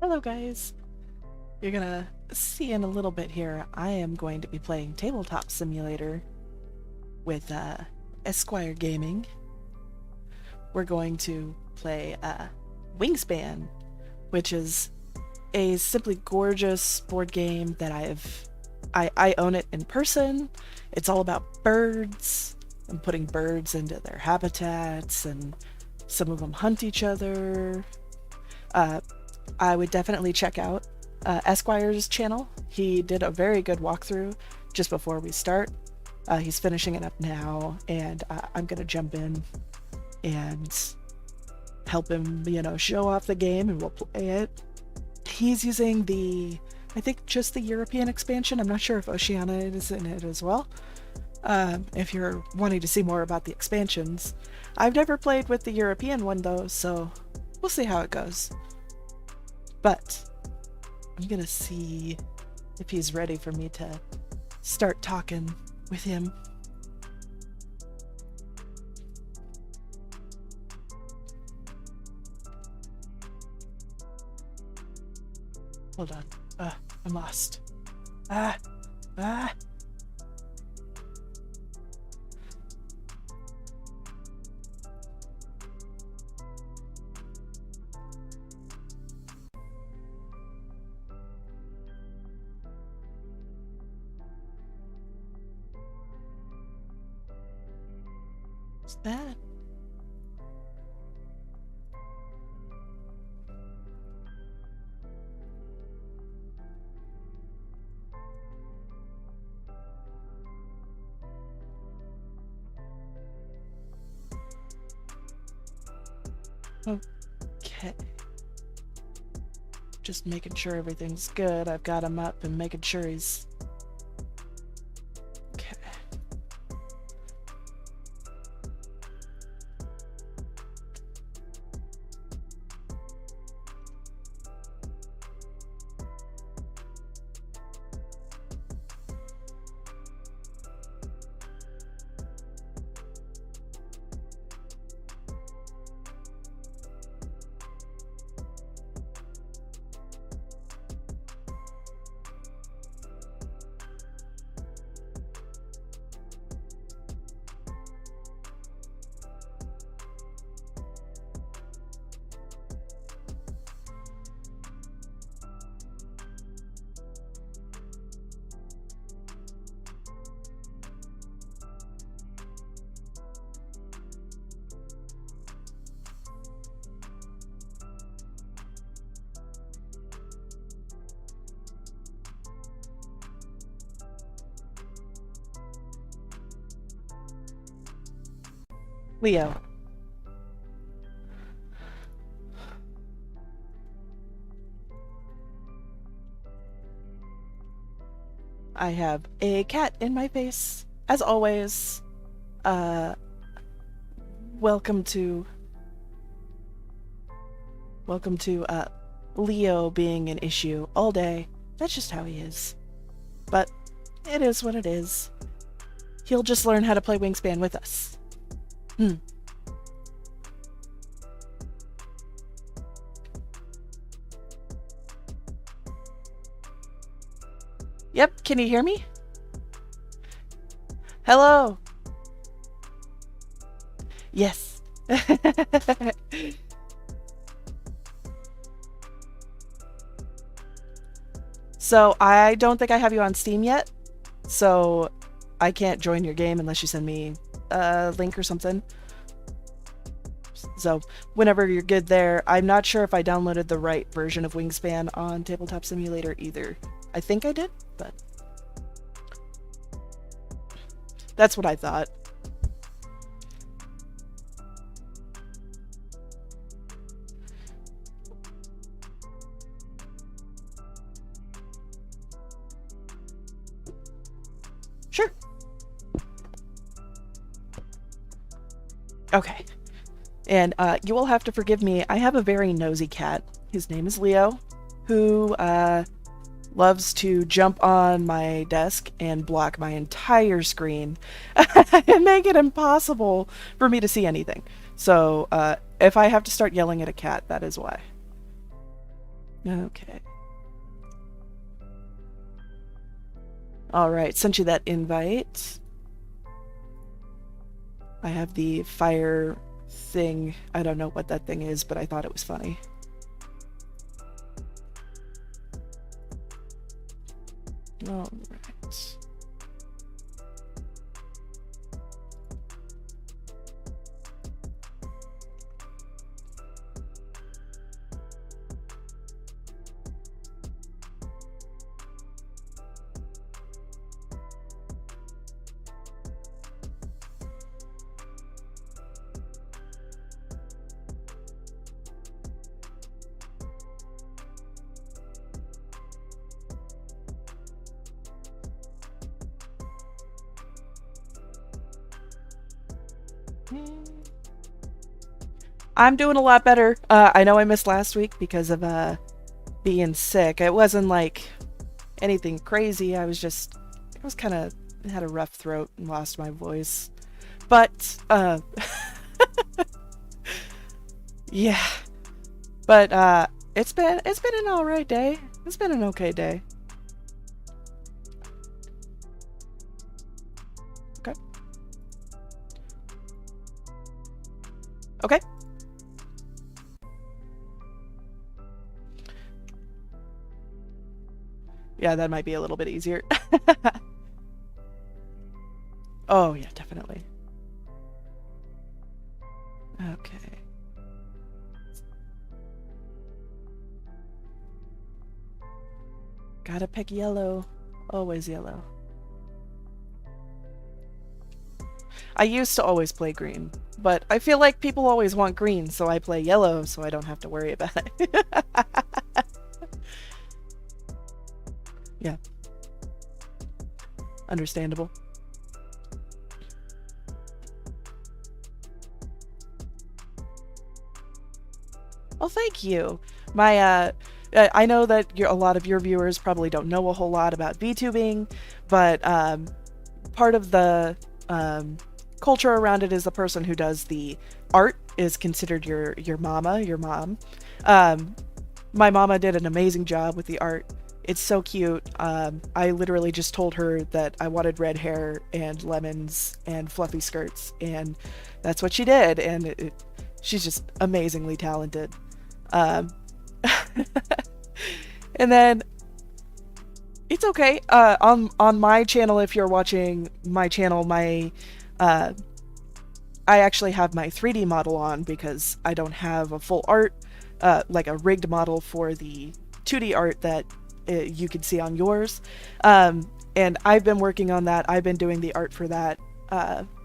Hello guys! You're gonna see in a little bit here, I am going to be playing Tabletop Simulator with Esquire Gaming. We're going to play Wingspan, which is a simply gorgeous board game that I own it in person. It's all about birds and putting birds into their habitats, and some of them hunt each other. I would definitely check out Esquire's channel. He did a very good walkthrough just before we start. He's finishing it up now, and I'm gonna jump in and help him, show off the game, and we'll play it. He's using I think just the European expansion. I'm not sure if Oceania is in it as well. If you're wanting to see more about the expansions. I've never played with the European one though, so we'll see how it goes. But I'm gonna see if he's ready for me to start talking with him. Hold on. I'm lost. What's that? Okay. Just making sure everything's good. I've got him up and making sure he's... Okay. Leo. I have a cat in my face, as always. Welcome to Leo being an issue all day. That's just how he is. But it is what it is. He'll just learn how to play Wingspan with us. Yep, can you hear me? Hello. Yes. So I don't think I have you on Steam yet, so I can't join your game unless you send me a link or something. So whenever you're good there, I'm not sure if I downloaded the right version of Wingspan on Tabletop Simulator either. I think I did, but that's what I thought. Sure. Okay. And you will have to forgive me. I have a very nosy cat. His name is Leo, who loves to jump on my desk and block my entire screen and make it impossible for me to see anything. So if I have to start yelling at a cat, that is why. Okay. Alright, sent you that invite. I have the fire thing. I don't know what that thing is, but I thought it was funny. Alright. I'm doing a lot better. I know I missed last week because of being sick. It wasn't like anything crazy. I was kind of had a rough throat and lost my voice. But yeah. But it's been an alright day. It's been an okay day. Okay. Okay. Yeah, that might be a little bit easier. Oh, yeah, definitely. Okay. Gotta pick yellow. Always yellow. I used to always play green, but I feel like people always want green, so I play yellow so I don't have to worry about it. Yeah. Understandable. Well, thank you. I know that a lot of your viewers probably don't know a whole lot about VTubing, but part of the culture around it is the person who does the art is considered your mom. My mama did an amazing job with the art. It's so cute. I literally just told her that I wanted red hair and lemons and fluffy skirts, and that's what she did. And she's just amazingly talented. Um, and then it's okay. On my channel, if you're watching my channel, I actually have my 3D model on because I don't have a full art, like a rigged model for the 2D art that you can see on yours. And I've been working on that. I've been doing the art for that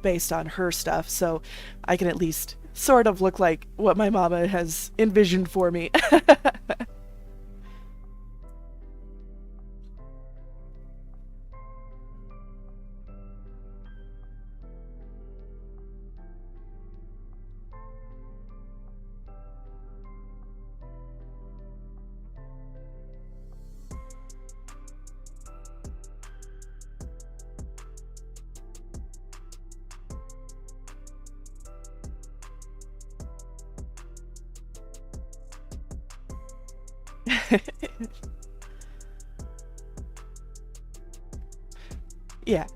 based on her stuff, so I can at least sort of look like what my mama has envisioned for me. Yeah.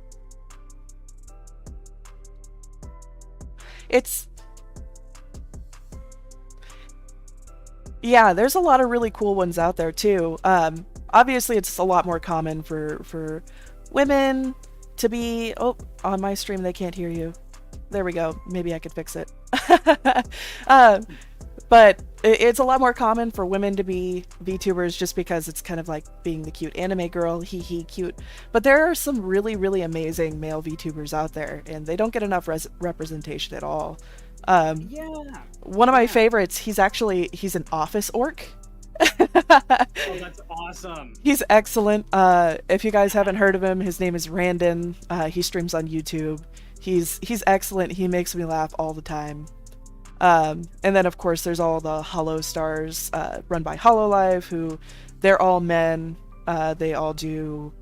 It's Yeah, there's a lot of really cool ones out there too. Obviously, it's a lot more common for women to be. Oh, on my stream they can't hear you. There we go. Maybe I could fix it. uh, but it's a lot more common for women to be VTubers just because it's kind of like being the cute anime girl, hee hee cute. But there are some really, really amazing male VTubers out there, and they don't get enough representation at all. Yeah. One of my favorites, he's an office orc. Oh, that's awesome. He's excellent. If you guys haven't heard of him, his name is Randon. He streams on YouTube. He's excellent. He makes me laugh all the time. And then of course there's all the Hollow Stars run by Hololive, who they're all men. They all do.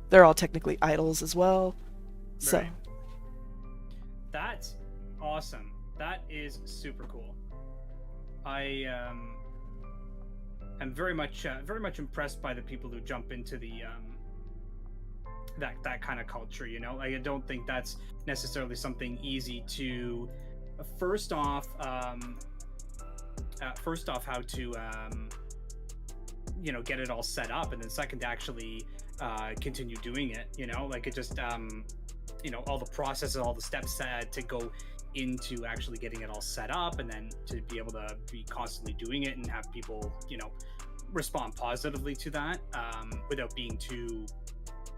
They're all technically idols as well. So Right. That's awesome. That is super cool. I am very much impressed by the people who jump into the that kind of culture. You know, like I don't think that's necessarily something easy to. First off, how to get it all set up, and then second, to actually continue doing it. You know, like it just all the processes, all the steps to go into actually getting it all set up, and then to be able to be constantly doing it and have people respond positively to that without being too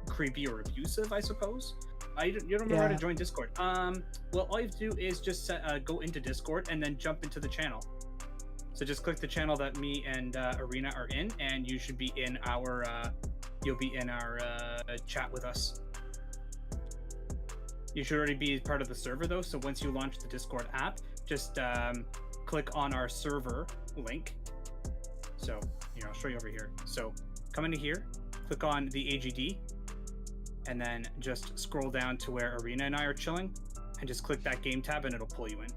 creepy or abusive, I suppose. You don't remember how to join Discord. Well, all you have to do is just go into Discord and then jump into the channel. So just click the channel that me and Arena are in, and you should be in our chat with us. You should already be part of the server though, so once you launch the Discord app, just click on our server link. So I'll show you over here. So come into here, click on the AGD, and then just scroll down to where Arena and I are chilling, and just click that game tab and it'll pull you in.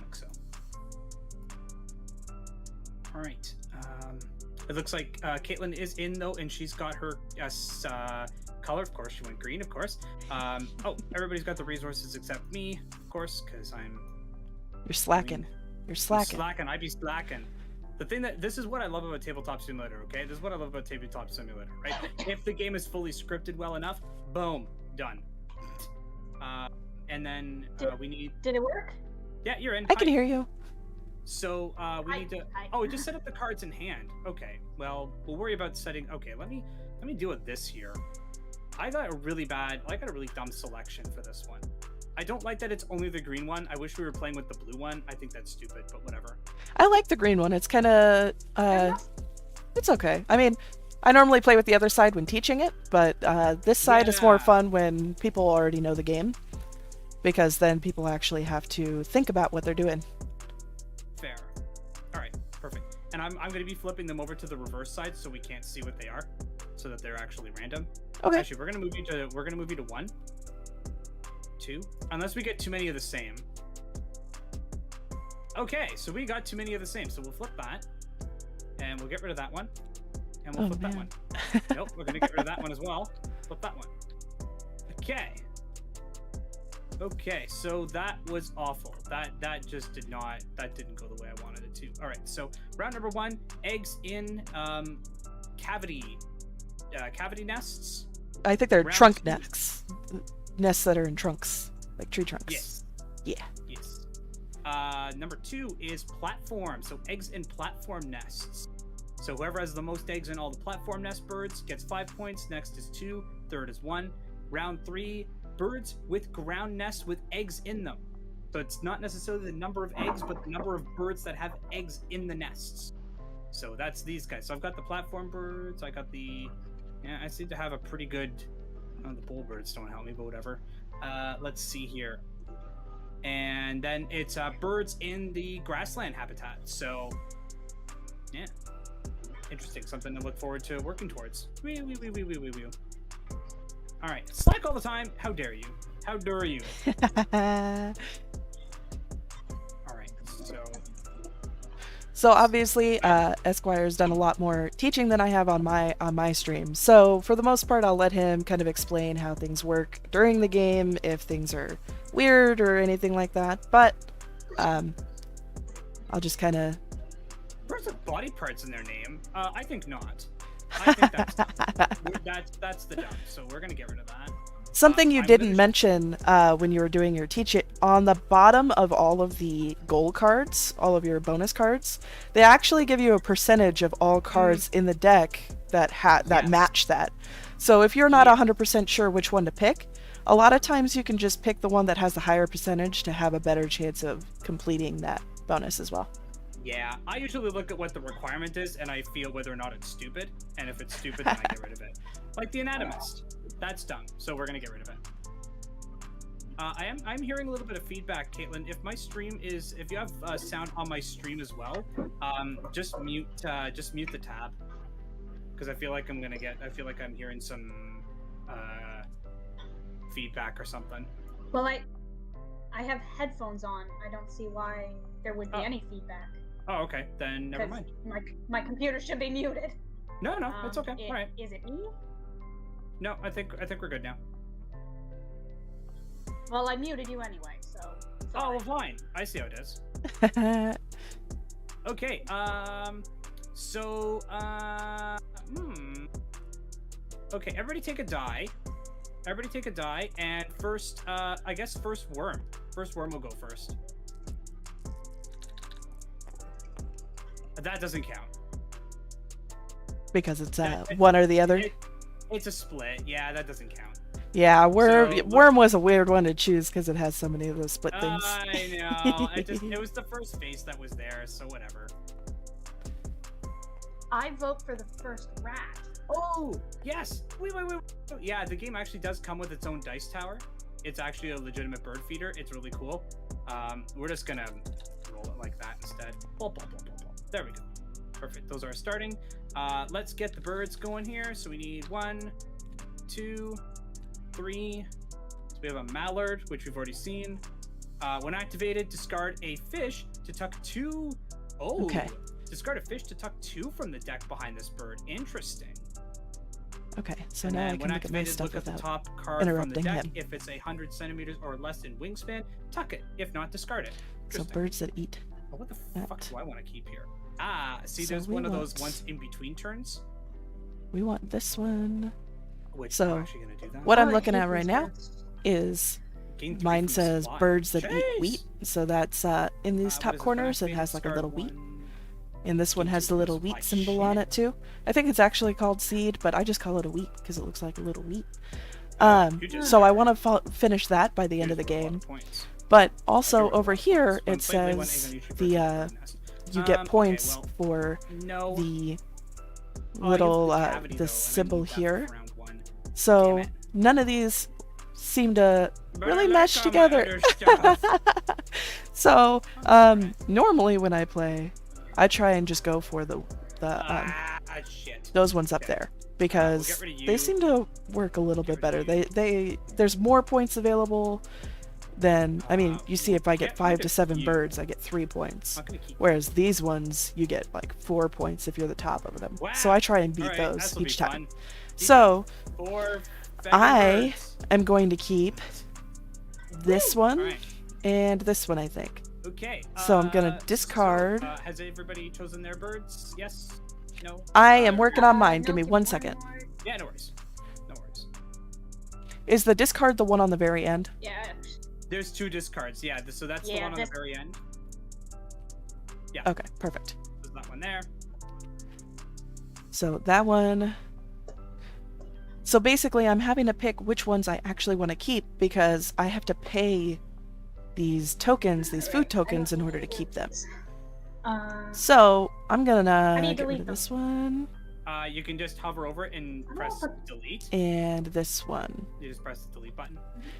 Like so. All right. It looks like Caitlin is in though, and she's got her color. Of course, she went green. Of course. Oh, everybody's got the resources except me, of course, because You're slacking. You're slacking. I be slacking. This is what I love about Tabletop Simulator. Okay, this is what I love about Tabletop Simulator. Right? If the game is fully scripted well enough, boom, done. And then we need. Did it work? Yeah, you're in. I can hear you. So we need to. Oh, we just set up the cards in hand. Okay. Well, we'll worry about setting. Okay, let me deal with this here. I got a really dumb selection for this one. I don't like that it's only the green one. I wish we were playing with the blue one. I think that's stupid, but whatever. I like the green one. It's kind of it's okay. I mean, I normally play with the other side when teaching it, but this side is more fun when people already know the game, because then people actually have to think about what they're doing. Fair. All right, perfect. And I'm going to be flipping them over to the reverse side so we can't see what they are, so that they're actually random. Okay. Actually, we're going to move you to 1, 2, unless we get too many of the same. Okay, so we got too many of the same, so we'll flip that, and we'll get rid of that one, and we'll flip that one. Nope, we're going to get rid of that one as well. Flip that one. Okay, so that was awful. That didn't go the way I wanted it to. All right, so round number 1, eggs in cavity nests. I think they're trunk nests that are in trunks, like tree trunks. Yes. Yeah. Yes. Number 2 is platform. So eggs in platform nests. So whoever has the most eggs in all the platform nest birds gets 5 points. Next is 2. Third is 1. Round 3, birds with ground nests with eggs in them. So it's not necessarily the number of eggs, but the number of birds that have eggs in the nests. So that's these guys. So I've got the platform birds. I got the... Yeah, I seem to have a pretty good... Oh, the bull birds don't help me, but whatever. Let's see here. And then it's birds in the grassland habitat. So, yeah. Interesting. Something to look forward to working towards. Wee. All right. Slack all the time. How dare you? How dare you? All right. So obviously, Esquire's done a lot more teaching than I have on my stream. So for the most part, I'll let him kind of explain how things work during the game, if things are weird or anything like that. But I'll just kind of... Birds have body parts in their name. I think not. I think that's the dump. So we're gonna get rid of that. Something you didn't mention when you were doing your teach it, on the bottom of all of the goal cards, all of your bonus cards, they actually give you a percentage of all cards in the deck that match that. So if you're not 100% sure which one to pick, a lot of times you can just pick the one that has the higher percentage to have a better chance of completing that bonus as well. Yeah, I usually look at what the requirement is and I feel whether or not it's stupid, and if it's stupid, then I get rid of it. Like the anatomist. That's dumb, so we're gonna get rid of it. I'm hearing a little bit of feedback, Caitlin. If you have sound on my stream as well, just mute the tab, because I feel like I'm hearing some feedback or something. Well, I have headphones on. I don't see why there would be any feedback. Oh, okay. Then never 'Cause mind. My computer should be muted. No, it's okay. All right. Is it me? No, I think we're good now. Well, I muted you anyway, so. Oh, well, fine. I see how it is. Okay. So, Okay, everybody take a die. Everybody take a die, and first, I guess first worm. First worm will go first. That doesn't count. Because it's one or the other? It's a split. Yeah, that doesn't count. Yeah, So, worm was a weird one to choose because it has so many of those split things. I know. It was the first face that was there, so whatever. I vote for the first rat. Oh, yes. Wait. Yeah, the game actually does come with its own dice tower. It's actually a legitimate bird feeder. It's really cool. We're just gonna roll it like that instead. There we go. Perfect. Those are starting. Let's get the birds going here. So we need 1, 2, 3. So we have a mallard, which we've already seen. When activated, discard a fish to tuck 2. Oh, okay. Discard a fish to tuck 2 from the deck behind this bird. Interesting. Okay, so now I can look at my stuff look at the without top card from the interrupting deck. him. If it's 100 centimeters or less in wingspan, tuck it. If not, discard it. So birds that eat. Oh, what the that. fuck do I want to keep here? Ah, see, So there's one of those ones in between turns. We want this one. Which So, I'm actually gonna do that. what I'm I looking hate at right these now birds. is Gain 3 mine from the says supply. birds that eat Jeez! wheat. So that's in these What top is it? corners. It Activated, has like a discard little wheat. 1. And this one Gain has 2 the from little supply. wheat symbol on Shit. it too. I think it's actually called seed, but I just call it a wheat because it looks like a little wheat. You just- So I want to finish that by the end of the Here's a lot game. points. But also Here's a lot over of here points. it One plate, one egg says on each bird the nest. you get Okay, points well, for no. the Oh, I little guess the cavity, though, the and I symbol need that for here. round 1. So Damn it. none of these seem to really Better mesh like together. other stuff. So normally when I play, I try and just go for the Shit. those ones up Okay. there because get rid of they you. seem to work a little Get bit better. rid of There's more points available than I mean. You see, if I get get 5 rid to of 7 you. birds, I get 3 points. I'm not gonna keep Whereas these ones, you get like 4 points if you're the top of them. So Wow. I try and beat Alright, those this'll be each time. fun. So 4 I birds. am going to keep this one Alright. and this one, I think. Okay. So I'm gonna discard. Has everybody chosen their birds? Yes? No? I am working on mine. Give me Milton 1 second. Barnard. Yeah, no worries. No worries. Is the discard the one on the very end? Yeah. There's 2 discards. Yeah, so that's the Yeah, one on this- the very end. Yeah. Okay, perfect. There's that one there. So that one. So basically, I'm having to pick which ones I actually want to keep because I have to pay these tokens, these food tokens, in order to keep them. So I'm do gonna you get rid delete of them? this one You can just hover over it and press delete. and this one. You just press the delete button.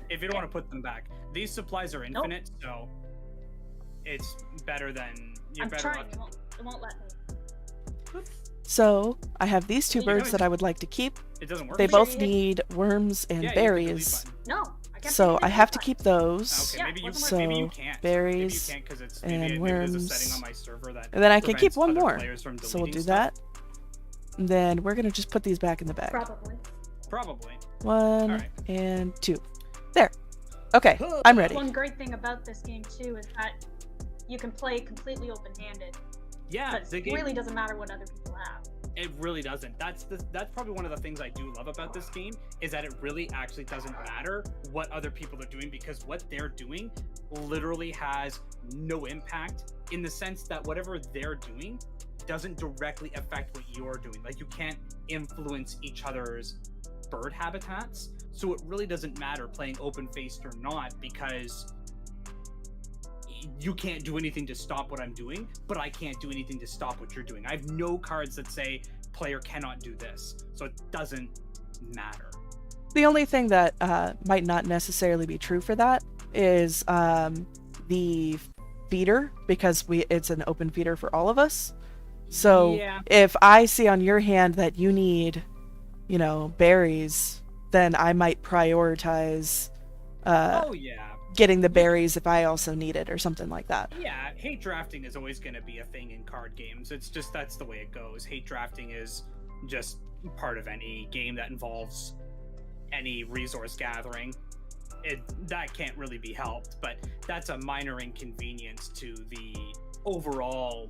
If you don't want to put them back. These supplies are infinite, so it's better than... You're I'm better trying. off- It won't let me. So I have these 2 You birds know, that I would like to keep. It doesn't work. They Sure both you did. need worms and Yeah, you hit the delete berries. button. No. I kept So hitting the I have to delete keep those. Okay, Yeah, maybe you, wasn't maybe you So, can't. berries maybe you can't because it's and maybe there's a setting worms. on my server that And then I can keep prevents one other more. players from So we'll deleting do stuff. that. And then we're gonna just put these back in the bag. Probably. Probably. 1 Alright. and 2. There. Okay, I'm ready. One great thing about this game too is that you can play completely open-handed. Yeah, But the it game really doesn't matter what other people have. it really doesn't. That's probably one of the things I do love about this game is that it really actually doesn't matter what other people are doing because what they're doing literally has no impact in the sense that whatever they're doing doesn't directly affect what you're doing. Like you can't influence each other's bird habitats. So it really doesn't matter playing open-faced or not because you can't do anything to stop what I'm doing, but I can't do anything to stop what you're doing. I have no cards that say player cannot do this, so it doesn't matter. The only thing that might not necessarily be true for that is the feeder, because it's an open feeder for all of us. So Yeah. if I see on your hand that you need, berries, then I might prioritize Oh yeah. getting the berries if I also need it or something like that. Yeah, hate drafting is always going to be a thing in card games. It's just that's the way it goes. Hate drafting is just part of any game that involves any resource gathering. That can't really be helped, but that's a minor inconvenience to the overall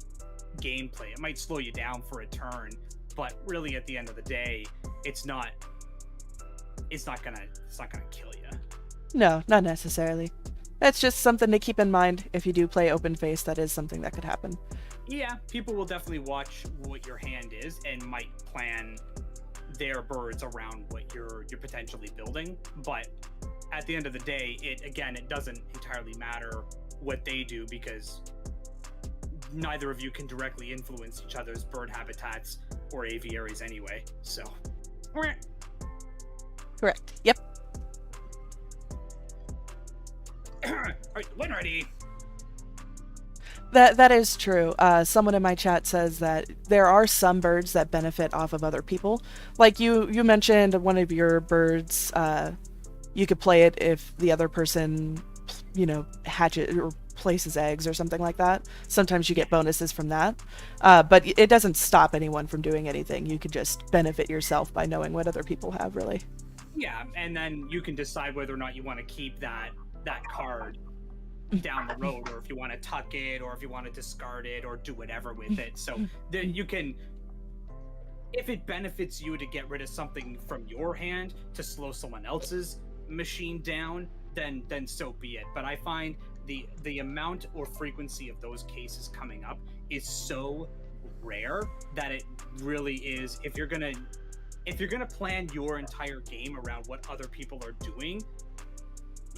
gameplay. It might slow you down for a turn, but really at the end of the day, it's not gonna kill you. No, not necessarily. That's just something to keep in mind if you do play open face. That is something that could happen. Yeah, people will definitely watch what your hand is and might plan their birds around what you're potentially building, but at the end of the day, it doesn't entirely matter what they do, because neither of you can directly influence each other's bird habitats or aviaries anyway. So Correct. Yep. When ready. That is true. Someone in my chat says that there are some birds that benefit off of other people. Like you mentioned one of your birds, you could play it if the other person, hatches or places eggs or something like that. Sometimes you get bonuses from that. But it doesn't stop anyone from doing anything. You could just benefit yourself by knowing what other people have, really. Yeah, and then you can decide whether or not you want to keep that card down the road, or if you want to tuck it, or if you want to discard it, or do whatever with it. So you can, if it benefits you to get rid of something from your hand to slow someone else's machine down, then so be it. But I find the amount or frequency of those cases coming up is so rare that it really is, if you're gonna plan your entire game around what other people are doing,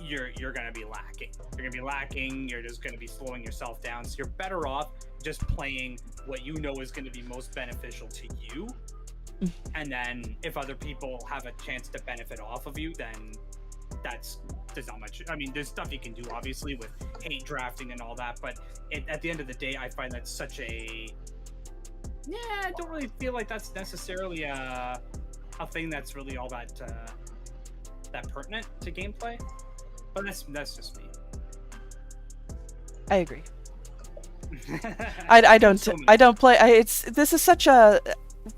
you're gonna be lacking. You're just gonna be slowing yourself down. So you're better off just playing what you know is gonna be most beneficial to you. And then if other people have a chance to benefit off of you, then there's not much. I mean, there's stuff you can do obviously with hate drafting and all that, but at the end of the day, I find that such a I don't really feel like that's necessarily a thing that's really all that pertinent to gameplay. But that's just me. I agree. I don't play.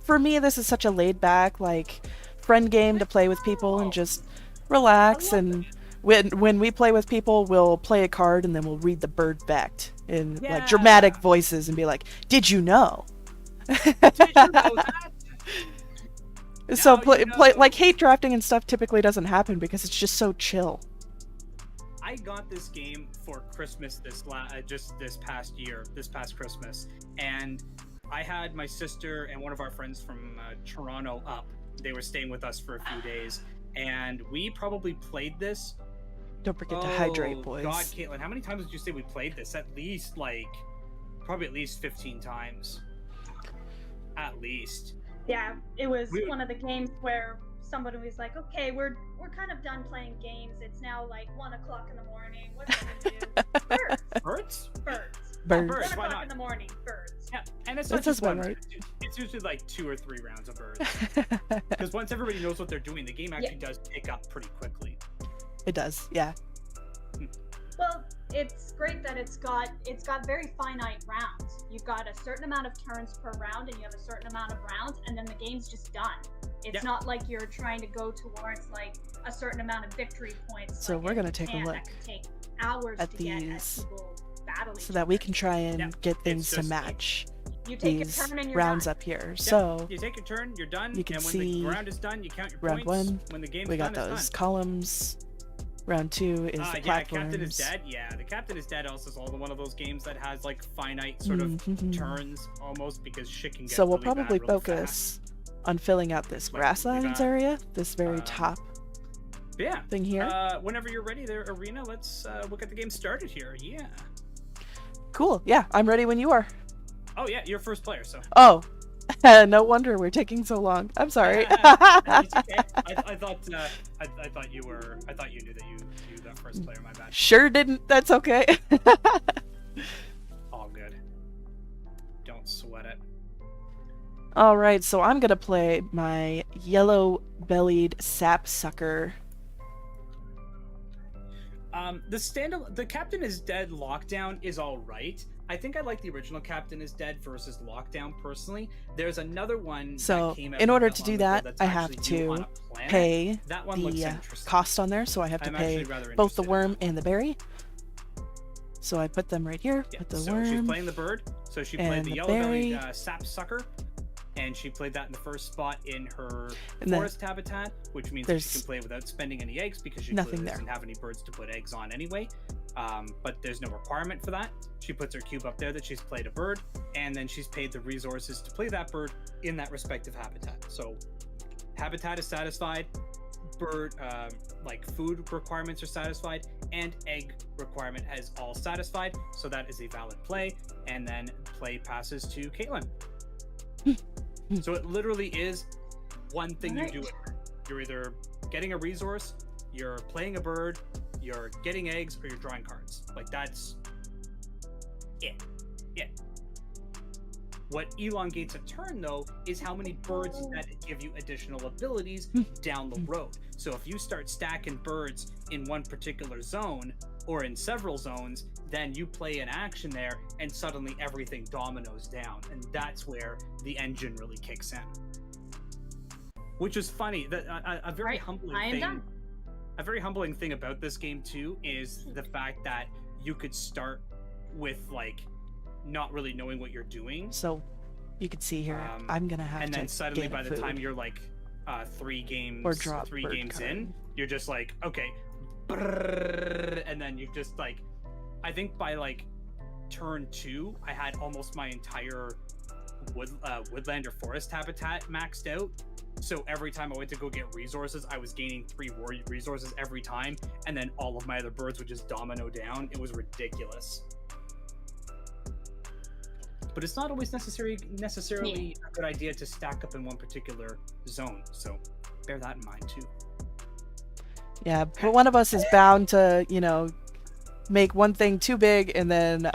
For me, this is such a laid back, like, friend game to play with people and just relax. And when we play with people, we'll play a card and then we'll read the bird back in like dramatic voices and be like, "Did you know?" Did you know that? So play like hate drafting and stuff typically doesn't happen because it's just so chill. I got this game for Christmas this past Christmas, and I had my sister and one of our friends from Toronto up. They were staying with us for a few days, and we probably played this. Don't forget to hydrate, boys. God, Caitlin, how many times did you say we played this? At least 15 times. At least. Yeah, it was one of the games where somebody was like, "Okay, we're kind of done playing games. It's now like 1 o'clock in the morning. What are we gonna do?" Birds. Birds. 1 o'clock in the morning. Birds. Yeah, and it's not just one. Right? It's usually like 2 or 3 rounds of birds. Because once everybody knows what they're doing, the game actually does pick up pretty quickly. It does, yeah. Well, it's great that it's got very finite rounds. You've got a certain amount of turns per round, and you have a certain amount of rounds, and then the game's just done. It's not like you're trying to go towards like a certain amount of victory points. So we're gonna take a look that could take hours at to these, get as people battle so that we can try and get things to match. You take these your turn and you're rounds done. up here. Yep. So you take your turn, you're done. You can and when see the round is done, you count your round points. 1, When the game's we got done, those it's done. columns. Round 2 is the platforms. Yeah, Captain is Dead. Yeah, the Captain is Dead also is also one of those games that has like finite sort of turns almost, because shit can get So we'll really probably bad really focus on filling out this grasslands area, this very top thing here. Whenever you're ready there, Arena, let's we'll get the game started here. Yeah. Cool. Yeah, I'm ready when you are. Oh yeah, you're first player, so. Oh, no wonder we're taking so long. I'm sorry. It's okay. I thought you knew that you got first player. My bad. Sure didn't. That's okay. All good. Don't sweat it. All right, so I'm gonna play my yellow-bellied sapsucker. The Captain is Dead lockdown is all right. I think I like the original Captain is Dead versus Lockdown personally. There's another one So that came out in not order that to long do ago that, that's I have actually you on to a planet. pay That one looks the interesting. cost on there. So I have to I'm pay actually rather both the interested in worm that one. and the berry. So I put them right here. Yeah, Put the so worm. she's playing the bird. So she played and the the yellow-bellied berry. sap sucker, and she played that in the first spot in her And then forest habitat, which means that she there's can play it without spending any eggs because she nothing clearly there. doesn't have any birds to put eggs on anyway. But there's no requirement for that. She puts her cube up there that she's played a bird, and then she's paid the resources to play that bird in that respective habitat. So habitat is satisfied, bird like food requirements are satisfied, and egg requirement is all satisfied. So that is a valid play, and then play passes to Caitlin. So it literally is one thing you do. You're either getting a resource, you're playing a bird, you're getting eggs, or you're drawing cards. Like that's it. What elongates a turn, though, is how many birds that give you additional abilities down the road. So if you start stacking birds in one particular zone or in several zones, then you play an action there, and suddenly everything dominoes down, and that's where the engine really kicks in. Which is funny. That a very humbling thing. A very humbling thing about this game too is the fact that you could start with like not really knowing what you're doing. So you can see here, I'm gonna have to. And then suddenly, gain by the food. time you're like 3 games Or drop three bird games card. in, you're just like, okay, brrrr, and then you just like, I think by like turn 2, I had almost my entire woodland or forest habitat maxed out. So every time I went to go get resources, I was gaining 3 resources every time, and then all of my other birds would just domino down. It was ridiculous. But it's not always necessarily a good idea to stack up in one particular zone. So bear that in mind too. Yeah, but one of us is bound to, make one thing too big, and then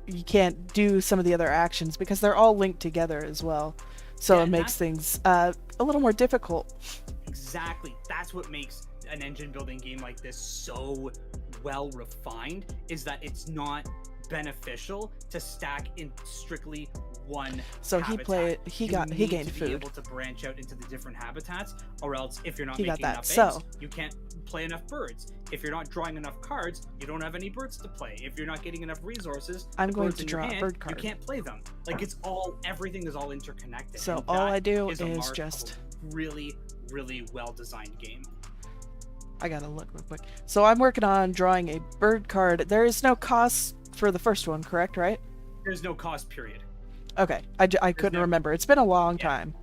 you can't do some of the other actions because they're all linked together as well. So it makes things a little more difficult. Exactly. That's what makes an engine building game like this so well refined, is that it's not beneficial to stack in strictly one So habitat. he need gained to be food. able to branch out into the different habitats, or else if you're not He got making that. enough So- eggs, you can't play enough birds. If you're not drawing enough cards, you don't have any birds to play. If you're not getting enough resources, I'm the going birds to in your draw a hand, bird card. You can't play them. Like everything is all interconnected. So and all that I do is a is mark of just- a really, really well designed game. I gotta look real quick. So I'm working on drawing a bird card. There is no cost for the first one, correct? Right? There's no cost period. Okay. I couldn't remember. It's been a long time.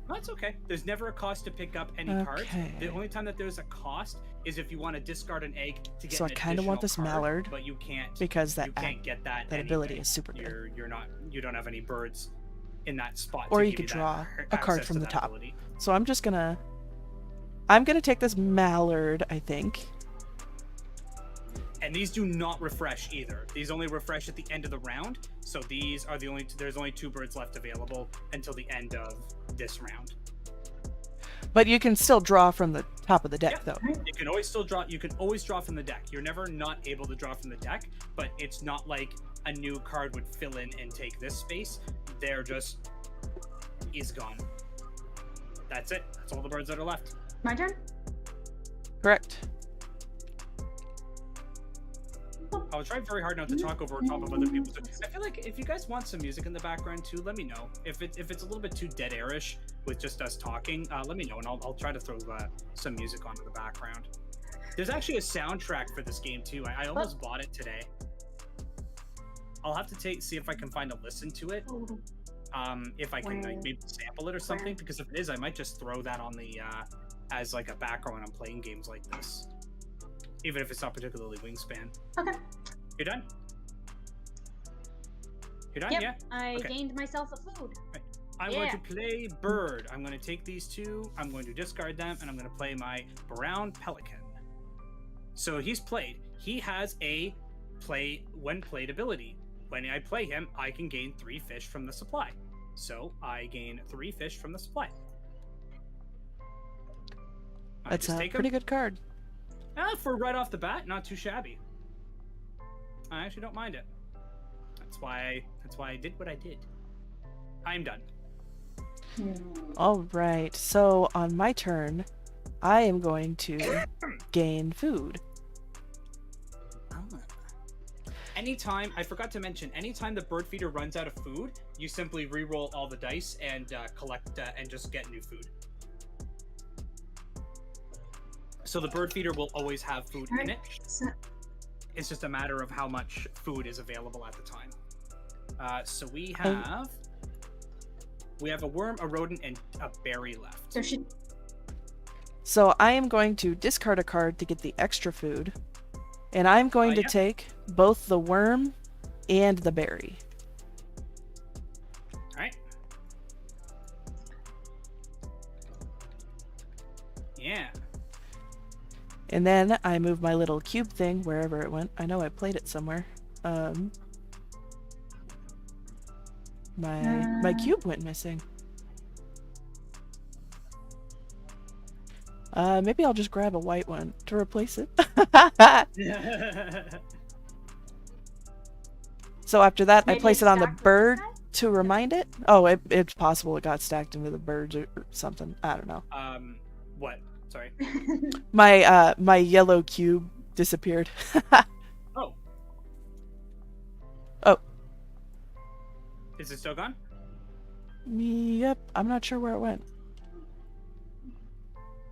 That's okay. There's never a cost to pick up any cards. Okay. The only time that there's a cost is if you want to discard an egg to get So I an kinda want this additional card, mallard but you can't because you can't get that ability anyway. is super good. You don't have any birds in that spot. Or to you give could that draw a card access from to the that top. ability. So I'm gonna take this mallard, I think. And these do not refresh either. These only refresh at the end of the round. So these are there's only 2 birds left available until the end of this round. But you can still draw from the top of the deck, though. You can always draw from the deck. You're never not able to draw from the deck, but it's not like a new card would fill in and take this space. They're just is gone. That's it. That's all the birds that are left. My turn? Correct. I'll try very hard not to talk over top of other people's. I feel like if you guys want some music in the background too, let me know. If it's a little bit too dead airish with just us talking, let me know, and I'll try to throw some music onto the background. There's actually a soundtrack for this game too. I almost bought it today. I'll have to see if I can find a listen to it. If I can maybe sample it or something, because if it is, I might just throw that on the as like a background when I'm playing games like this. Even if it's not particularly Wingspan. Okay. You're done? You're done? Yep. Yeah? I Okay. gained myself a food. I'm going to play bird. I'm going to take these 2. I'm going to discard them, and I'm going to play my brown pelican. So he's played. He has a play when played ability. When I play him, I can gain 3 fish from the supply. So I gain 3 fish from the supply. That's a pretty good card. For right off the bat, not too shabby. I actually don't mind it. That's why I did what I did. I'm done. All right. So on my turn, I am going to gain food. Anytime, I forgot to mention, anytime the bird feeder runs out of food, you simply re-roll all the dice and collect and just get new food. So the bird feeder will always have food in it. It's just a matter of how much food is available at the time. So we have a worm, a rodent, and a berry left. So I am going to discard a card to get the extra food. And I'm going to take both the worm and the berry. All right. Yeah. And then I move my little cube thing wherever it went. I know I played it somewhere. My cube went missing. Maybe I'll just grab a white one to replace it. So after that, I place it on the bird to remind it. Oh, it's possible it got stacked into the birds or something. I don't know. What? Sorry. My yellow cube disappeared. Oh. Oh. Is it still gone? Yep. I'm not sure where it went.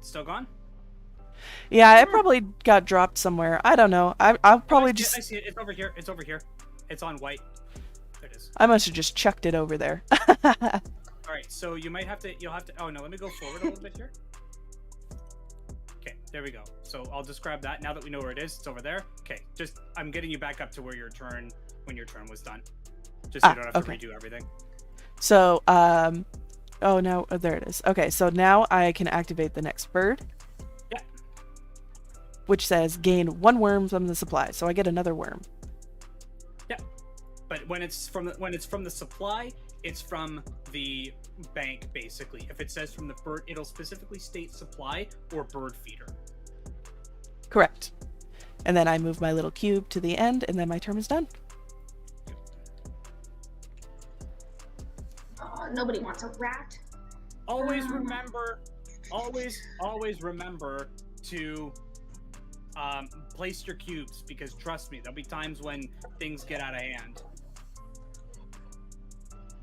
Still gone? Yeah, it probably got dropped somewhere. I don't know. I'll probably just. I see it. It's over here. It's over here. It's on white. There it is. I must have just chucked it over there. All right. So you might have to. You'll have to. Oh no. Let me go forward a little bit here. Okay. There we go. So I'll just grab that. Now that we know where it is, it's over there. Okay. Just I'm getting you back up to where your turn was done. Just so you don't have to redo everything. So oh, no, there it is. Okay, so now I can activate the next bird. Yeah. Which says gain 1 worm from the supply. So I get another worm. Yeah. But when it's from the supply, it's from the bank basically. If it says from the bird, it'll specifically state supply or bird feeder. Correct. And then I move my little cube to the end, and then my turn is done. Nobody wants a rat. Always remember to place your cubes, because trust me, there'll be times when things get out of hand.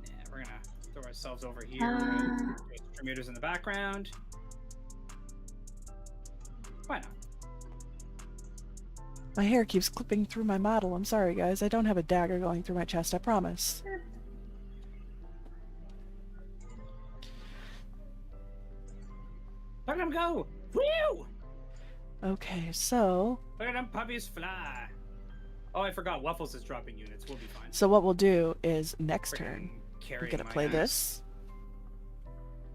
Yeah, we're gonna throw ourselves over here. Distributors in the background. Why not? My hair keeps clipping through my model. I'm sorry, guys. I don't have a dagger going through my chest, I promise. Look at them go! Woo! Okay, so... Look at them puppies fly! Oh, I forgot. Waffles is dropping units. We'll be fine. So what we'll do is next turn, we're Carrying gonna my play ass. this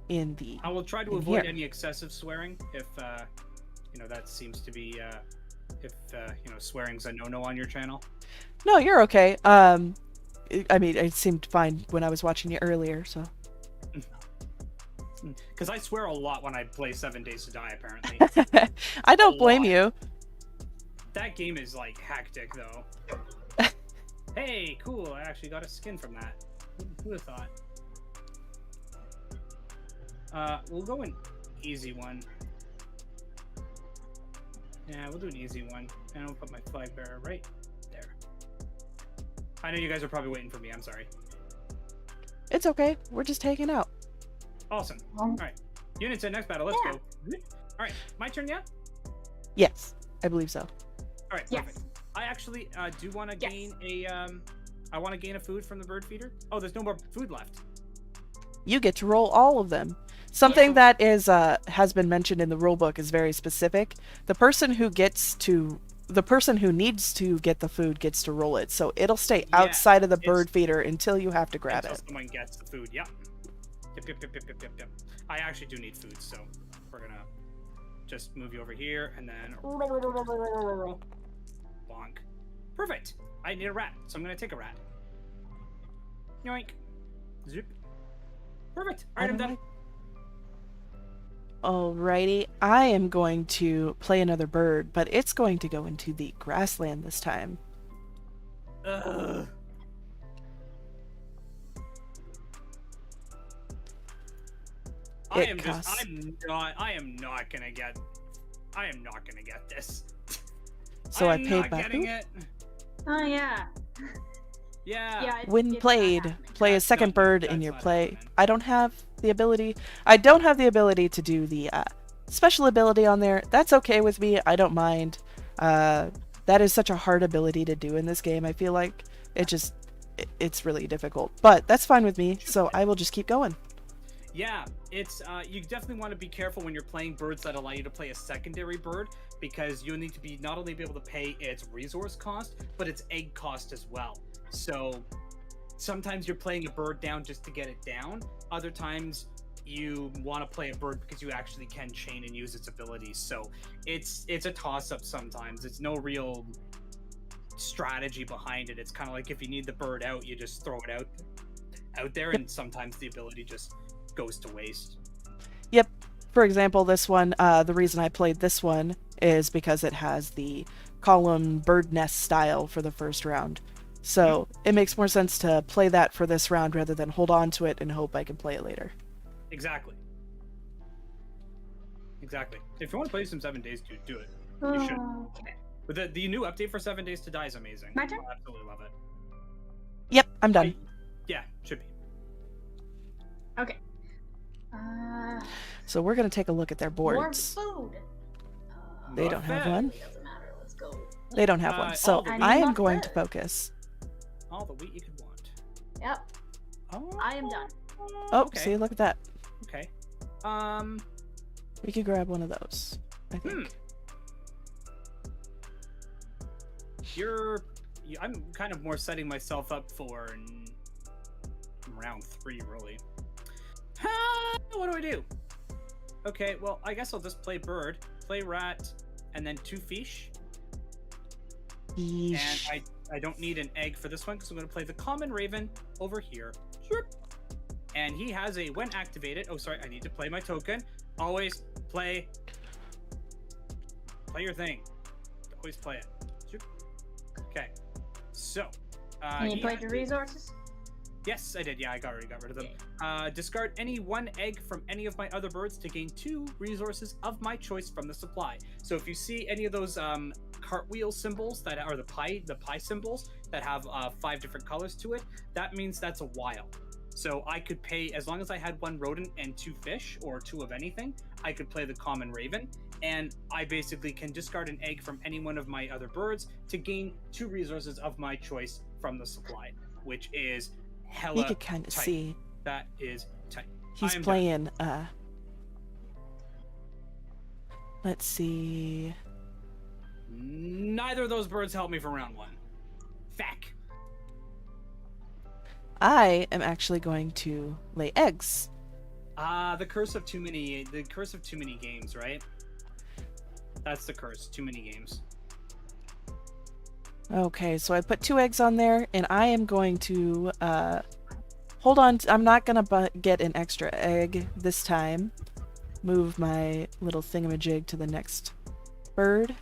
in the... I will try to in avoid here. any excessive swearing if, that seems to be, swearing's a no-no on your channel. No, you're okay. I mean, it seemed fine when I was watching you earlier, so... Because I swear a lot when I play 7 Days to Die, apparently. I don't blame you. That game is, like, hectic, though. Hey, cool. I actually got a skin from that. Who would have thought? We'll go an easy one. Yeah, we'll do an easy one. And I'll put my flag bearer right there. I know you guys are probably waiting for me. I'm sorry. It's okay. We're just hanging out. Awesome. All right. Units in next battle. Let's go. All right. My turn yet? Yes, I believe so. All right. Yes. Perfect. I actually do want to gain a I want to gain a food from the bird feeder. Oh, there's no more food left. You get to roll all of them. Something that is has been mentioned in the rulebook is very specific. The person who needs to get the food gets to roll it. So it'll stay outside of the bird feeder until you have to grab it. Someone gets the food. Yep. Yep. I actually do need food, so we're gonna just move you over here and then bonk. Perfect. I need a rat, so I'm gonna take a rat. Yoink. Zoop. Perfect. All right, I'm done. Alrighty, I am going to play another bird, but it's going to go into the grassland this time. Ugh. I am not gonna get this. So I I'm paid not my getting poop. it. Oh yeah. Yeah. When it's not played, happening. play a That's second not- bird that's in your not play. happening. I don't have the ability. I don't have the ability to do the special ability on there. That's okay with me. I don't mind. That is such a hard ability to do in this game. I feel like it's really difficult, but that's fine with me. So I will just keep going. Yeah, it's you definitely want to be careful when you're playing birds that allow you to play a secondary bird, because you'll need to be not only be able to pay its resource cost, but its egg cost as well. So sometimes you're playing a bird down just to get it down. Other times you want to play a bird because you actually can chain and use its abilities. So it's a toss-up sometimes. It's no real strategy behind it. It's kind of like if you need the bird out, you just throw it out there, and sometimes the ability just goes to waste. Yep. For example, this one, the reason I played this one is because it has the column bird nest style for the first round. So it makes more sense to play that for this round rather than hold on to it and hope I can play it later. Exactly. If you want to play some 7 Days, dude, do it. You should. Okay. But the new update for 7 Days to Die is amazing. My turn? I absolutely love it. Yep, I'm done. Yeah, should be. Okay. So we're going to take a look at their More boards. food. They don't have Buffet. one. Doesn't matter. Let's go. They don't have one. So all the I am wheat. going to focus. All the wheat you could want. Yep. Oh, I am done. Oh, okay. see, look at that. Okay. We could grab one of those, I think. I'm kind of more setting myself up for round 3, really. What do I do? Okay, well, I guess I'll just play bird, play rat, and then 2 fish. Yeesh. And I don't need an egg for this one because I'm going to play the common raven over here. Sure. And he has a, when activated, oh, sorry, I need to play my token. Always play your thing. Always play it. Sure. Okay. So. Can you play the resources? Yes, I did. Yeah, I already got rid of them. Discard any 1 egg from any of my other birds to gain 2 resources of my choice from the supply. So if you see any of those cartwheel symbols that are the pie symbols that have 5 different colors to it, that means that's a wild. So I could pay, as long as I had 1 rodent and 2 fish, or 2 of anything, I could play the common raven, and I basically can discard an egg from any one of my other birds to gain 2 resources of my choice from the supply, which is hella You could kind of tight. see That is tight. he's playing, let's see. Neither of those birds helped me for round 1. Feck. I am actually going to lay eggs. The curse of too many games, right? That's the curse, too many games. Okay, so I put 2 eggs on there, and I am going to, hold on. I'm not going to get an extra egg this time. Move my little thingamajig to the next bird.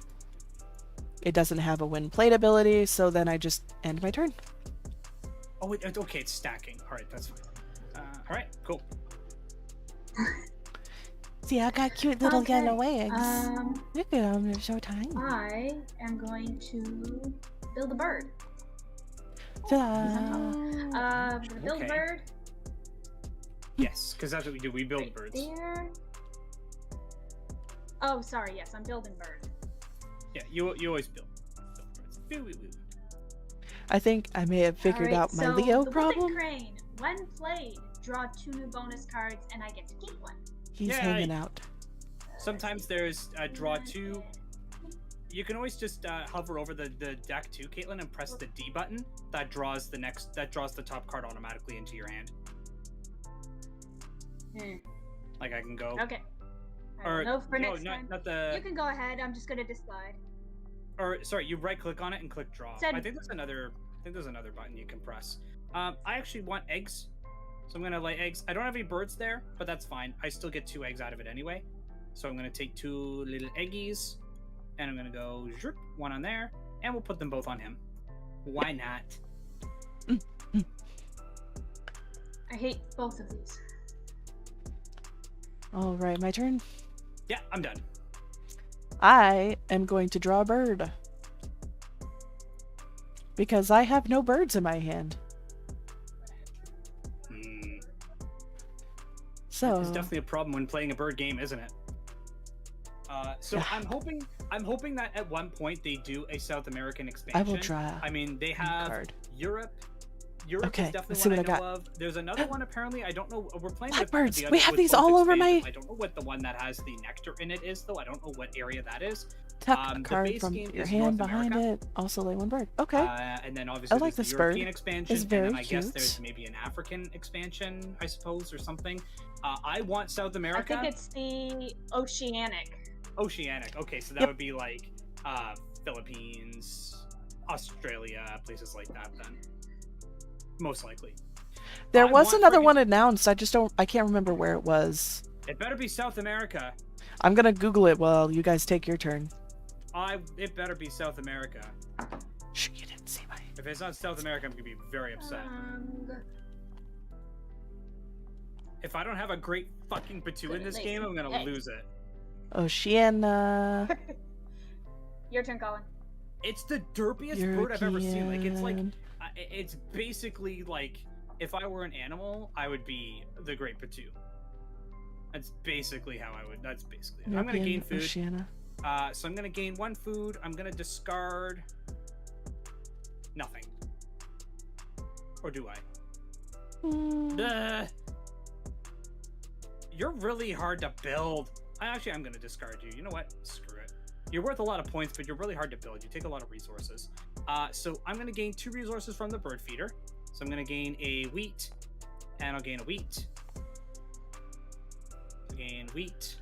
It doesn't have a win plate ability, so then I just end my turn. Oh, wait, okay, it's stacking. All right, that's fine. All right, cool. See, I got cute little Okay, yellow eggs. Look at them, they're so tiny. I am going to build a bird. Ta-da. I'm gonna build Okay. a bird. Yes, because that's what we do. We build Right birds. there. Oh, sorry. Yes, I'm building bird. Yeah, you always build birds. Woo. I think I may have figured Alright, out my so Leo the problem. Wooden Crane, when played, draw 2 new bonus cards, and I get to keep 1. He's Yeah, hanging out. Sometimes there's a draw 2. You can always just hover over the deck too, Caitlin, and press the D button. That draws the top card automatically into your hand. Like I can go. Okay. Or no, for no, next time. not the. You can go ahead. I'm just gonna decide. Or sorry, you right click on it and click draw. Said- I think there's another button you can press. I actually want eggs, so I'm gonna lay eggs. I don't have any birds there, but that's fine. I still get 2 eggs out of it anyway. So I'm going to take 2 little eggies, and I'm going to go zhurp, one on there, and we'll put them both on him. Why not? I hate both of these. All right, my turn. Yeah, I'm done. I am going to draw a bird. Because I have no birds in my hand. So it's definitely a problem when playing a bird game, isn't it? So Yeah. I'm hoping that at one point they do a South American expansion. I will draw. I mean, they have card. Europe. Okay, is let's definitely see one what I I know of. There's another one apparently. I don't know. We're playing with Blackbirds. the We other, have with these both all over expansions. my- I don't know what the one that has the nectar in it is, though. I don't know what area that is. Tuck a the card base from game your is hand North behind America. it. Also lay one bird. Okay. And then obviously like there's this the bird. European expansion, It's and very then I guess cute. there's maybe an African expansion, I suppose, or something. I want South I America. think it's the Oceanic. Oceanic. Okay, so that Yep. would be like Philippines, Australia, places like that. Then most likely. There I was want another friggin- one announced. I can't remember where it was. It better be South America. I'm gonna Google it while you guys take your turn. It better be South America. Shh, you didn't see my. If it's not South America, I'm gonna be very upset. If I don't have a great fucking Batu in this game, I'm gonna lose it. Oceania. Your turn, Colin. It's the derpiest bird I've ever seen. Like it's European. it's basically like if I were an animal, I would be the Great Batu. That's basically how I would. That's basically it. I'm gonna gain food. Oceania. So I'm gonna gain 1 food. I'm gonna discard nothing. Or do I? Mm, You're really hard to build. I'm gonna discard you. You know what? Screw it. You're worth a lot of points, but you're really hard to build. You take a lot of resources. So I'm gonna gain 2 resources from the bird feeder. So I'm gonna gain a wheat, and I'll gain a wheat. Gain wheat.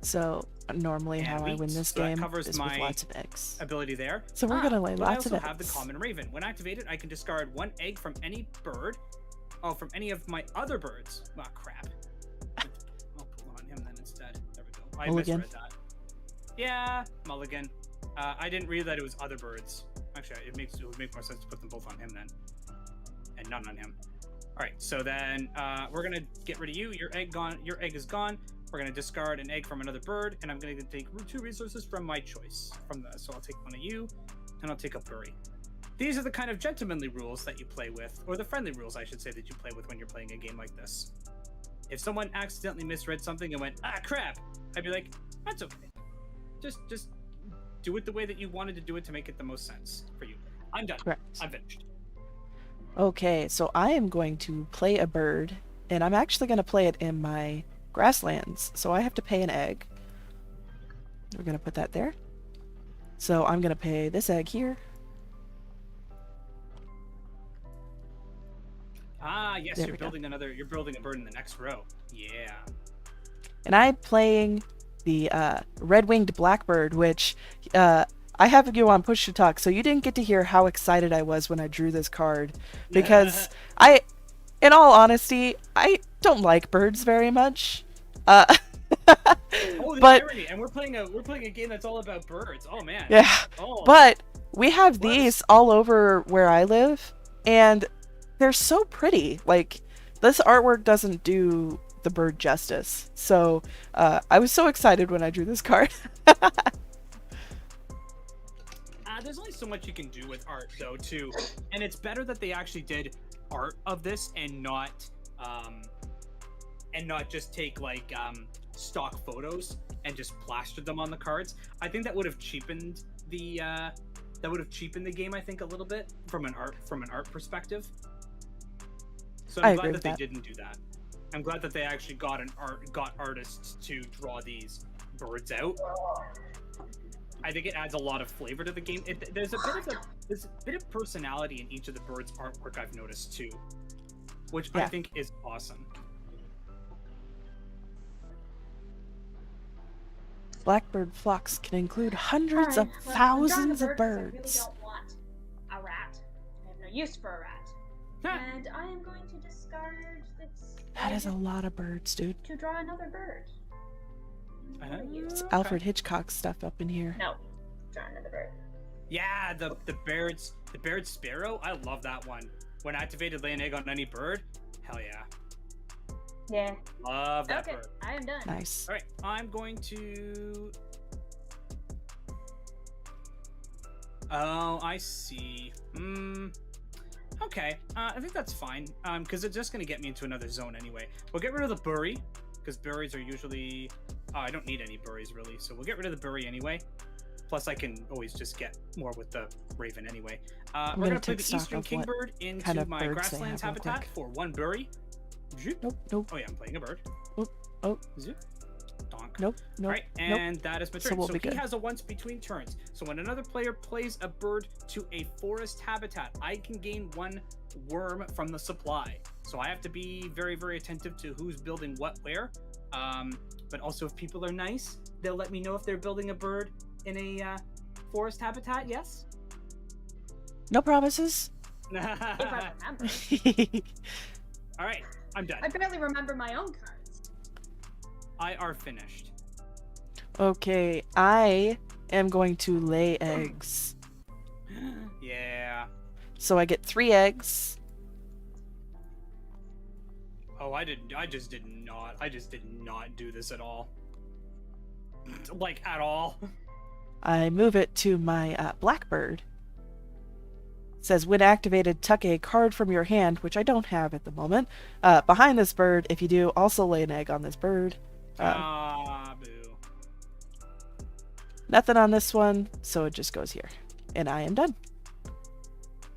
So normally And how I win wheat. this So that game covers is my with lots of eggs. Ability there. So we're gonna lay But I lots also of have the eggs. common raven. When activated, I can discard 1 egg from any bird. Oh, from any of my other birds. Oh, crap. I'll put one on him then instead. There we go. I Mulligan. misread that. Yeah, mulligan. I didn't read that it was other birds. Actually, it would make more sense to put them both on him then, and none on him. All right, so then we're gonna get rid of you. Your egg gone. Your egg is gone. We're gonna discard an egg from another bird, and I'm gonna take 2 resources from my choice. So I'll take one of you, and I'll take a furry. These are the kind of gentlemanly rules that you play with, or the friendly rules, I should say, that you play with when you're playing a game like this. If someone accidentally misread something and went, "Ah, crap," I'd be like, "That's okay. Just do it the way that you wanted to do it to make it the most sense for you." I'm done. Correct. I'm finished. Okay, so I am going to play a bird, and I'm actually going to play it in my grasslands. So I have to pay an egg. We're going to put that there. So I'm going to pay this egg here. Ah, yes, There you're we go. building a bird in the next row. Yeah. And I'm playing the red-winged blackbird, which I have you on push to talk, so you didn't get to hear how excited I was when I drew this card. Because in all honesty, I don't like birds very much. Oh, the But- irony! And we're playing a game that's all about birds. Oh man. Yeah. Oh. But we have What? these all over where I live, and they're so pretty. Like, this artwork doesn't do the bird justice. So I was so excited when I drew this card. There's only so much you can do with art, though, too. And it's better that they actually did art of this and not just take like stock photos and just plastered them on the cards. I think that would have cheapened the game, I think, a little bit from an art perspective. So I I'm agree glad with that they that. didn't do that. I'm glad that they actually got artists to draw these birds out. I think it adds a lot of flavor to the game. There's a bit of personality in each of the birds' artwork I've noticed too, which I Yeah. think is awesome. Blackbird flocks can include hundreds Alright, of well, thousands I'm of drawing a bird birds. 'cause I really don't want a rat. I have no use for a rat. And I am going to discard this That is a egg lot of birds, dude. to draw another bird. It's Okay. Alfred Hitchcock stuff up in here. No. Trying another bird. Yeah, the Baird's Sparrow. I love that one. When activated, lay an egg on any bird. Hell yeah. Yeah. Love that Okay, bird. I am done. Nice. All right, I'm going to. Oh, I see. Okay. I think that's fine. Because it's just gonna get me into another zone anyway. We'll get rid of the bury, because berries are usually. Oh, I don't need any berries really, so we'll get rid of the bury anyway. Plus, I can always just get more with the raven anyway. We're gonna play take the stock Eastern of what Kingbird into kind of my birds they grasslands have real habitat quick. for 1 bury. Zoop. Nope. Oh yeah, I'm playing a bird. Oh. Zoop. Donk. Nope. All right, and that is my turn. So we'll So be he good. has a once between turns. So when another player plays a bird to a forest habitat, I can gain 1 worm from the supply. So I have to be very, very attentive to who's building what where. But also, if people are nice, they'll let me know if they're building a bird in a forest habitat. Yes. No promises. If I remember. All right, I'm done. I barely remember my own cards. I are finished. Okay, I am going to lay eggs. Yeah. So I get 3 eggs. Oh, I just did not do this at all. Like, at all. I move it to my blackbird. It says, when activated, tuck a card from your hand, which I don't have at the moment, behind this bird. If you do, also lay an egg on this bird. Boo. Nothing on this one, so it just goes here. And I am done.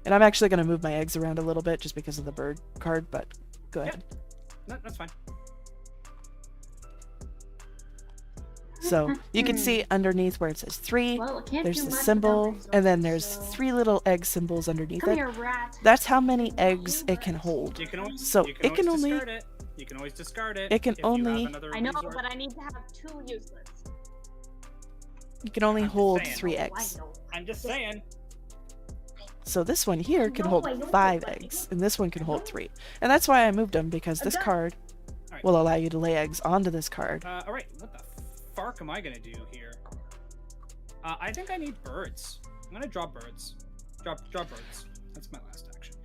And I'm actually going to move my eggs around a little bit just because of the bird card, but go ahead. No, that's fine. So you can see underneath where it says 3, Well, I can't there's do the much symbol, without and then resources, there's so- 3 little egg symbols underneath Come it. here, rat. That's how many eggs it can hold. You can always, So you can it can always only- discard it. You can always discard it. It can if you have only- another I know, resource. but I need to have 2 useless. You can only I'm just hold saying. 3 Oh, I eggs. know. I'm just saying. So this one here can No, hold I know, 5 but- eggs, and this one can hold 3. And that's why I moved them, because this Okay. card Alright. will allow you to lay eggs onto this card. All right. What the fark am I gonna do here? I think I need birds. I'm gonna draw birds. Draw birds. That's my last action.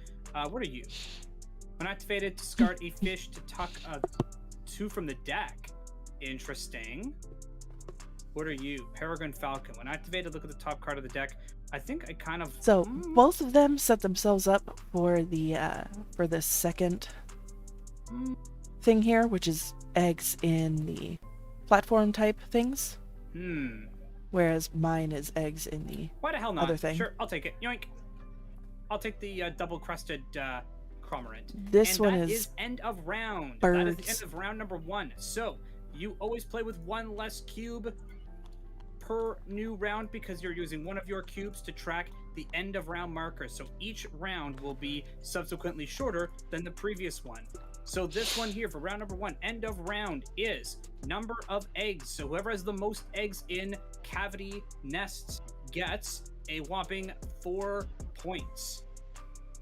What are you? When activated, discard a fish to tuck 2 from the deck. Interesting. What are you? Peregrine Falcon. When activated, look at the top card of the deck. I think I kind of. So both of them set themselves up for the second thing here, which is eggs in the platform type things, whereas mine is eggs in the Why the hell not? other thing. Sure, I'll take it. Yoink. I'll take the double crested cormorant. This And one that is end of round. That is the birds. end of round number 1. So you always play with 1 less cube per new round because you're using one of your cubes to track the end of round marker. So each round will be subsequently shorter than the previous one. So this one here for round number 1, end of round, is number of eggs. So whoever has the most eggs in cavity nests gets a whopping 4 points.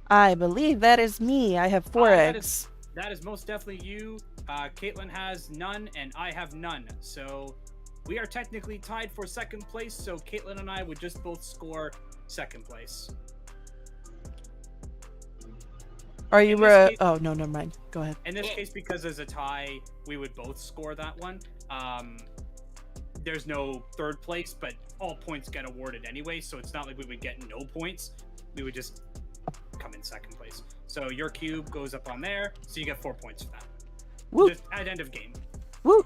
I believe that is me. I have 4 that eggs. That is most definitely you. Caitlin has none, and I have none. So we are technically tied for 2nd place. So Caitlin and I would just both score 2nd place. Are you in this case- oh no, never mind. Go ahead. In this case, because there's a tie, we would both score that one. There's no 3rd place, but all points get awarded anyway. So it's not like we would get no points. We would just come in 2nd place. So your cube goes up on there. So you get 4 points for that. Woo! Just at end of game. Woo!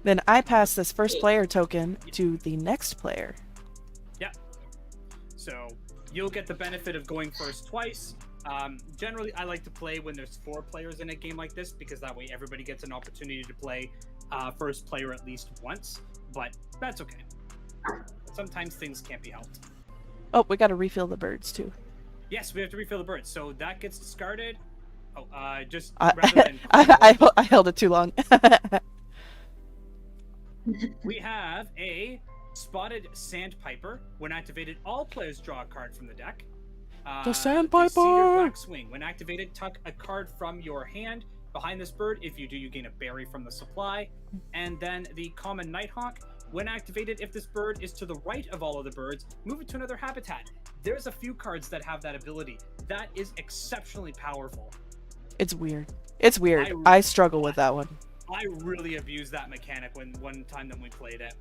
Then I pass this first player token to the next player. So you'll get the benefit of going first twice. Generally, I like to play when there's 4 players in a game like this because that way everybody gets an opportunity to play first player at least once. But that's okay. Sometimes things can't be helped. Oh, we got to refill the birds too. Yes, we have to refill the birds. So that gets discarded. Oh, just I, rather than I held it too long. we have a spotted sandpiper. When activated, all players draw a card from the deck. The sandpiper! Cedar Black Swing. When activated, tuck a card from your hand behind this bird. If you do, you gain a berry from the supply. And then the common nighthawk. When activated, if this bird is to the right of all of the birds, move it to another habitat. There's a few cards that have that ability. That is exceptionally powerful. It's weird. It's weird. I struggle with that one. I really abused that mechanic when one time that we played it.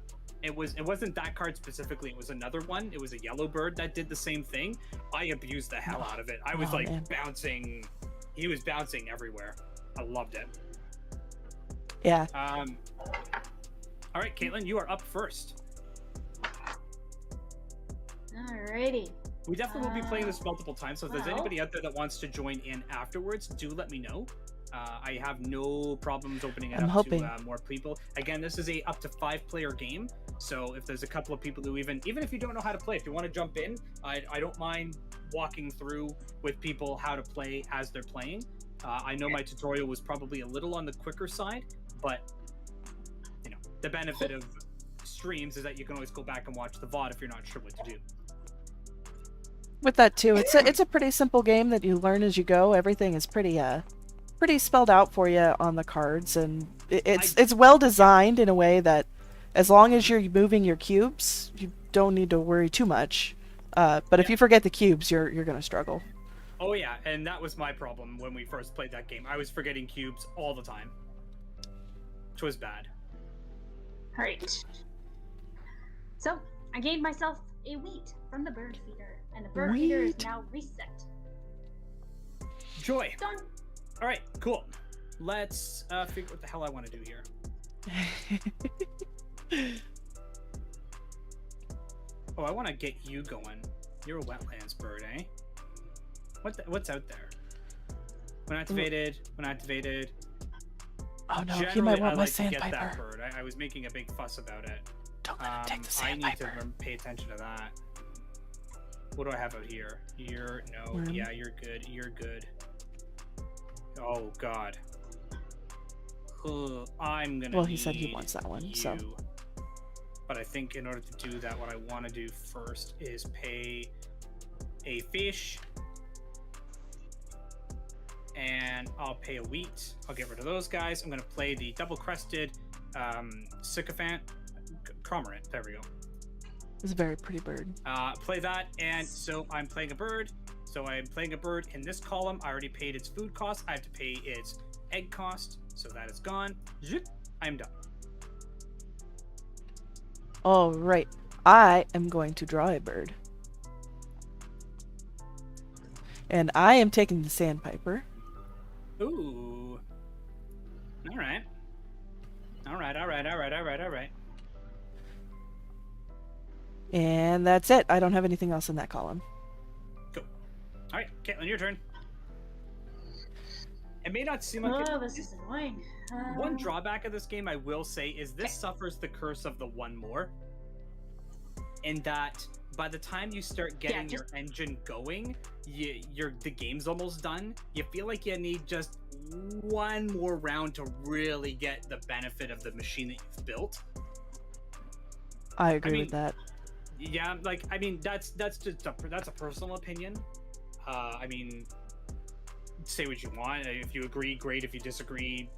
It wasn't that card specifically. It was another one. It was a yellow bird that did the same thing. I abused the hell out of it. I was bouncing. He was bouncing everywhere. I loved it. Yeah. All right, Caitlin, you are up first. Alrighty. We definitely will be playing this multiple times, so if there's anybody out there that wants to join in afterwards, do let me know. I have no problems opening it up to more people. Again, this is a up to 5-player game, so if there's a couple of people who even if you don't know how to play, if you want to jump in, I don't mind walking through with people how to play as they're playing. I know my tutorial was probably a little on the quicker side, but you know, the benefit of streams is that you can always go back and watch the VOD if you're not sure what to do. With that too, it's a pretty simple game that you learn as you go. Everything is pretty spelled out for you on the cards, and it's well designed in a way that as long as you're moving your cubes, you don't need to worry too much. But if you forget the cubes, you're gonna struggle. Oh yeah, and that was my problem when we first played that game. I was forgetting cubes all the time, which was bad. Alright. So, I gave myself a wheat from the bird feeder, and the bird feeder is now reset. Joy. Done. All right, cool. Let's figure what the hell I want to do here. Oh, I want to get you going. You're a wetlands bird, eh? What's out there? When activated. Oh no, generally, he might want I my like to get that sandpiper. bird. I was making a big fuss about it. Don't let him take the sandpiper. I need to pay attention to that. What do I have out here? No, yeah, you're good. You're good. Oh God. I'm gonna. Well, he said he wants that one, so. But I think in order to do that, what I want to do first is pay a fish, and I'll pay a wheat. I'll get rid of those guys. I'm gonna play the double-crested sycophant cormorant. There we go. It's a very pretty bird. Play that, and so I'm playing a bird. So I'm playing a bird in this column. I already paid its food cost. I have to pay its egg cost, so that is gone. I'm done. All right, I am going to draw a bird, and I am taking the sandpiper. Ooh. All right. All right. And that's it. I don't have anything else in that column. Go. All right, Caitlin, your turn. It may not seem like Oh, this is annoying. One drawback of this game, I will say, is this suffers the curse of the one more. In that, by the time you start getting your engine going, the game's almost done. You feel like you need just one more round to really get the benefit of the machine that you've built. I agree with that. Yeah, like I mean, that's just that's a personal opinion. I mean, say what you want. If you agree, great. If you disagree,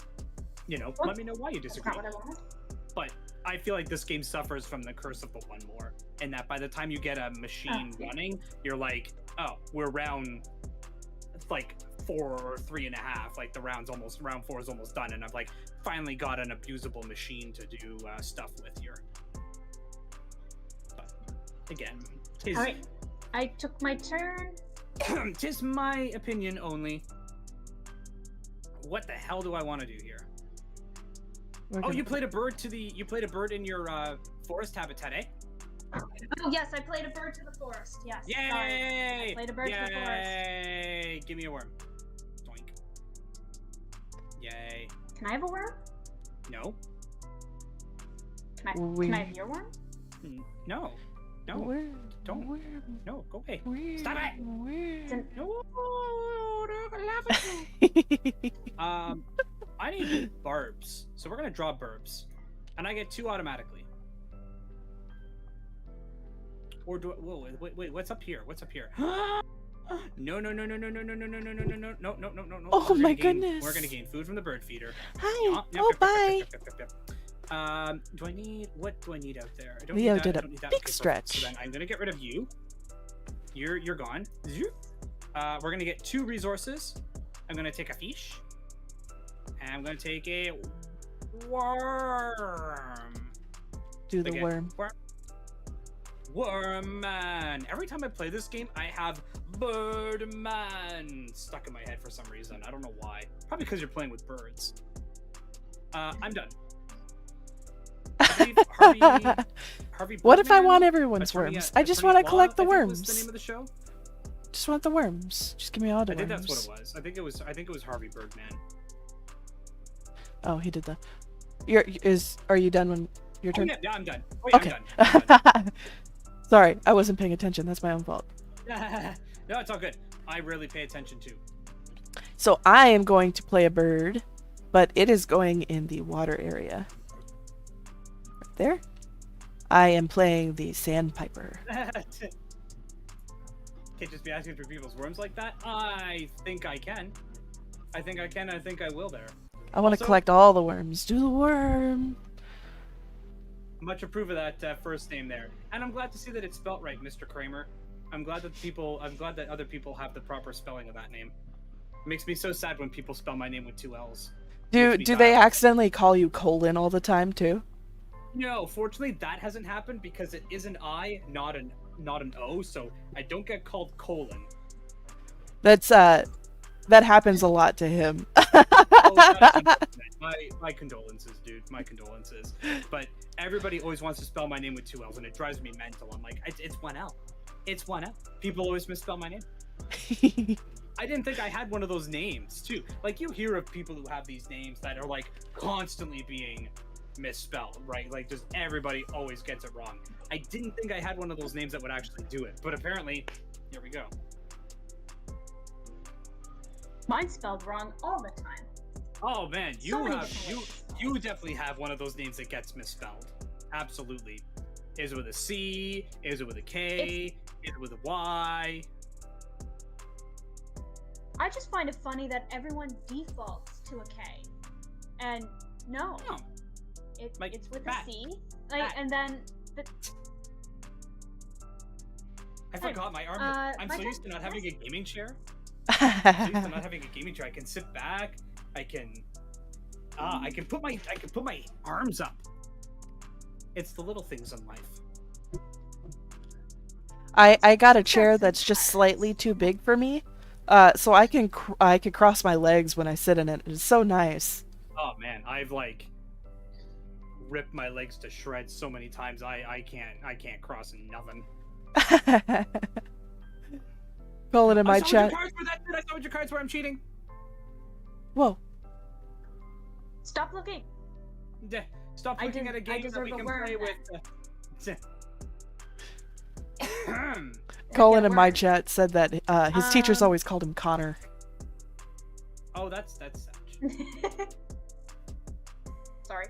let me know why you disagree. That's not what I wanted. But I feel like this game suffers from the curse of the one more, and that by the time you get a machine running, you're like, oh, we're round like 4 or 3.5. Like round 4 is almost done, and I've like finally got an abusable machine to do stuff with here. But again, all right, I took my turn. Tis my opinion only. What the hell do I want to do here? You played a bird in your forest habitat, eh? Oh yes, I played a bird to the forest. Yes. Yay! Sorry. I played a bird to the forest. Yay! Give me a worm. Doink. Yay. Can I have a worm? No. Can I have your worm? No. No. Don't. No, go away. Stop it! No, don't laugh at me. I need burbs, so we're gonna draw burbs, and I get 2 automatically. Or do wait, what's up here? What's up here? No, no, no, no, no, no, no, no, no, no, no, no, no, no, no, no, no, no. Oh my goodness. We're gonna gain food from the bird feeder. Hi. Yep, yep, Oh, yep, yep, bye. yep, yep, yep, yep. What do I need out there? I don't Leo need that. did I a don't need that. big Okay, perfect. stretch. So then I'm gonna get rid of you. You're gone. We're gonna get 2 resources. I'm gonna take a fish. And I'm gonna take a worm. Do the Okay, worm. Worm man. Every time I play this game, I have bird man stuck in my head for some reason. I don't know why. Probably because you're playing with birds. I'm done. I believe Harvey What if I Birdman? want everyone's Attorney- worms? I just Attorney want to Law, collect the I think was worms. the name of the show. Just want the worms. Just give me all the I worms. think that's what it was. I think it was Harvey Birdman. Oh, he did the. Are you done when your turn? Oh, yeah, I'm done. Oh, yeah, Okay. I'm done. Sorry, I wasn't paying attention. That's my own fault. No, it's all good. I rarely pay attention to. So I am going to play a bird, but it is going in the water area. Right there. I am playing the sandpiper. Can't just be asking for people's worms like that. I think I can. I think I can. I think I will there. I want to Also- collect all the worms. Do the worm. Much approve of that first name there, and I'm glad to see that it's spelt right, Mr. Kramer. I'm glad that other people have the proper spelling of that name. It makes me so sad when people spell my name with 2 L's. Do Makes me they die. accidentally call you Colon all the time too? No, fortunately that hasn't happened because it is an I, not an O, so I don't get called colon. That's that happens a lot to him. My condolences, dude. My condolences. But everybody always wants to spell my name with 2 L's, and it drives me mental. I'm like, it's 1 L. It's 1 L. People always misspell my name. I didn't think I had one of those names, too. Like, you hear of people who have these names that are, like, constantly being misspelled, right? Like, just everybody always gets it wrong. I didn't think I had one of those names that would actually do it. But apparently, here we go. Mine's spelled wrong all the time. Oh man, So many different ways. you definitely have one of those names that gets misspelled. Absolutely. Is it with a C? Is it with a K? Is it with a Y? I just find it funny that everyone defaults to a K, and no, Oh, like it's with bat. a C. Like, Bat. and then the I forgot my arm. I'm my so used to turn? not having a Yes. gaming chair. I'm so used to not having a gaming chair. I can sit back. I can put my arms up. It's the little things in life. I got a chair that's just slightly too big for me, so I can cross my legs when I sit in it. It's so nice. Oh man, I've like ripped my legs to shreds so many times. I can't cross nothing. Call it in my I saw chat. your cards where that. I saw what your cards where I'm cheating. Whoa. stop looking. Stop I looking at a game that deserve we a can worm play then. with. Colin get in my worms. chat said that his teachers always called him Connor. Oh, that's sad. Sorry.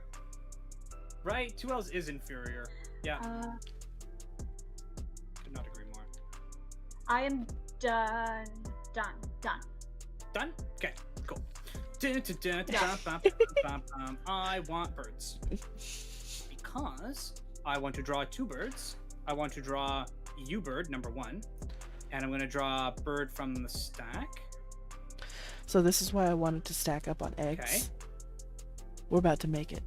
Right, 2 L's is inferior. Yeah, Uh, could not agree more. I am done. Done? Okay, cool. I want birds. Because I want to draw 2 birds. I want to draw you bird, number 1. And I'm going to draw a bird from the stack. So this is why I wanted to stack up on eggs. Okay. We're about to make it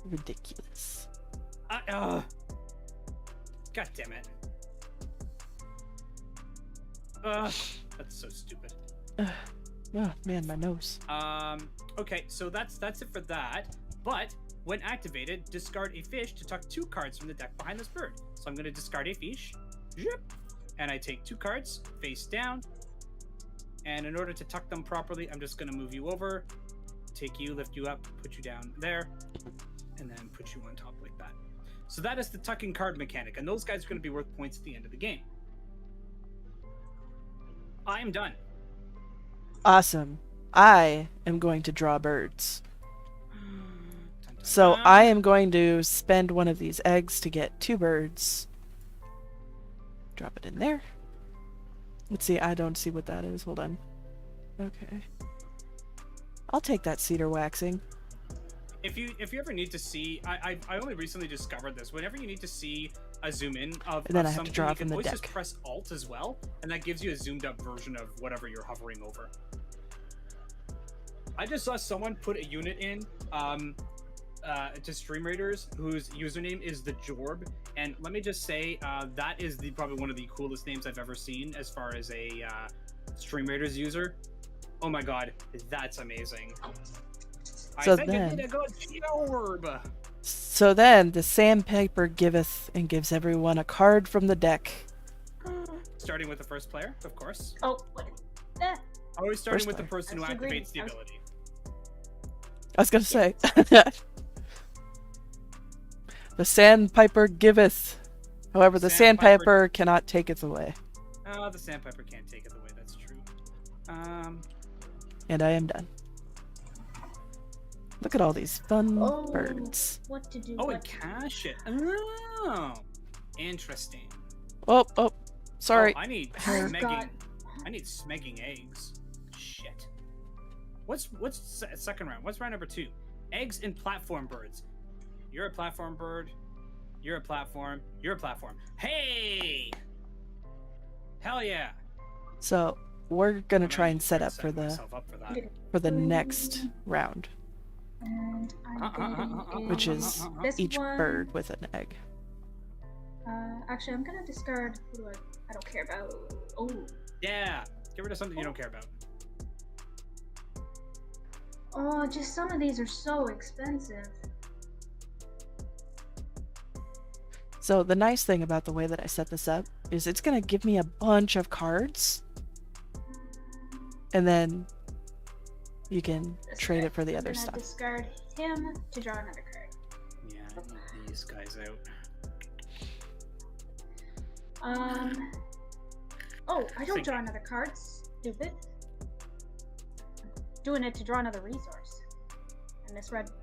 ridiculous. God damn it. That's so stupid. Oh man, my nose. Okay, so that's it for that. But when activated, discard a fish to tuck 2 cards from the deck behind this bird. So I'm going to discard a fish. Zip, and I take 2 cards face down. And in order to tuck them properly, I'm just going to move you over, take you, lift you up, put you down there, and then put you on top like that. So that is the tucking card mechanic, and those guys are going to be worth points at the end of the game. I am done. Awesome. I am going to draw birds. Dun, dun, So dun. I am going to spend one of these eggs to get 2 birds. Drop it in there. Let's see, I don't see what that is. Hold on. Okay. I'll take that cedar waxing. If you ever need to see, I only recently discovered this. Whenever you need to see a zoom in of, And then of I have to something, draw you from can the always just deck. press Alt as well, and that gives you a zoomed up version of whatever you're hovering over. I just saw someone put a unit in to Stream Raiders whose username is the Jorb, and let me just say that is probably one of the coolest names I've ever seen as far as a Stream Raiders user. Oh my god, that's amazing. So I think I then- did a good Jorb. So then, the sandpaper giveth and gives everyone a card from the deck. Starting with the first player, of course. Oh, what? Eh. Always starting First with the player. person who I was too activates the greedy. ability. I was gonna say. The sandpiper giveth. However, the Sandpiper- sandpiper cannot take it away. The Sandpiper can't take it away, that's true. And I am done. Look at all these fun Oh, birds. what to do? Oh, what and to do. cache it. Oh, interesting. Oh, sorry. Oh, I need I've smegging. got- I need smegging eggs. Shit. What's second round? What's round number 2? Eggs and platform birds. You're a platform bird. You're a platform. You're a platform. Hey! Hell yeah! So we're gonna I'm try and actually set gonna up for myself up for that. the next round, And I'm getting which is this each one. bird with an egg. Actually, I'm gonna discard who I don't care about. Oh, Yeah! Get rid of something you don't care about. oh, just some of these are so expensive. So the nice thing about the way that I set this up is it's gonna give me a bunch of cards, and then you can This trade guy. it for the I'm other gonna stuff. Discard him to draw another card. Yeah, I need these guys out. Oh, I don't Think- draw another card. Stupid. Doing it to draw another resource. I misread it.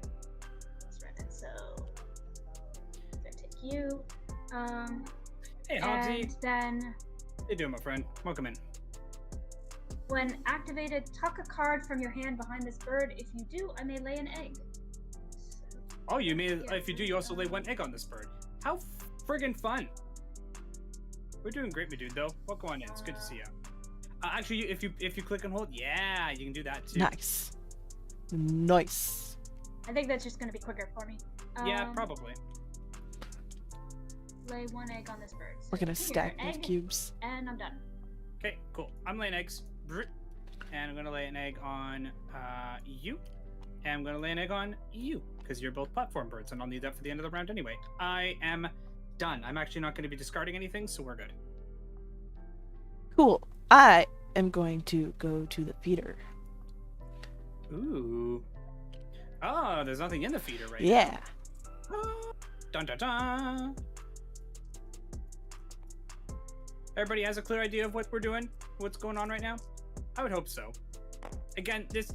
So I'm gonna take you. Hey, Hogsy! And then How you doing, my friend? Welcome in. when activated, tuck a card from your hand behind this bird. If you do, I may lay an egg. So, Oh, you may. yeah, If you do, you also lay one egg on this bird. How friggin' fun! We're doing great, my dude. Though, welcome on in. It's good to see you. Actually, if you click and hold, yeah, you can do that too. Nice. Nice. I think that's just gonna be quicker for me. Yeah, probably. Lay one egg on this bird. We're gonna So here, stack these egg, cubes. and I'm done. Okay, cool. I'm laying eggs. Brrrt. And I'm gonna lay an egg on you. And I'm gonna lay an egg on you because you're both platform birds, and I'll need that for the end of the round anyway. I am done. I'm actually not going to be discarding anything, so we're good. Cool. I am going to go to the feeder. Ooh. Oh, there's nothing in the feeder right Yeah. now. Dun dun dun. Everybody has a clear idea of what we're doing? What's going on right now? I would hope so. Again, it's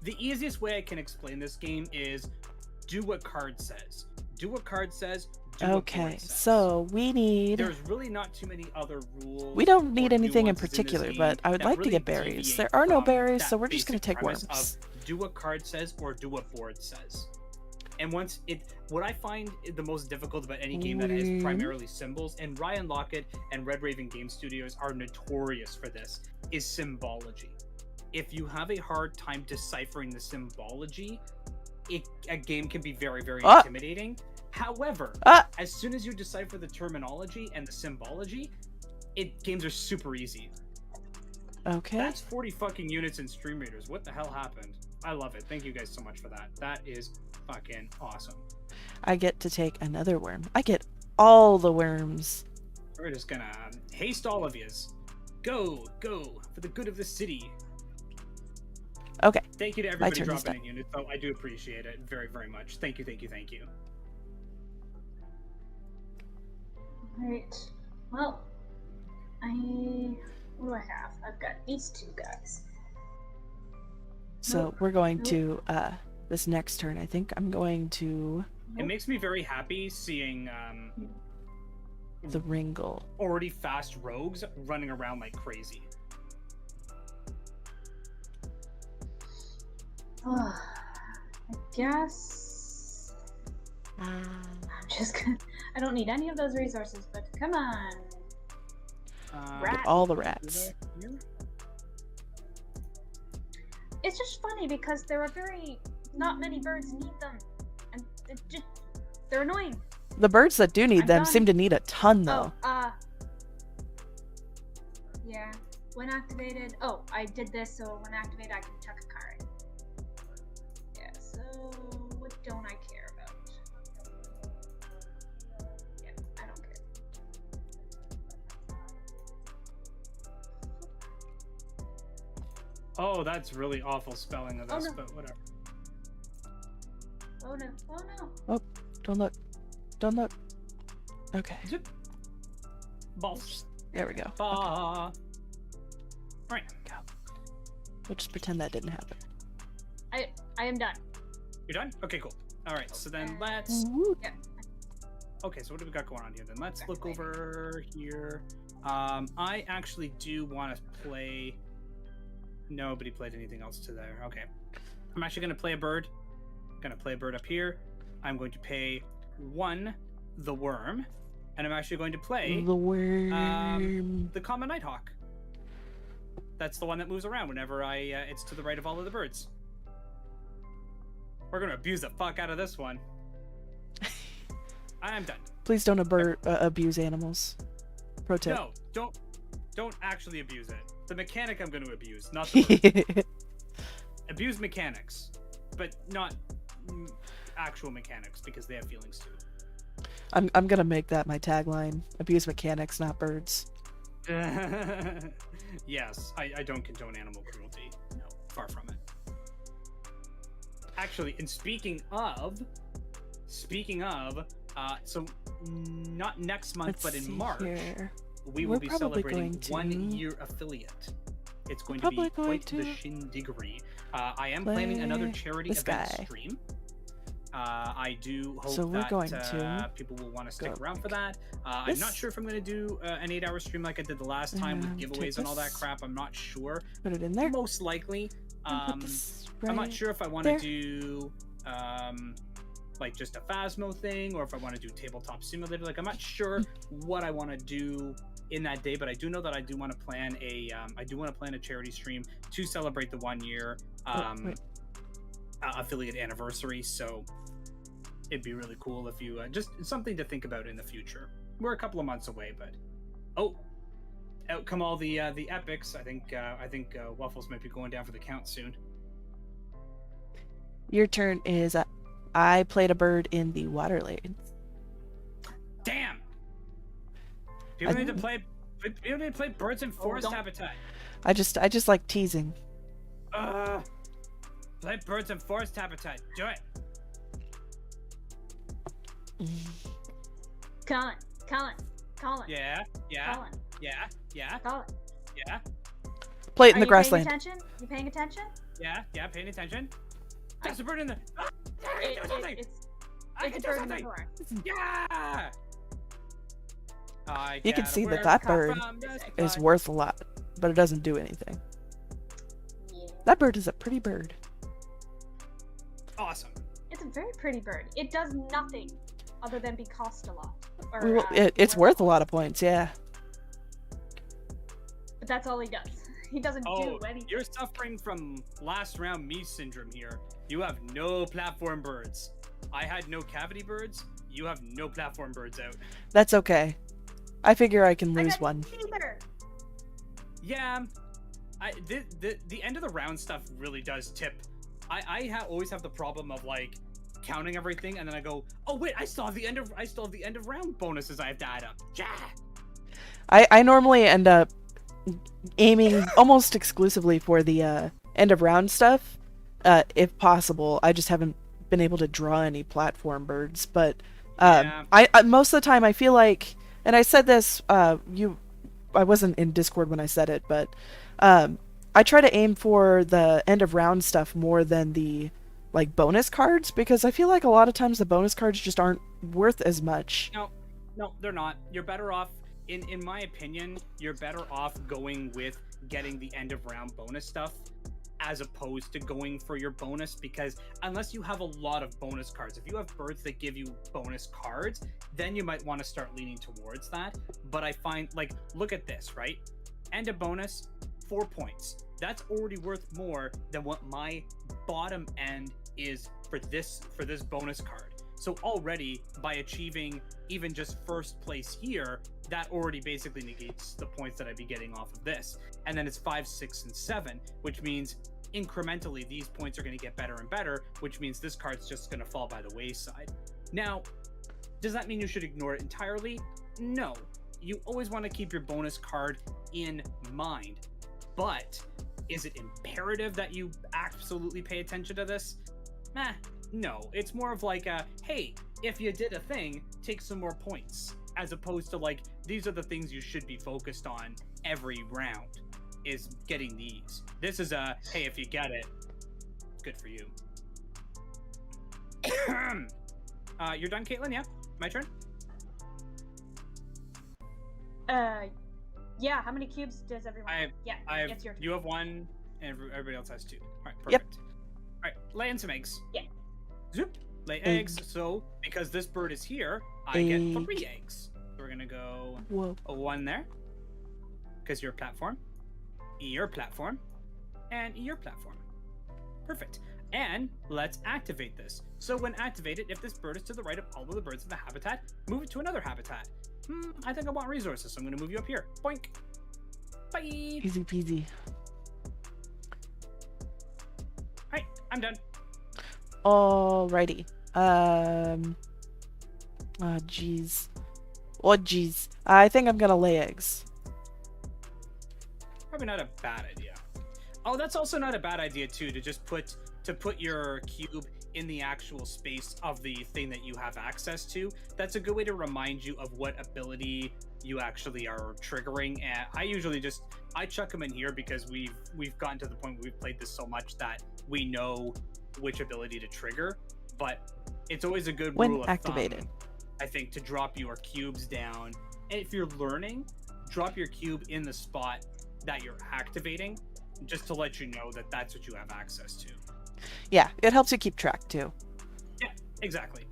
the easiest way I can explain this game is do what card says. Do what card says. Do what Okay. board says. So we need. There's really not too many other rules. We don't need or anything in nuances this particular, game but I would that like to really get berries. deviate There are no from berries, that so we're just gonna basic take premise worms. of do what card says or do what board says. And what I find the most difficult about any game that has primarily symbols, and Ryan Lockett and Red Raven Game Studios are notorious for this, is symbology. If you have a hard time deciphering the symbology, a game can be very, very intimidating. However, as soon as you decipher the terminology and the symbology, games are super easy. Okay. That's 40 fucking units in Stream Raiders. What the hell happened? I love it. Thank you guys so much for that. That is fucking awesome. I get to take another worm. I get all the worms. We're just gonna haste all of yous. Go for the good of the city. Okay. Thank you to everybody turn is dropping in units, though. I do appreciate it very, very much. Thank you. Right. Well, what do I have? I've got these two guys. So we're going to this next turn. I think I'm going to. It makes me very happy seeing The Ringle. already fast rogues running around like crazy. I guess I'm just gonna. I don't need any of those resources, but come on. Rat. All the rats. It's just funny because there are not many birds need them, and they're annoying. The birds that do need them seem to need a ton, though. Yeah. When activated, I did this, so when activated, I can chuck a card. Yeah. So what don't I care about? Yeah, I don't care. Oh, that's really awful spelling of this, but whatever. Oh no! Oh no! Oh, don't look. Don't look. Okay. Zip. Balls. There we go. Right. Go. We'll just pretend that didn't happen. I am done. You're done? Okay, cool. All right, so then let's... Yeah. Okay, so what do we got going on here then? Let's look over here. I actually do want to play... Nobody played anything else to there. Okay. I'm actually going to play a bird. Going to play a bird up here. I'm going to pay 1 the worm. And I'm actually going to play... The worm. The common nighthawk. That's the one that moves around whenever it's to the right of all of the birds. We're going to abuse the fuck out of this one. I'm done. Please don't abuse animals. Pro tip. No, don't actually abuse it. The mechanic I'm going to abuse, not the bird. Abuse mechanics, but not actual mechanics because they have feelings too. I'm gonna make that my tagline. Abuse mechanics, not birds. Yes, I don't condone animal cruelty. No, far from it. Actually, and speaking of, so not next month, but in March, we will be celebrating 1 year affiliate. It's going to be quite the shindiggery. I am planning another charity event stream. I do hope that people will want to stick around for that. I'm not sure if I'm going to do an 8-hour stream like I did the last time with giveaways and all that crap. I'm not sure. Put it in there. Most likely. I'm not sure if I want to do like just a Phasmo thing or if I want to do Tabletop Simulator. Like I'm not sure what I want to do in that day, but I do know that I do want to plan a charity stream to celebrate the 1 year affiliate anniversary. So it'd be really cool if you just something to think about in the future. We're a couple of months away, but out come all the epics. I think Waffles might be going down for the count soon. Your turn is I played a bird in the water lane. Damn. People need to play birds in forest habitat. I just like teasing. Play birds in forest habitat. Do it. Colin. Yeah. Colin. Yeah. Colin. Yeah. Play it in the grassland. You paying attention? Yeah, paying attention. There's a bird in there. It's a bird in the forest. Yeah. You can see that bird is worth a lot, but it doesn't do anything. Yeah. That bird is a pretty bird. Awesome. It's a very pretty bird. It does nothing other than be cost a lot. It's worth a lot of points, yeah. But that's all he does. He doesn't do anything. You're suffering from last round me syndrome here. You have no platform birds. I had no cavity birds. You have no platform birds out. That's okay. I figure I can lose one. Neither. Yeah. The end of the round stuff really does tip. I always have the problem of like counting everything and then I go, oh wait, I still have the end of round bonuses I have to add up. Yeah. I normally end up aiming almost exclusively for the end of round stuff, if possible. I just haven't been able to draw any platform birds, but I most of the time I feel like, and I said this, I wasn't in Discord when I said it, but I try to aim for the end of round stuff more than the like bonus cards, because I feel like a lot of times the bonus cards just aren't worth as much. No. No, they're not. You're better off, in my opinion, you're better off going with getting the end of round bonus stuff as opposed to going for your bonus, because unless you have a lot of bonus cards, if you have birds that give you bonus cards, then you might want to start leaning towards that. But I find, like, look at this, right? End of bonus, 4 points. That's already worth more than what my bottom end is for this bonus card. So already, by achieving even just first place here, that already basically negates the points that I'd be getting off of this. And then it's 5, 6, and 7, which means incrementally these points are going to get better and better, which means this card's just going to fall by the wayside. Now, does that mean you should ignore it entirely? No. You always want to keep your bonus card in mind. But is it imperative that you absolutely pay attention to this? No. It's more of like a, hey, if you did a thing, take some more points. As opposed to like, these are the things you should be focused on every round, is getting these. This is a, hey, if you get it, good for you. You're done, Caitlin? Yeah? My turn? Yeah, how many cubes does everyone have? Yeah, it's your turn. You have 1, and everybody else has 2. Alright, perfect. Yep. Alright, lay in some eggs. Yeah. Zoop. Lay eggs. So, because this bird is here, I get 3 eggs. So we're gonna go a 1 there. Because your platform, your platform, and your platform. Perfect. And let's activate this. So when activated, if this bird is to the right of all of the birds in the habitat, move it to another habitat. I think I want resources, so I'm going to move you up here. Boink. Bye. Easy peasy. Alright, I'm done. Alrighty. Oh, jeez. Oh, jeez. I think I'm gonna lay eggs. Probably not a bad idea. Oh, that's also not a bad idea, too, to just put your cube in the actual space of the thing that you have access to. That's a good way to remind you of what ability you actually are triggering. And I usually I chuck them in here because we've gotten to the point where we've played this so much that we know which ability to trigger. But it's always a good rule of activated thumb, I think, to drop your cubes down. And if you're learning, drop your cube in the spot that you're activating, just to let you know that that's what you have access to. Yeah, it helps you keep track too. Yeah, exactly.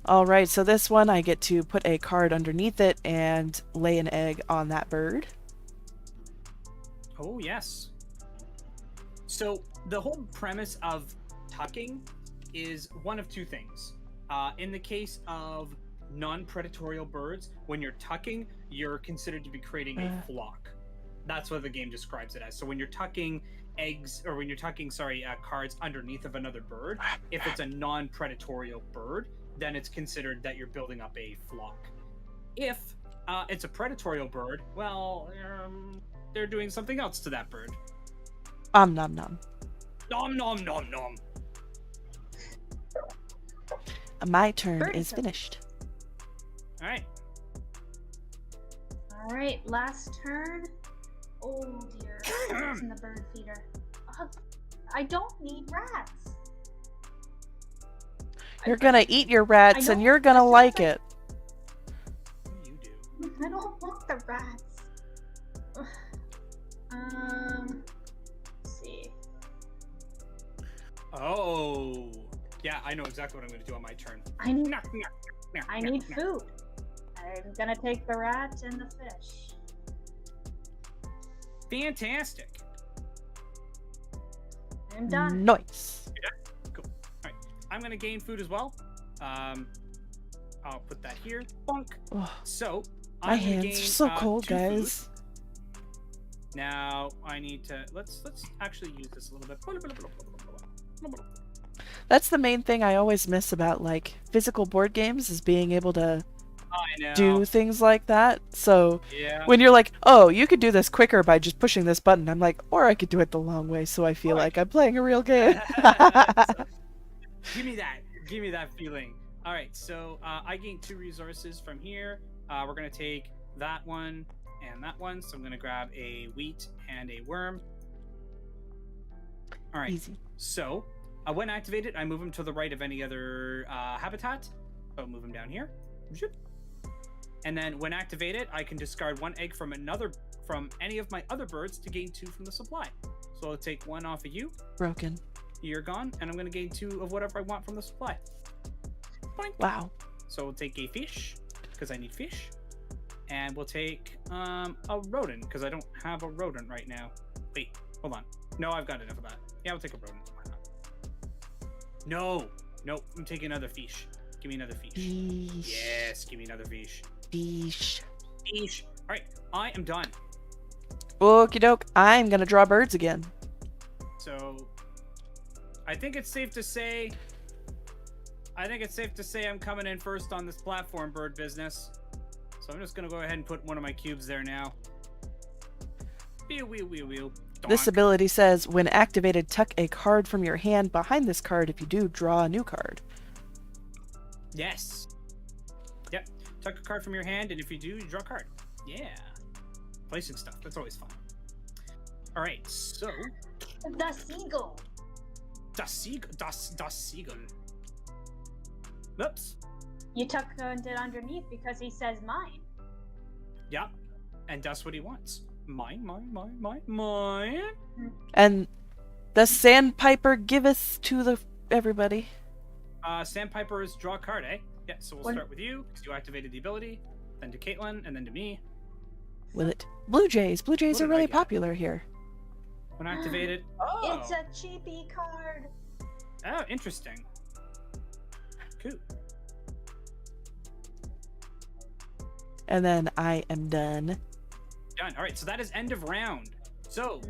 All right, so this one I get to put a card underneath it and lay an egg on that bird. Oh, yes. So the whole premise of tucking is one of 2 things. In the case of non-predatorial birds, when you're tucking, you're considered to be creating a flock. That's what the game describes it as. So when you're tucking eggs, or when you're tucking, cards underneath of another bird, if it's a non-predatorial bird, then it's considered that you're building up a flock. If it's a predatorial bird, well, they're doing something else to that bird. Nom nom nom. Nom nom nom nom. My turn Birdie is turn. finished. All right. All right, last turn. Oh dear, it's in the bird feeder. I don't need rats. You're gonna eat your rats and know, you're gonna as soon like as it. What do you do? I don't want the rats. Let's see. Oh, yeah, I know exactly what I'm going to do on my turn. I need food. I'm gonna take the rat and the fish. Fantastic. I'm done. Nice. Cool. All right, I'm going to gain food as well. I'll put that here. Bonk. Oh, So my I'm gonna hands gain, are so cold, 2 food. guys. Now I need to let's actually use this a little bit. That's the main thing I always miss about like physical board games, is being able to I know. do things like that. So Yeah. when you're like, oh, you could do this quicker by just pushing this button, I'm like, or I could do it the long way, so I feel like I'm playing a real game. Give me that. Give me that feeling. All right, so I gained 2 resources from here. We're gonna take that one and that one. So I'm gonna grab a wheat and a worm. All right. Easy. So when activated, I move them to the right of any other habitat. So move them down here. Zoop. And then when activated, I can discard 1 egg from any of my other birds to gain 2 from the supply. So I'll take 1 off of you. Broken. You're gone, and I'm going to gain 2 of whatever I want from the supply. Boink. Wow. So we'll take a fish, because I need fish. And we'll take a rodent, because I don't have a rodent right now. Wait, hold on. No, I've got enough of that. Yeah, we'll take a rodent. Why not? No, I'm taking another fish. Give me another fish. Fish. Yes, give me another fish. Fish. Fish. All right, I am done. Okie doke. I'm gonna draw birds again. So, I think it's safe to say I'm coming in first on this platform bird business. So I'm just gonna go ahead and put one of my cubes there now. Wheel. This ability says, when activated, tuck a card from your hand behind this card. If you do, draw a new card. Yes. Yep. Tuck a card from your hand, and if you do, you draw a card. Yeah. Placing stuff. That's always fun. All right. So. The seagull. Das Siegel. Oops. You tucked it underneath because he says mine. Yep. And that's what he wants. Mine. And the Sandpiper giveth to everybody. Sandpiper is draw a card, eh? Yeah, so we'll start with you, because you activated the ability, then to Caitlin, and then to me. With it. Blue Jays. Blue Jays What are did I really get? popular here. When activated. Oh! It's a cheapy card. Oh, interesting. Cool. And then I am done. Done. All right, so that is end of round. So,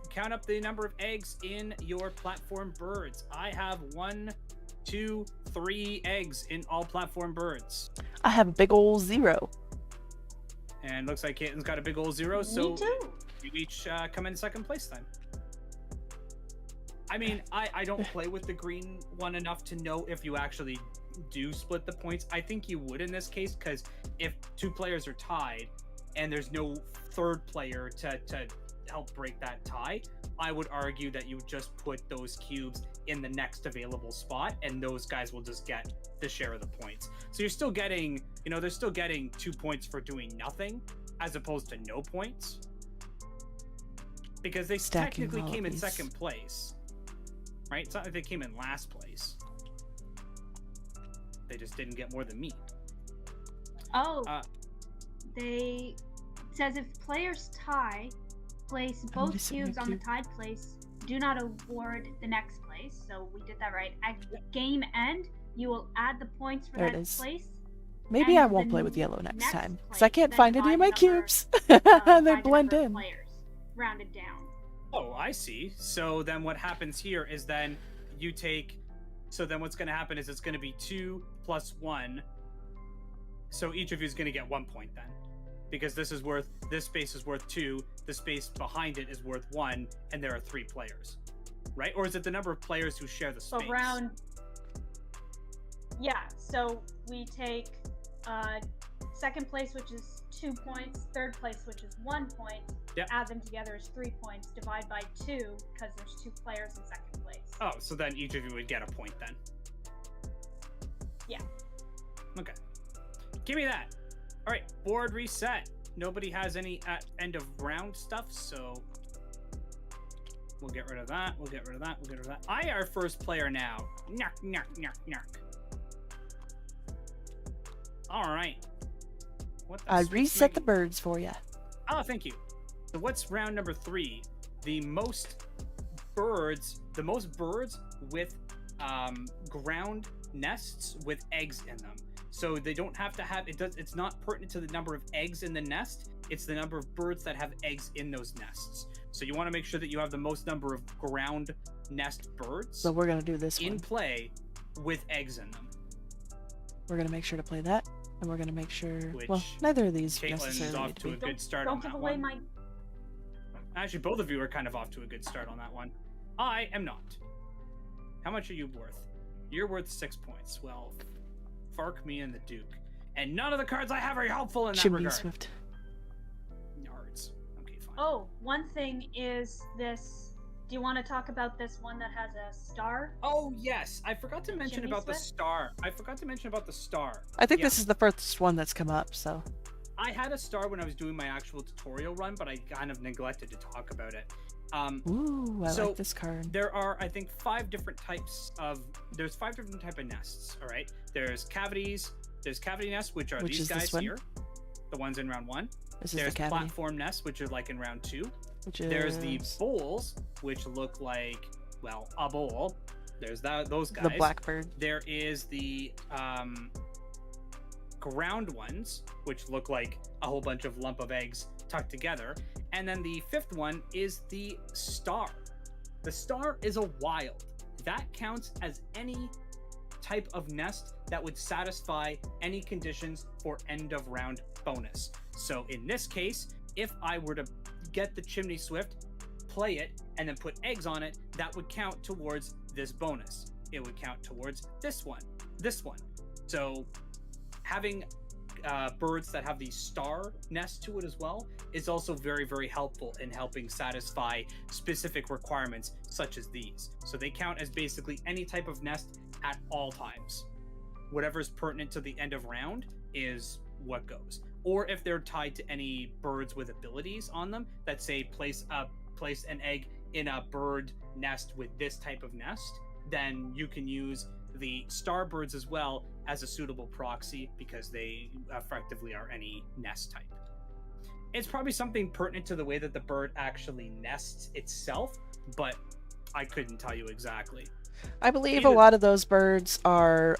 count up the number of eggs in your platform birds. I have 1, 2, 3 eggs in all platform birds. I have a big ol' 0. And looks like Caitlin's got a big old 0, so Me too. you each come in second place then. I mean, I don't play with the green one enough to know if you actually do split the points. I think you would in this case, because if 2 players are tied and there's no third player to help break that tie, I would argue that you would just put those cubes in the next available spot, and those guys will just get the share of the points. So you're still getting, they're still getting 2 points for doing nothing, as opposed to no points, because they Stacking technically came in wallabies. second place, right? It's not like they came in last place. They just didn't get more than me. Oh. They says if players place both missing cubes a on the cube. tied place, do not award the next place. So we did that right. At game end, you will add the points for There it that is. place. Maybe And I won't the play with yellow next next time, because place, I can't then find any of my find cubes. find They the blend number of in. Players rounded down. Oh, I see. So then what happens here is then you take... So then what's going to happen is it's going to be 2 plus 1. So each of you is going to get 1 point then. Because this space is worth 2, the space behind it is worth 1, and there are 3 players. Right? Or is it the number of players who share the space? Yeah, so we take second place, which is 2 points, third place, which is 1 point, Yep. add them together is 3 points, divide by 2, because there's 2 players in second place. Oh, so then each of you would get a point then. Yeah. Okay. Give me that. All right, board reset. Nobody has any at end of round stuff, so we'll get rid of that. We'll get rid of that. We'll get rid of that. I are first player now. Knock. All right. What the I Swiss reset the Maggie- birds for you. Oh, thank you. So what's round number 3? The most birds with ground nests with eggs in them. So they don't have to have it's not pertinent to the number of eggs in the nest, it's the number of birds that have eggs in those nests. So you want to make sure that you have the most number of ground nest birds So we're gonna do this in one. play with eggs in them. We're gonna make sure to play that, and we're gonna make sure. Which Well, neither of these Caitlin's necessarily off need to to a be. good start Don't on give that away one. my. Actually, both of you are kind of off to a good start on that one. I am not. How much are you worth? You're worth 6 points. Well, fark me and the Duke. And none of the cards I have are helpful in that Chimney regard. Swift. Yards. Okay, fine. Oh, one thing is this Do you want to talk about this one that has a star? Oh yes, I forgot to mention Chimney about the Swift? star. I forgot to mention about the star. I think Yeah. this is the first one that's come up, so. I had a star when I was doing my actual tutorial run, but I kind of neglected to talk about it. Ooh, I So, like this card. There are, I think, 5 different types of. There's 5 different type of nests. All right. There's cavities. There's cavity nests, which are Which these is this guys one? here, the ones in round 1. This is There's the cavity. platform nests, which are like in round 2. Which There's the is bowls, which look like, well, a bowl. There's those guys. the blackbird. There is the ground ones, which look like a whole bunch of lump of eggs tucked together. And then the 5th one is the star. The star is a wild. That counts as any type of nest that would satisfy any conditions for end of round bonus. So in this case, if I were to get the Chimney Swift, play it, and then put eggs on it, that would count towards this bonus. It would count towards this one. So having birds that have the star nest to it as well is also very, very helpful in helping satisfy specific requirements such as these. So they count as basically any type of nest at all times. Whatever's pertinent to the end of round is what goes. Or if they're tied to any birds with abilities on them that say place an egg in a bird nest with this type of nest, then you can use the star birds as well as a suitable proxy because they effectively are any nest type. It's probably something pertinent to the way that the bird actually nests itself, but I couldn't tell you exactly. I believe a lot of those birds are,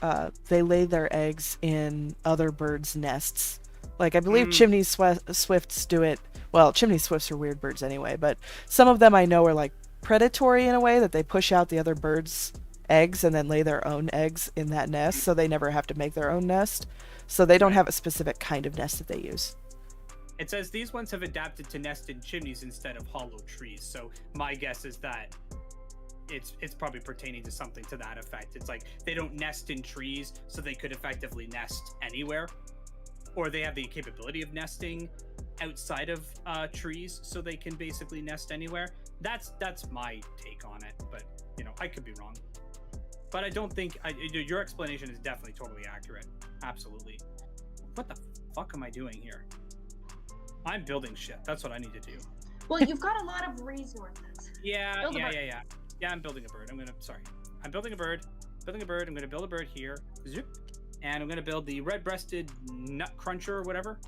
they lay their eggs in other birds' nests. Like, I believe chimney swifts do it. Well, chimney swifts are weird birds anyway, but some of them I know are like predatory in a way that they push out the other birds' eggs and then lay their own eggs in that nest, so they never have to make their own nest. So they don't have a specific kind of nest that they use. It says these ones have adapted to nest in chimneys instead of hollow trees. So my guess is that it's probably pertaining to something to that effect. It's like they don't nest in trees, so they could effectively nest anywhere. Or they have the capability of nesting outside of trees, so they can basically nest anywhere. That's my take on it, but I could be wrong. But I don't think your explanation is definitely totally accurate. Absolutely. What the fuck am I doing here? I'm building shit. That's what I need to do. Well, you've got a lot of resources. Yeah. Yeah, I'm building a bird. I'm building a bird. I'm gonna build a bird here. Zoop. And I'm gonna build the red-breasted nut cruncher or whatever.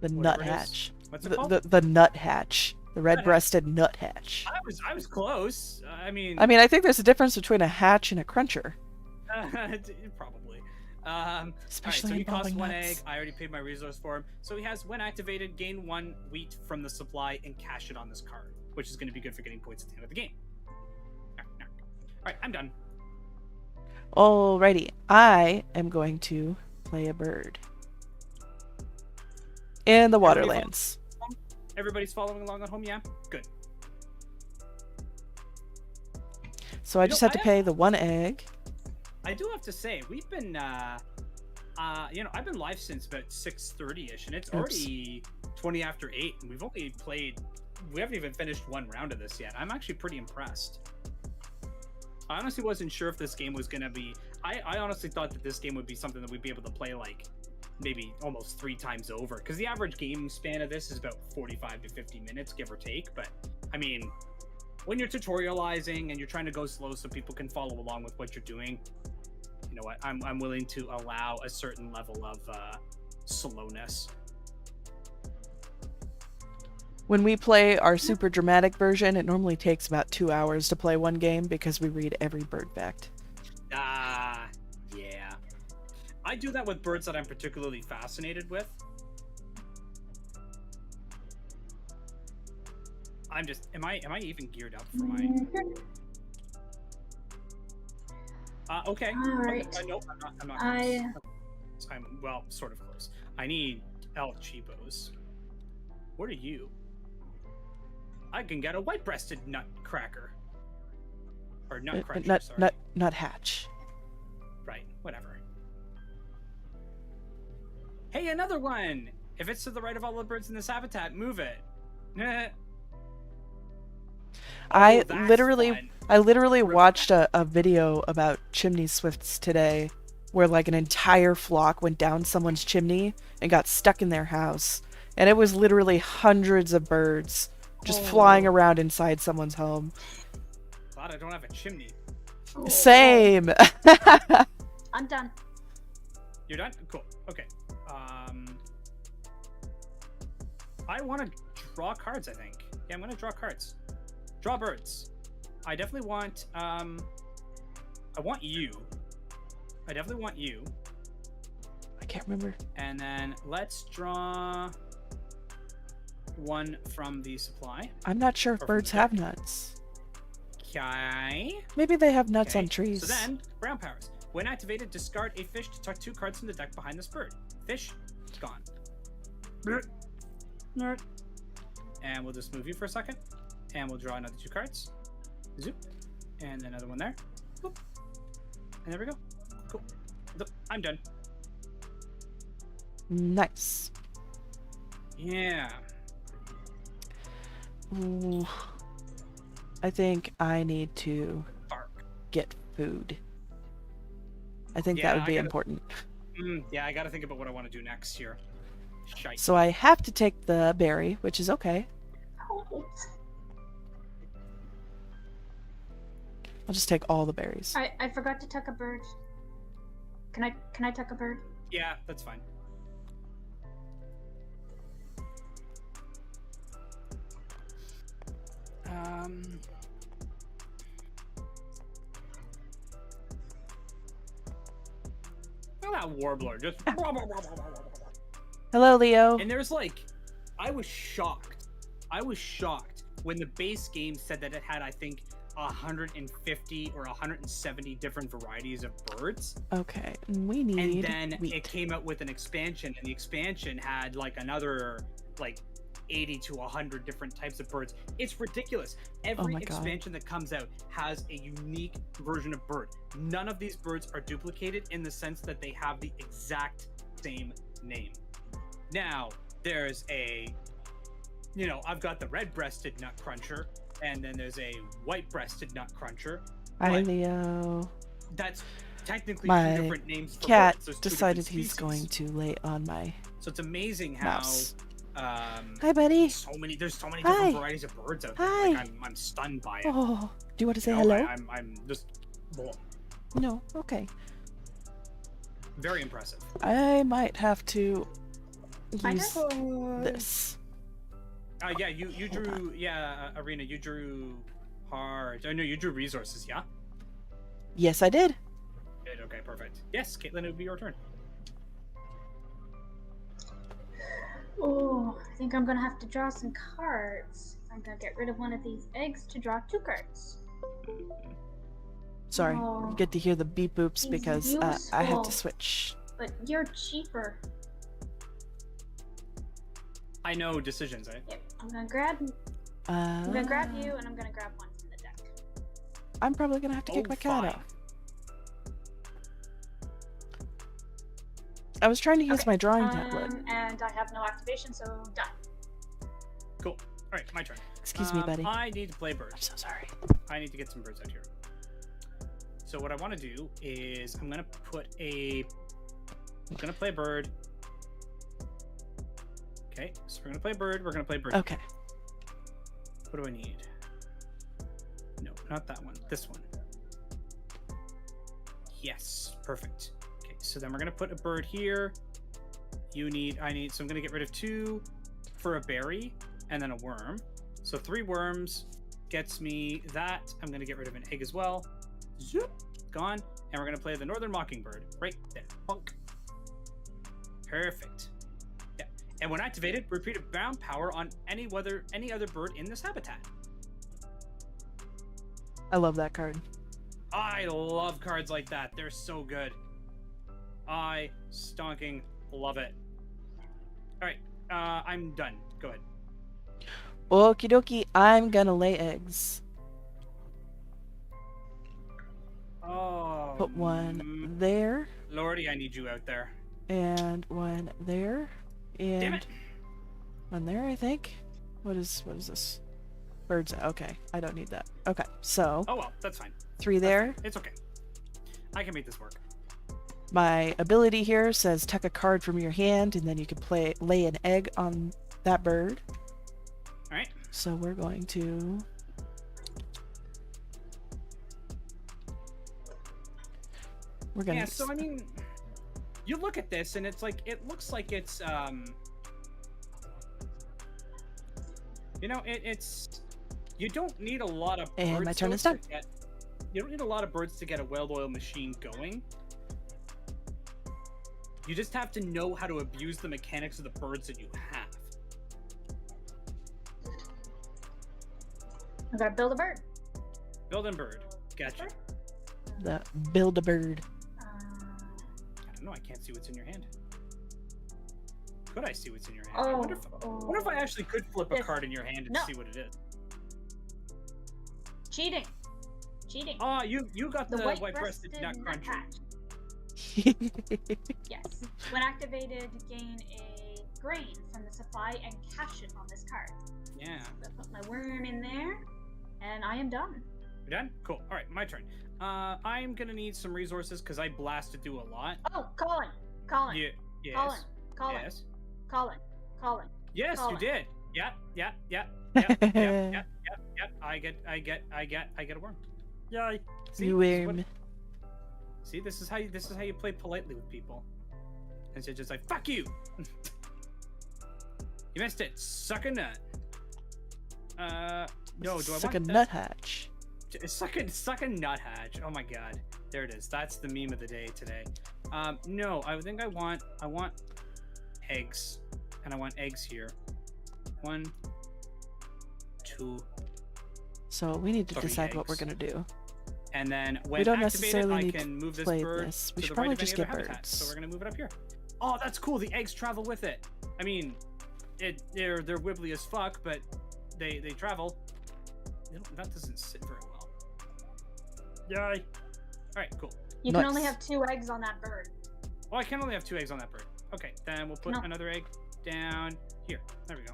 The Whatever it is. nuthatch. What's it called? The nuthatch. The red-breasted nuthatch. I was close. I think there's a difference between a hatch and a cruncher. Probably. All Especially right, so he costs involving 1 nuts. egg. I already paid my resource for him. So he has, when activated, gain 1 wheat from the supply and cash it on this card, which is going to be good for getting points at the end of the game. All right, I'm done. Alrighty, I am going to play a bird. In the Waterlands. Everybody's following along at home, yeah? Good. So I just have to pay the 1 egg. I do have to say, we've been, I've been live since about 6:30ish, and it's already 20 after 8, and we haven't even finished 1 round of this yet. I'm actually pretty impressed. I honestly wasn't sure if this game was going to be... I honestly thought that this game would be something that we'd be able to play, like, maybe almost 3 times over, because the average gaming span of this is about 45 to 50 minutes, give or take, but, when you're tutorializing and you're trying to go slow so people can follow along with what you're doing, you know what, I'm willing to allow a certain level of slowness. When we play our super dramatic version, it normally takes about 2 hours to play 1 game because we read every bird fact. Yeah. I do that with birds that I'm particularly fascinated with. Am I even geared up for my... Okay. All right. No, I'm not close. I'm, well, sort of close. I need El Cheapos. What are you? I can get a white-breasted nutcracker. Or nutcracker, sorry. Nuthatch. Right, whatever. Hey, another one! If it's to the right of all the birds in this habitat, move it. I that's literally fun. I literally watched a video about chimney swifts today where like an entire flock went down someone's chimney and got stuck in their house. And it was literally hundreds of birds just flying around inside someone's home. Glad I don't have a chimney. Oh, Same. I'm done. You're done? Cool. Okay. I want to draw cards, I think. Yeah, I'm going to draw cards. Draw birds. I definitely want, I want you. I definitely want you. I can't remember. And then let's draw one from the supply. I'm not sure if Or from birds the have deck. nuts. Okay. Maybe they have nuts Okay. on trees. So then, brown powers. When activated, discard a fish to tuck 2 cards from the deck behind this bird. Fish, gone. Nerd. And we'll just move you for a second. And we'll draw another 2 cards. Zoop. And another one there. Boop. And there we go. Cool. I'm done. Nice. Yeah. Ooh. I think I need to Bark. get food. I think Yeah, that would I be gotta- important. Yeah, I gotta think about what I want to do next here. Shite. So I have to take the berry, which is okay. Oh. I'll just take all the berries. I forgot to tuck a bird. Can I tuck a bird? Yeah, that's fine. Look at that warbler just. Hello, Leo. And there's like, I was shocked. I was shocked when the base game said that it had, I think, 150 or 170 different varieties of birds. Okay, we need And then wheat. it came out with an expansion, and the expansion had like another like 80 to 100 different types of birds. It's ridiculous. Every my God. expansion that comes out has a unique version of bird. None of these birds are duplicated in the sense that they have the exact same name. Now, there's a, I've got the red-breasted nut cruncher, and then there's a white-breasted nut cruncher. Hi, but Leo. that's technically My 2 different names for Cat birds. There's 2 decided different he's species. going to lay on my So it's amazing how mouse. Hi, buddy. there's so many different Hi. varieties of birds out there. Hi. Like I'm stunned by it. Oh, do you want to say You know, hello? I'm just No. Okay. very impressive. I might have to Find use this. Yeah, you Hold drew Arena, you drew hard. Oh no, you drew resources, yeah? Yes, I did. Good, okay, perfect. Yes, Caitlin, it would be your turn. Oh, I think I'm gonna have to draw some cards. I'm gonna get rid of one of these eggs to draw 2 cards. Sorry, Oh. you get to hear the beep boops He's because I have to useful. switch. But you're cheaper. I know decisions, eh? Yep. I'm gonna grab you, and I'm gonna grab one from the deck. I'm probably gonna have to kick my cat fine. out. I was trying to use Okay, my drawing tablet. And I have no activation, so done. Cool. Alright, my turn. Excuse me, buddy. I need to play birds. I'm so sorry. I need to get some birds out here. So what I want to do is I'm gonna play a bird. Okay, so we're gonna play bird. We're gonna play bird. Okay. What do I need? No, not that one. This one. Yes, perfect. Okay, so then we're gonna put a bird here. I need. So I'm gonna get rid of 2 for a berry and then a worm. So 3 worms gets me that. I'm gonna get rid of an egg as well. Zoop, gone. And we're gonna play the northern mockingbird right there. Bonk. Perfect. Yeah. And when activated, repeat a bound power on any other bird in this habitat. I love that card. I love cards like that. They're so good. I stonking love it. All right, I'm done. Go ahead. Okie dokie, I'm gonna lay eggs. Oh. Put one there, Lordy, I need you out there. and one there, Damn and it. one there, I think. What is this? Birds. Okay, I don't need that. Okay, so Oh well, that's fine. 3 there. It's okay. I can make this work. My ability here says tuck a card from your hand, and then you can lay an egg on that bird. All right. So we're going to. We're gonna. Yeah. So I mean, you look at this, and it's like it looks like it's you know, it's you don't need a lot of birds. And my turn though, is done. You don't need a lot of birds to get a well-oiled machine going. You just have to know how to abuse the mechanics of the birds that you have. I gotta build a bird. Build and bird. Gotcha. The build a bird. I don't know. I can't see what's in your hand. Could I see what's in your hand? Oh, I wonder if I actually could flip a card in your hand and No. see what it is. Cheating. Cheating. Oh, you got the white-breasted nut cruncher. nuthatch. Yes. When activated, gain a grain from the supply and cash it on this card. Yeah. So I put my worm in there, and I am done. You're done? Cool. All right, my turn. I'm gonna need some resources because I blasted through a lot. Oh, Colin. Colin. Yeah. Yes. Colin. Colin. Yes. Colin. Colin. Yes, Colin. you did. Yep. I get a worm. Yay. See, You this is worm. See, this is how you play politely with people. And so just like, fuck you. You missed it. Suck a nut. No, do I Suck a want that? nuthatch. Suck a nuthatch. Oh my god. There it is. That's the meme of the day today. No, I think I want eggs. And I want eggs here. 1, 2. So we need to 3 decide what we're eggs. gonna do. And then when We don't activated, necessarily I need can move this play bird this. We to should the probably right of just any get other habitat. So birds. we're gonna move it up here. Oh, that's cool. The eggs travel with it. I mean, they're wibbly as fuck, but they travel. That doesn't sit very well. Yay! All right, cool. You Nice. can only have 2 eggs on that bird. Oh, I can only have 2 eggs on that bird. Okay, then we'll put No. another egg down here. There we go.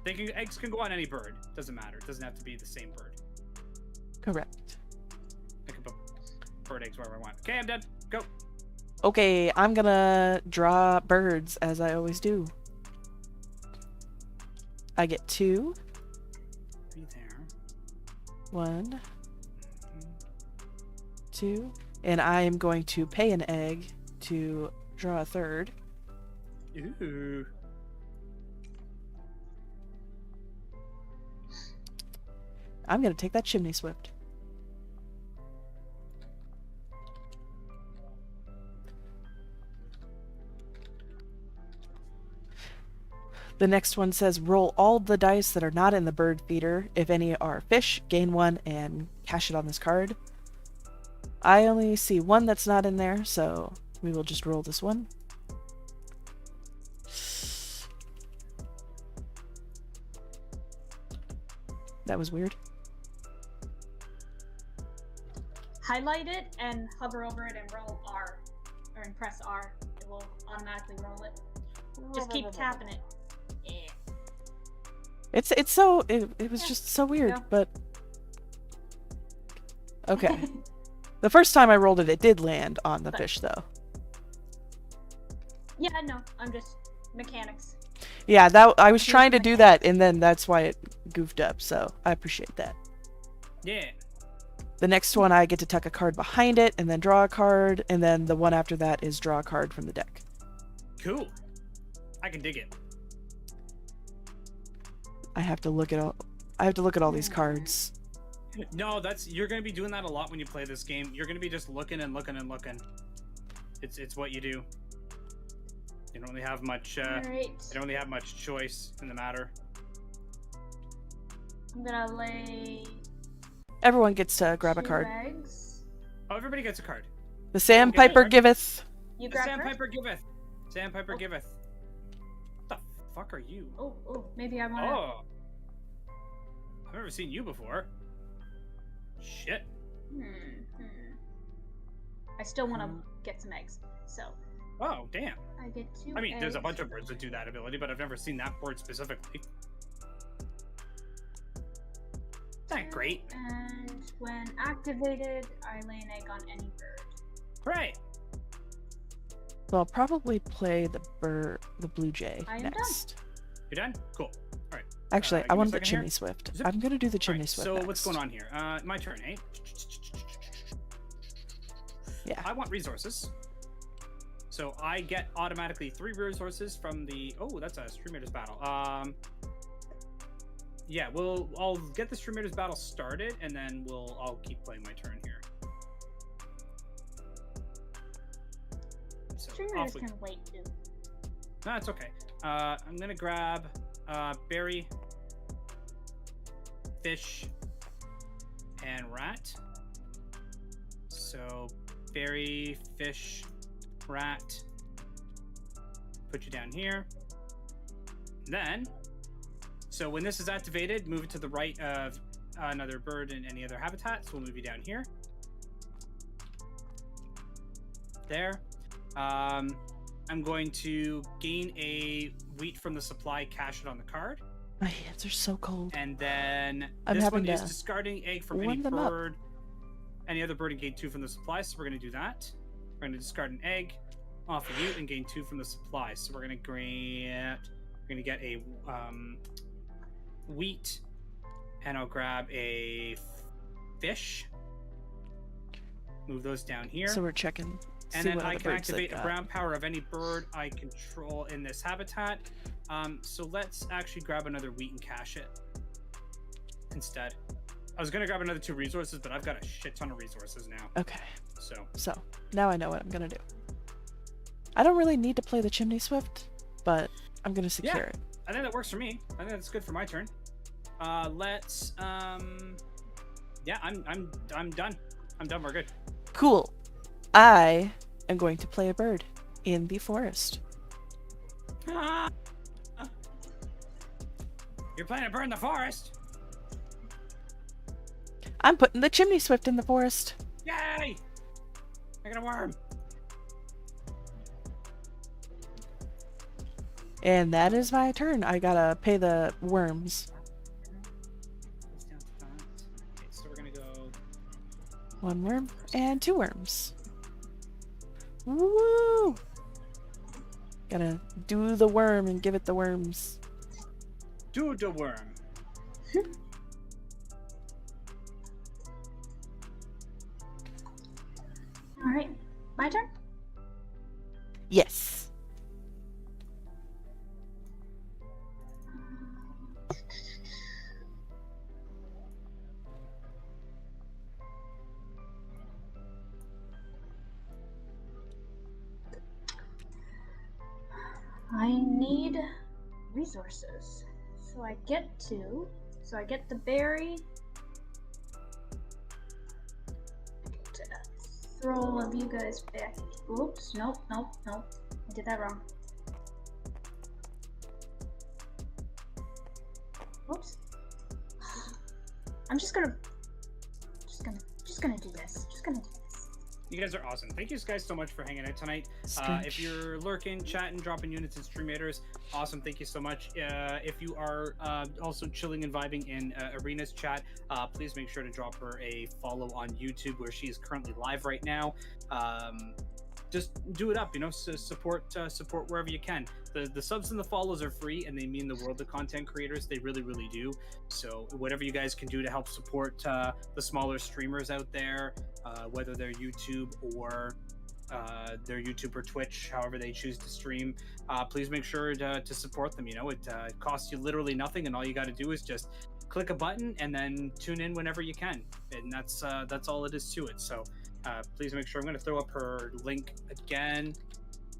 Eggs can go on any bird. Doesn't matter. It doesn't have to be the same bird. Correct. I can put bird eggs wherever I want. Okay, I'm done. Go. Okay, I'm gonna draw birds as I always do. I get 2. Be there. 1, 2, and I am going to pay an egg to draw a third. Ooh. I'm gonna take that chimney swift. The next one says roll all the dice that are not in the bird feeder. If any are fish, gain 1 and cash it on this card. I only see 1 that's not in there, so we will just roll this one. That was weird. Highlight it and hover over it and roll R. Or and press R. It will automatically roll it. Just keep tapping it. Yeah. It was Yeah, just so weird, yeah. but okay. The first time I rolled it, it did land on the But- fish though. Yeah, no, I'm just mechanics. Yeah, that I was Here's trying to my do hand. that, and then that's why it goofed up. So I appreciate that. Yeah. The next one, I get to tuck a card behind it, and then draw a card, and then the one after that is draw a card from the deck. Cool. I can dig it. I have to look at all. I have to look at all these cards. No, you're gonna be doing that a lot when you play this game. You're gonna be just looking and looking and looking. It's what you do. You don't really have much. Alright. You don't really have much choice in the matter. I'm gonna lay Everyone gets to grab a 2 card. eggs. Oh, everybody gets a card. The Sandpiper Okay. giveth. You The grab first? Sandpiper giveth. Sandpiper Oh. giveth. What the fuck are you? Oh, maybe I wanna... Oh. I've never seen you before. Shit. I still wanna get some eggs, so... Oh, damn. I get 2 I mean, there's a eggs. bunch of birds that do that ability, but I've never seen that bird specifically. Not great. And when activated, I lay an egg on any bird. Right. So I'll probably play the blue jay I am next. You're done? Cool. All right. Actually, Give I me a wanted the second chimney here. swift. Zip. I'm gonna do the All chimney right, swift so next. what's going on here? My turn, eh? Yeah. I want resources. So I get automatically 3 resources from the... Oh, that's a Streamer's Battle. Yeah, I'll get the Streamer's Battle started, and then I'll keep playing my turn here. So Streamers can wait too. No, it's okay. I'm gonna grab berry, fish, and rat. So berry, fish, rat. Put you down here. Then, so when this is activated, move it to the right of another bird in any other habitat. So we'll move you down here. There. I'm going to gain a wheat from the supply, cash it on the card. My hands are so cold. And then I'm this having one is to discarding egg from any warm them up. bird. Any other bird and gain 2 from the supply, so we're going to do that. We're going to discard an egg off of you and gain 2 from the supply. So we're going to get a wheat, and I'll grab a fish. Move those down here. So we're checking. And see then what I other can birds they've activate a got. brown power of any bird I control in this habitat. So let's actually grab another wheat and cache it instead. I was going to grab another 2 resources, but I've got a shit ton of resources now. Okay. So Now I know what I'm gonna do. I don't really need to play the chimney swift, but I'm gonna secure it. I think that works for me. I think that's good for my turn. Let's yeah, I'm done. I'm done. We're good. Cool. I am going to play a bird in the forest. You're playing a bird in the forest. I'm putting the chimney swift in the forest. Yay! I got a worm. And that is my turn. I gotta pay the worms. Let's down to that. Okay, so we're gonna go 1 worm and 2 worms. Woo! Gotta do the worm and give it the worms. do the worm. All right, my turn. Yes. I need resources. So I get the berry. To throw all of you guys back. Oops, nope. I did that wrong. Oops. I'm just gonna do this. You guys are awesome. Thank you guys so much for hanging out tonight. If you're lurking, chatting, dropping units and stream haters, awesome. Thank you so much. If you are also chilling and vibing in Arena's chat, please make sure to drop her a follow on YouTube, where she is currently live right now. Just do it up, support wherever you can. The subs and the follows are free, and they mean the world to content creators. They really, really do. So whatever you guys can do to help support the smaller streamers out there, whether they're YouTube or their YouTube or Twitch, however they choose to stream, please make sure to support them. It costs you literally nothing, and all you got to do is just click a button and then tune in whenever you can, and that's all it is to it. So please make sure. I'm going to throw up her link again.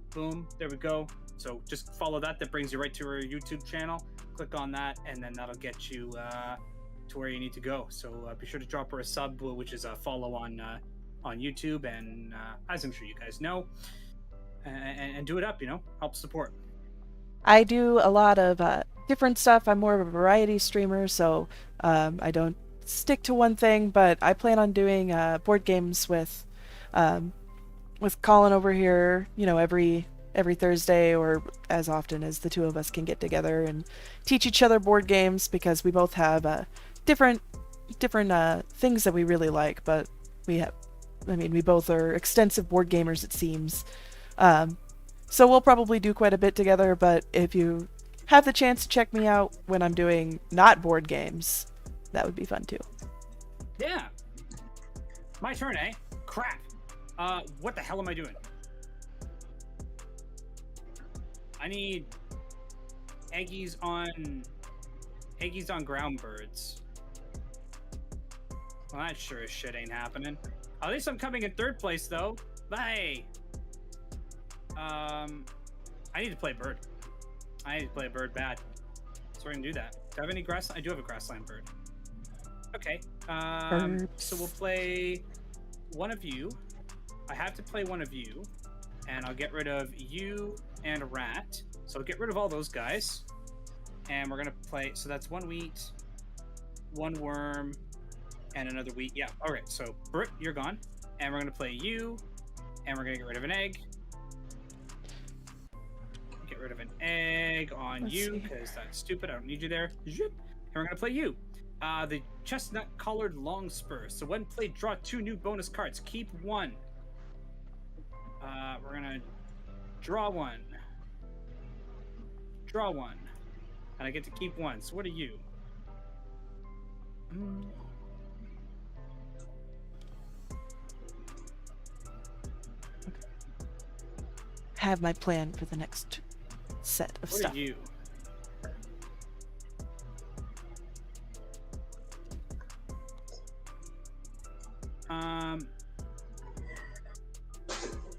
Boom, there we go. So just follow that. That brings you right to her YouTube channel. Click on that, and then that'll get you to where you need to go. So be sure to drop her a sub, which is a follow on YouTube, and as I'm sure you guys know, and do it up. Help support. I do a lot of different stuff. I'm more of a variety streamer, so I don't stick to one thing, but I plan on doing board games with Colin over here, every Thursday, or as often as the two of us can get together and teach each other board games, because we both have different different things that we really like, but we both are extensive board gamers, it seems. So we'll probably do quite a bit together, but if you have the chance to check me out when I'm doing not board games, that would be fun too. Yeah. My turn, eh? Crap. What the hell am I doing? I need eggies on ground birds. Well, that sure as shit ain't happening. At least I'm coming in third place, though. Bye. I need to play bird. I need to play a bird bad. So we're gonna do that. Do I have any grass? I do have a grassland bird. Okay. So we'll play one of you. I have to play one of you, and I'll get rid of you and a rat. So I'll get rid of all those guys, and we're gonna play. So that's one wheat, one worm, and another wheat. Yeah. All right. So Britt, you're gone, and we're gonna play you, and we're gonna get rid of an egg. Get rid of an egg on you because that's stupid. I don't need you there. And we're gonna play you. The chestnut-colored long spur. So when played, draw 2 new bonus cards. Keep 1. We're gonna draw 1. Draw 1. And I get to keep 1. So what are you? Have my plan for the next set of stuff. What are you?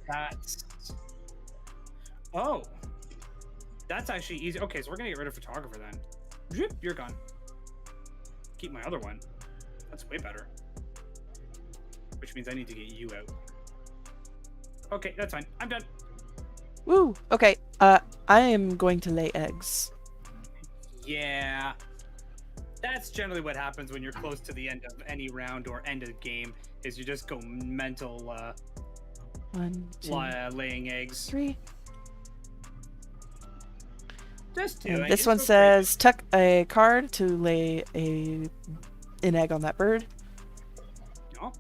That's... Oh! That's actually easy. Okay, so we're gonna get rid of photographer then. Zip, you're gone. Keep my other one. That's way better. Which means I need to get you out. Okay, that's fine. I'm done. Woo! Okay, I am going to lay eggs. Yeah. That's generally what happens when you're close to the end of any round or end of game, is you just go mental 1, 2, laying eggs. 3. Just do And it. this one says tuck a card to lay an egg on that bird. No.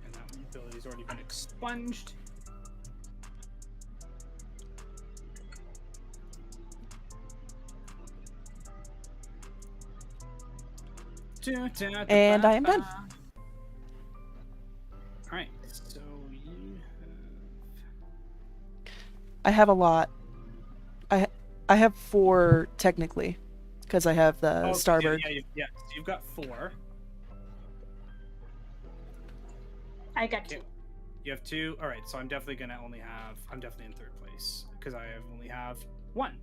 And that ability's already been expunged. And I am done. Alright, so you I have a lot. I have 4 technically, because I have the starboard. Yeah, so you've got 4. I got 2. You have 2? Alright, so I'm definitely gonna I'm definitely in third place, because I only have 1.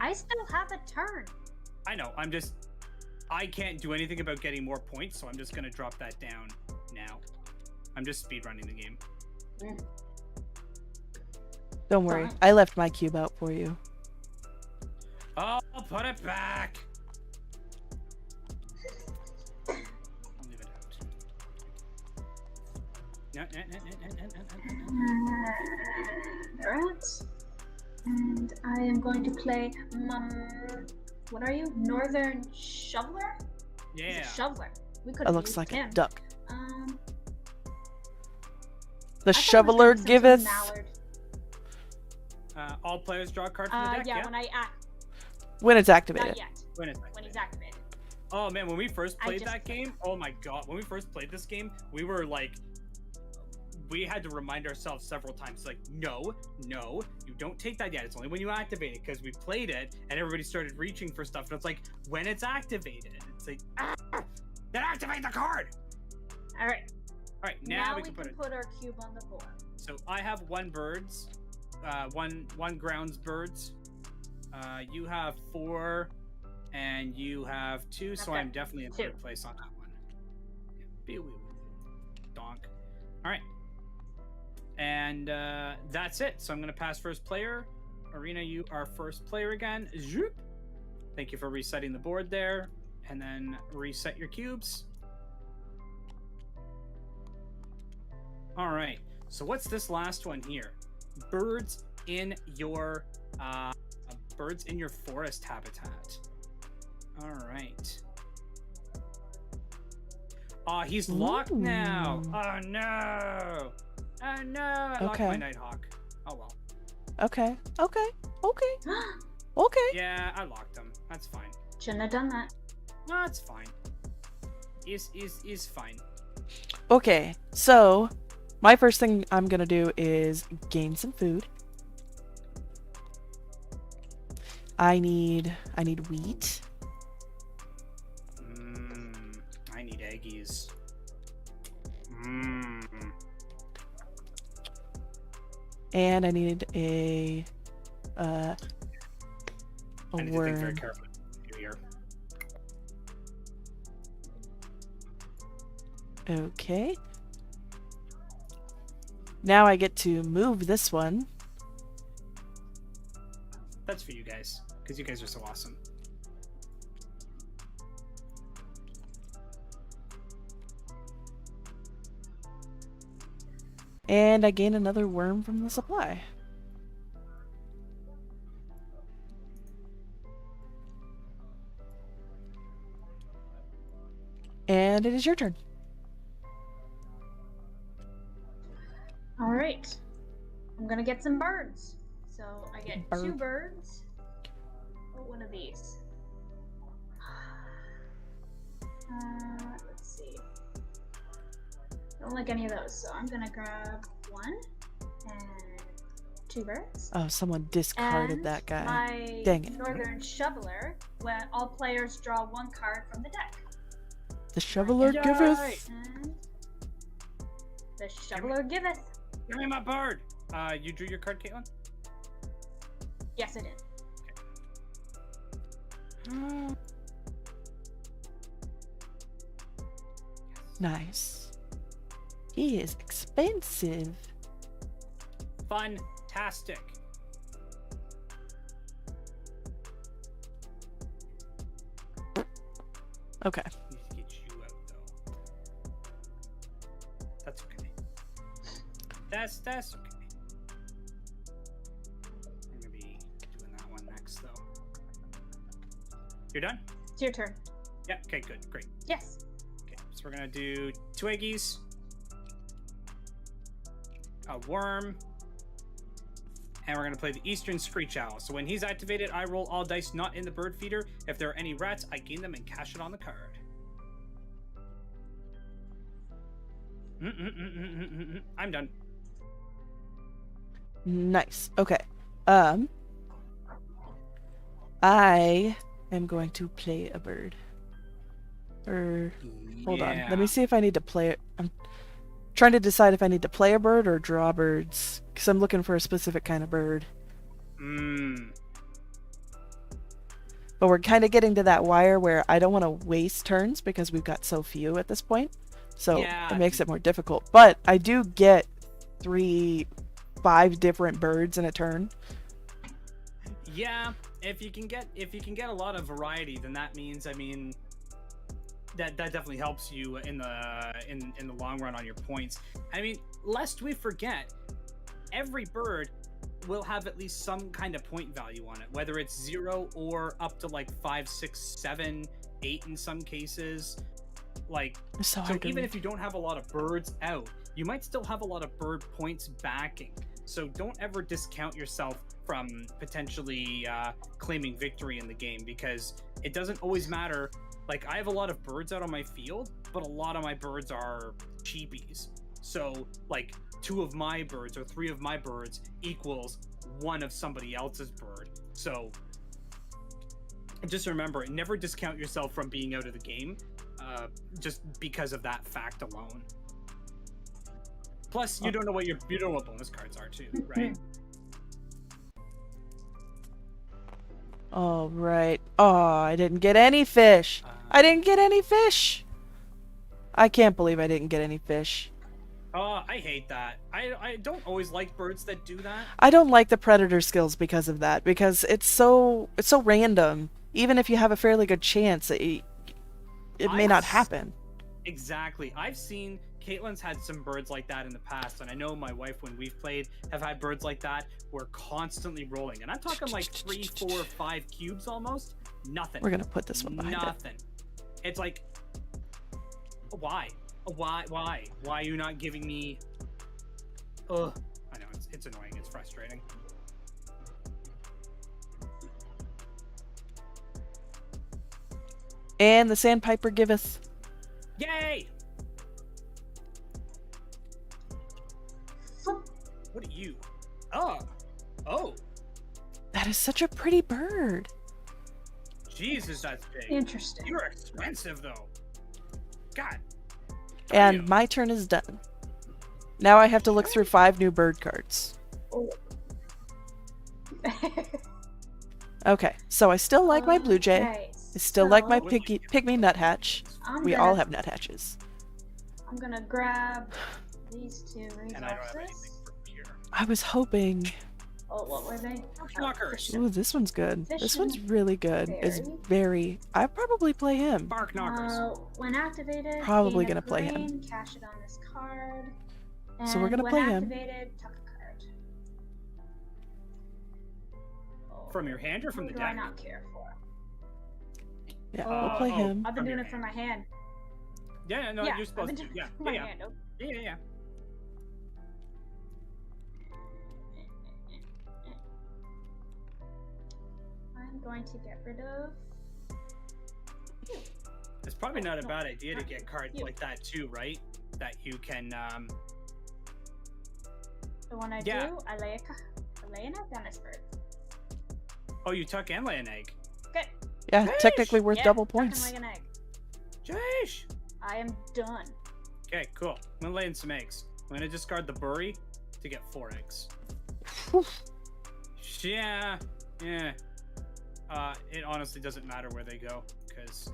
I still have a turn. I know, I can't do anything about getting more points, so I'm just gonna drop that down now. I'm just speedrunning the game. Don't worry, I left my cube out for you. Oh, put it back! I'll leave it out. Alright. And I am going to play what are you? Northern Shoveler? Yeah. Shoveler. We could It looks like him. a duck. I The thought it was shoveler some sort of giveth. mallard. All players draw a card from the deck. Yeah, when I When it's activated. not yet. When He's activated. Oh man, when we first played just that game, oh my god, when we first played this game, we were like, we had to remind ourselves several times, like, no, you don't take that yet. It's only when you activate it, because we played it and everybody started reaching for stuff, and it's like, when it's activated, it's like, then activate the card. All right. All right, now we can put our cube on the board. So I have 1 birds, one grounds birds. You have 4, and you have 2. So Okay. I'm definitely in 2. third place on that one. Donk. All right. And that's it. So I'm going to pass first player. Arena, you are first player again. Zoop. Thank you for resetting the board there. And then reset your cubes. All right. So what's this last one here? Birds in your forest habitat. All right. Oh, he's locked now. Ooh. Oh no. Oh no. I locked my Nighthawk. Oh well. Okay. Okay. Okay. Okay. Yeah, I locked him. That's fine. Shouldn't have done that. No, it's fine. Is fine. Okay. So, my first thing I'm gonna do is gain some food. I need wheat. I need eggies. And I need a I need to think very worm. carefully here. Okay. Now I get to move this one. That's for you guys, because you guys are so awesome. And I gain another worm from the supply. And it is your turn. All right. I'm gonna get some birds. So I get 2 Bird. birds. Oh, one of these. Let's see. Don't like any of those, so I'm gonna grab 1 and 2 birds. Oh, someone discarded And that guy. My Dang it. Northern Shoveler, when all players draw 1 card from the deck. The shoveler Yay! giveth. And the Shoveler giveth. Give me my bird. You drew your card, Caitlin? Yes, I did. Nice. He is expensive. Fantastic. Okay. Need to get you out though. That's okay. That's okay. I'm gonna be doing that one next though. You're done? It's your turn. Yeah. Okay. Good. Great. Yes. Okay. So we're gonna do 2 eggies, a worm, and we're gonna play the Eastern Screech Owl. So when he's activated, I roll all dice not in the bird feeder. If there are any rats, I gain them and cash it on the card. I'm done. Nice. Okay. I am going to play a bird. Hold on. Let me see if I need to play it. I'm trying to decide if I need to play a bird or draw birds, because I'm looking for a specific kind of bird. But we're kind of getting to that wire where I don't want to waste turns because we've got so few at this point. So Yeah. it makes it more difficult. But I do get 5 different birds in a turn. Yeah, if you can get a lot of variety, then that means, I mean, that definitely helps you in the long run on your points. I mean, lest we forget, every bird will have at least some kind of point value on it, whether it's 0 or up to like 5, 6, 7, 8 in some cases. Like, So even if you don't have a lot of birds out, you might still have a lot of bird points backing. So don't ever discount yourself from potentially claiming victory in the game, because it doesn't always matter. Like, I have a lot of birds out on my field, but a lot of my birds are cheapies. So, like, 2 of my birds or 3 of my birds equals 1 of somebody else's bird. So, just remember, never discount yourself from being out of the game, just because of that fact alone. Plus, you don't know what bonus cards are too, right? All right. Oh, I didn't get any fish. I didn't get any fish. I can't believe I didn't get any fish. Oh, I hate that. I don't always like birds that do that. I don't like the predator skills because of that, because it's so random. Even if you have a fairly good chance, it may not happen. Exactly. I've seen Caitlin's had some birds like that in the past, and I know my wife, when we've played, have had birds like that. We're constantly rolling, and I'm talking like 3, 4, 5 cubes almost. Nothing. We're gonna put this one behind it. Nothing. It's like Why? Why? Why are you not giving me? Ugh. I know it's annoying. It's frustrating. And the sandpiper giveth. Yay! What are you? Oh. That is such a pretty bird. Jesus, that's big. Interesting. You're expensive though. God. And my turn is done. Now I have to look through 5 new bird cards. Oh. Okay, so I still like my blue jay. Okay, I still like my so pygmy nuthatch. We all have nuthatches. I'm gonna grab these two And I don't have anything resources. for here. I was hoping. Oh, what were they? Knockers. Ooh, this one's good. This Fission one's really good. It's very. I'd probably play him. Bark knockers. When activated, Probably gain a gonna play him. coin, cash it on this card. And So we're gonna when play him. activated, tuck a card. Oh, From your hand or from who the do I deck? not care for? Yeah, we'll play him. I've been From doing your it from my hand. Yeah, no, yeah, you're supposed I've to. been doing Yeah, it from my yeah, hand. yeah. I'm going to get rid of. It's probably not a No, bad idea to not get cards you. like that too, right? That you can. So when I Yeah. do, I lay an egg on this bird. Oh, you tuck and lay an egg. Okay. Yeah, technically worth Yeah, double tuck and points. lay an egg. Jeez. I am done. Okay, cool. I'm gonna lay in some eggs. I'm gonna discard the bury to get 4 eggs. Yeah. It honestly doesn't matter where they go because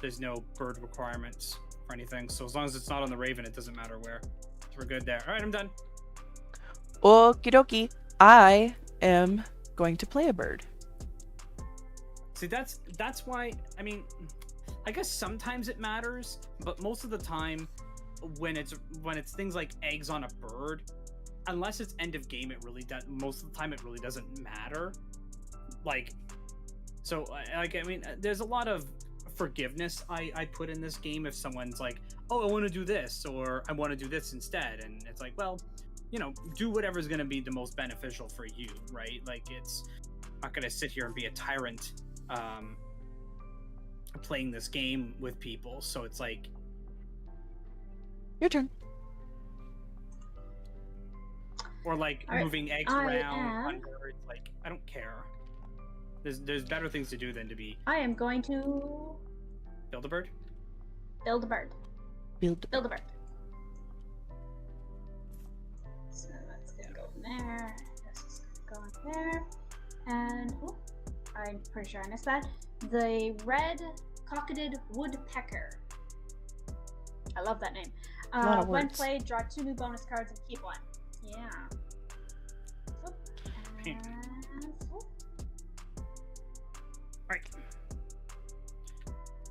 there's no bird requirements for anything. So as long as it's not on the raven, it doesn't matter where. So we're good there. All right, I'm done. Okie dokie. I am going to play a bird. See, that's why. I mean, I guess sometimes it matters, but most of the time, when it's things like eggs on a bird, unless it's end of game, it really does. Most of the time, it really doesn't matter. Like, so like I mean, there's a lot of forgiveness I put in this game if someone's like, oh, I want to do this, or I want to do this instead, and it's like, well, you know, do whatever's going to be the most beneficial for you, right? Like, it's not going to sit here and be a tyrant playing this game with people. So it's like, Your turn. or like All right, moving eggs I around am- on birds. Like, I don't care. There's better things to do than to be I am going to build a bird. build a bird. Build. Build a bird. So that's gonna go in there. This is gonna go in there. And oh, I'm pretty sure I missed that. The red cocketed woodpecker. I love that name. A lot of When words. played, draw 2 new bonus cards and keep 1. Yeah. Whoop, Pink. and whoop. Right.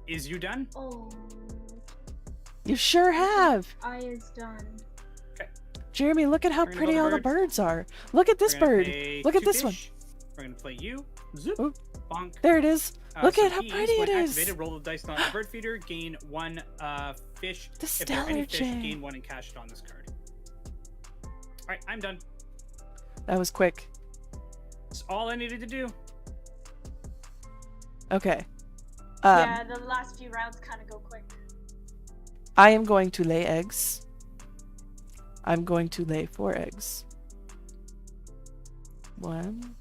Is you done? Oh, You sure have. I is done. Jeremy, look at how We're gonna pretty build a all the bird. birds are. Look at this We're gonna bird. play Look at 2 this one. fish. We're gonna play you. Zoop. Ooh. Bonk. There it is. Look So at how keys, pretty it when is. activated, roll the dice on the bird feeder, gain 1 fish. The If there are any stellar fish, jay. gain 1 and cash it on this card. Alright, I'm done. That was quick. That's all I needed to do. Okay. Yeah, the last few rounds kind of go quick. I am going to lay eggs. I'm going to lay 4 eggs. 1,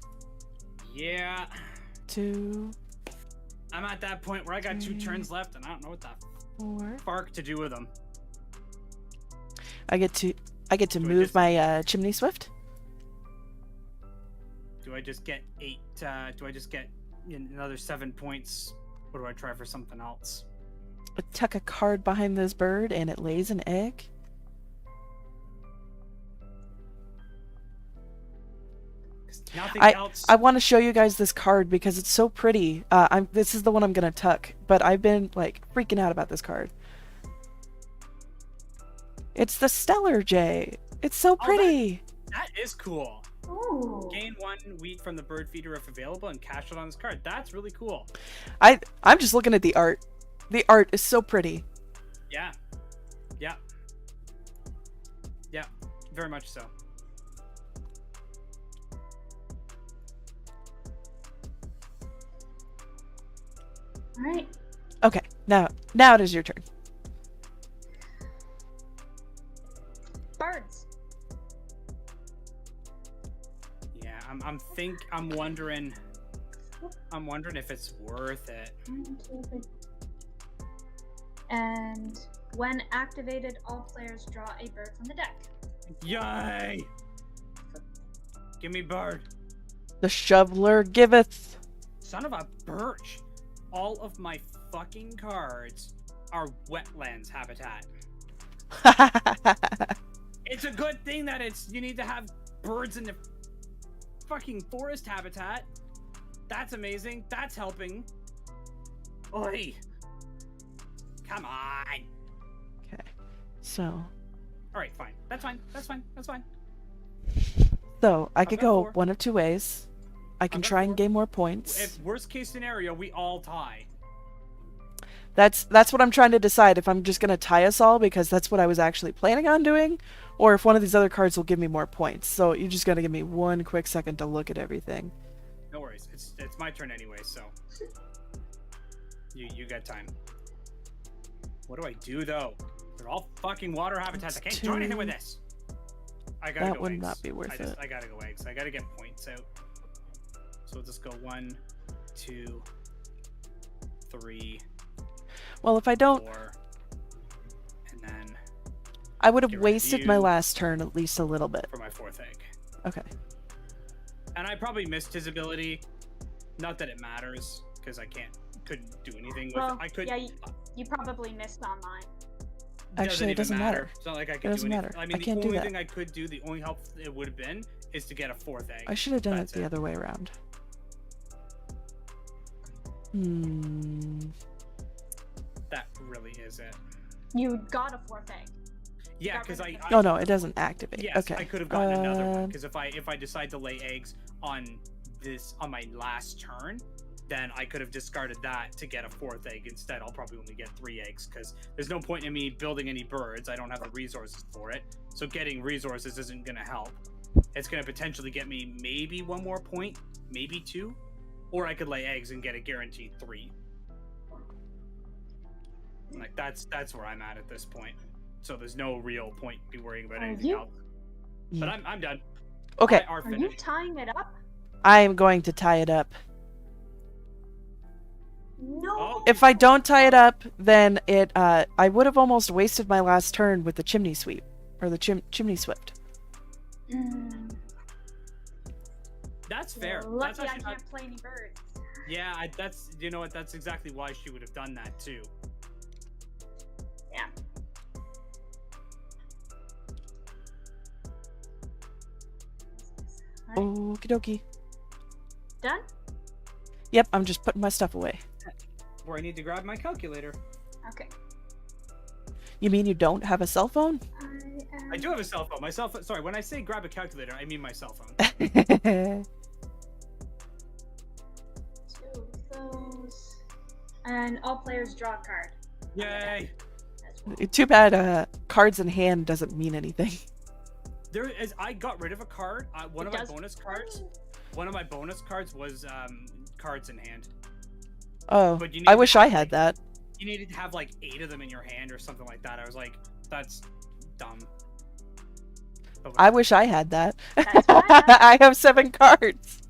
Yeah. 2, I'm at that point where I got 2 turns left and I don't know what the 4. fark to do with them. I get to Do I move just- my chimney swift. Do I just get 8? Do I just get another 7 points? Or do I try for something else? I tuck a card behind this bird and it lays an egg. Nothing else. I want to show you guys this card because it's so pretty. This is the one I'm gonna tuck, but I've been like freaking out about this card. It's the stellar jay. It's so pretty. That is cool. Ooh. Gain 1 wheat from the bird feeder if available and cash it on this card. That's really cool. I'm just looking at the art. The art is so pretty. Yeah. Yeah. Yeah. Very much so. All right. Okay, now it is your turn. Birds. Yeah, I'm wondering if it's worth it. And when activated, all players draw a bird from the deck. Yay! Give me bird. The shoveler giveth. Son of a birch. All of my fucking cards are wetlands habitat. It's a good thing that you need to have birds in the fucking forest habitat. That's amazing. That's helping. Oi. Come on. Okay, so. All right, fine. That's fine. So I could got go 4. one of two ways. I can I've got try 4. and gain more points. If worst case scenario, we all tie. That's what I'm trying to decide, if I'm just going to tie us all because that's what I was actually planning on doing, or if one of these other cards will give me more points. So you're just going to give me one quick second to look at everything. No worries. It's my turn anyway, so you got time. What do I do though? They're all fucking water habitats. I can't do anything with this. I gotta That go would eggs. not be worth it. I gotta go eggs. I gotta get points out. So we'll just go 1, 2, 3, Well, if I don't, 4, and then I would have get rid of wasted my you. last turn at least a little bit. for my 4th egg. Okay. And I probably missed his ability. Not that it matters, because couldn't do anything with Well, it. I could. yeah, you probably missed on mine. Actually, it doesn't even matter. It's not like I could It do doesn't anything. matter. I mean, I the can't do only that. thing I could do, the only help it would have been, is to get a 4th egg. I should have done That's it the other way around. That really is it. You got a 4th egg. Yeah, Got because rid of I. it. Oh no, it doesn't activate. Yes, Okay. I could have gotten another one. Because if I decide to lay eggs on my last turn, then I could have discarded that to get a 4th egg instead. I'll probably only get 3 eggs because there's no point in me building any birds. I don't have the resources for it. So getting resources isn't gonna help. It's gonna potentially get me maybe 1 more point, maybe 2, or I could lay eggs and get a guaranteed 3. Like that's where I'm at this point. So there's no real point to be worrying about anything else. But I'm done. Okay. Are Are you finished. tying it up? I am going to tie it up. No. Oh. If I don't tie it up, then I would have almost wasted my last turn with the chimney sweep, or the chimney swift. That's fair. Lucky That's I actually can't not, play any birds. yeah, that's you know what? That's exactly why she would have done that too. Yeah. Okie dokie. Done? Yep, I'm just putting my stuff away. Where I need to grab my calculator. Okay. You mean you don't have a cell phone? I do have a cell phone. My cell phone. Sorry, when I say grab a calculator, I mean my cell phone. Two of those. And all players draw a card. Yay! As well. Too bad cards in hand doesn't mean anything. There is. I got rid of a card. One It of my does- bonus cards. One of my bonus cards was cards in hand. Oh, But you I need wish to I have, had like, that. You needed to have like 8 of them in your hand or something like that. I was like, that's dumb. But I wish I had that. That's what I have. I have 7 cards.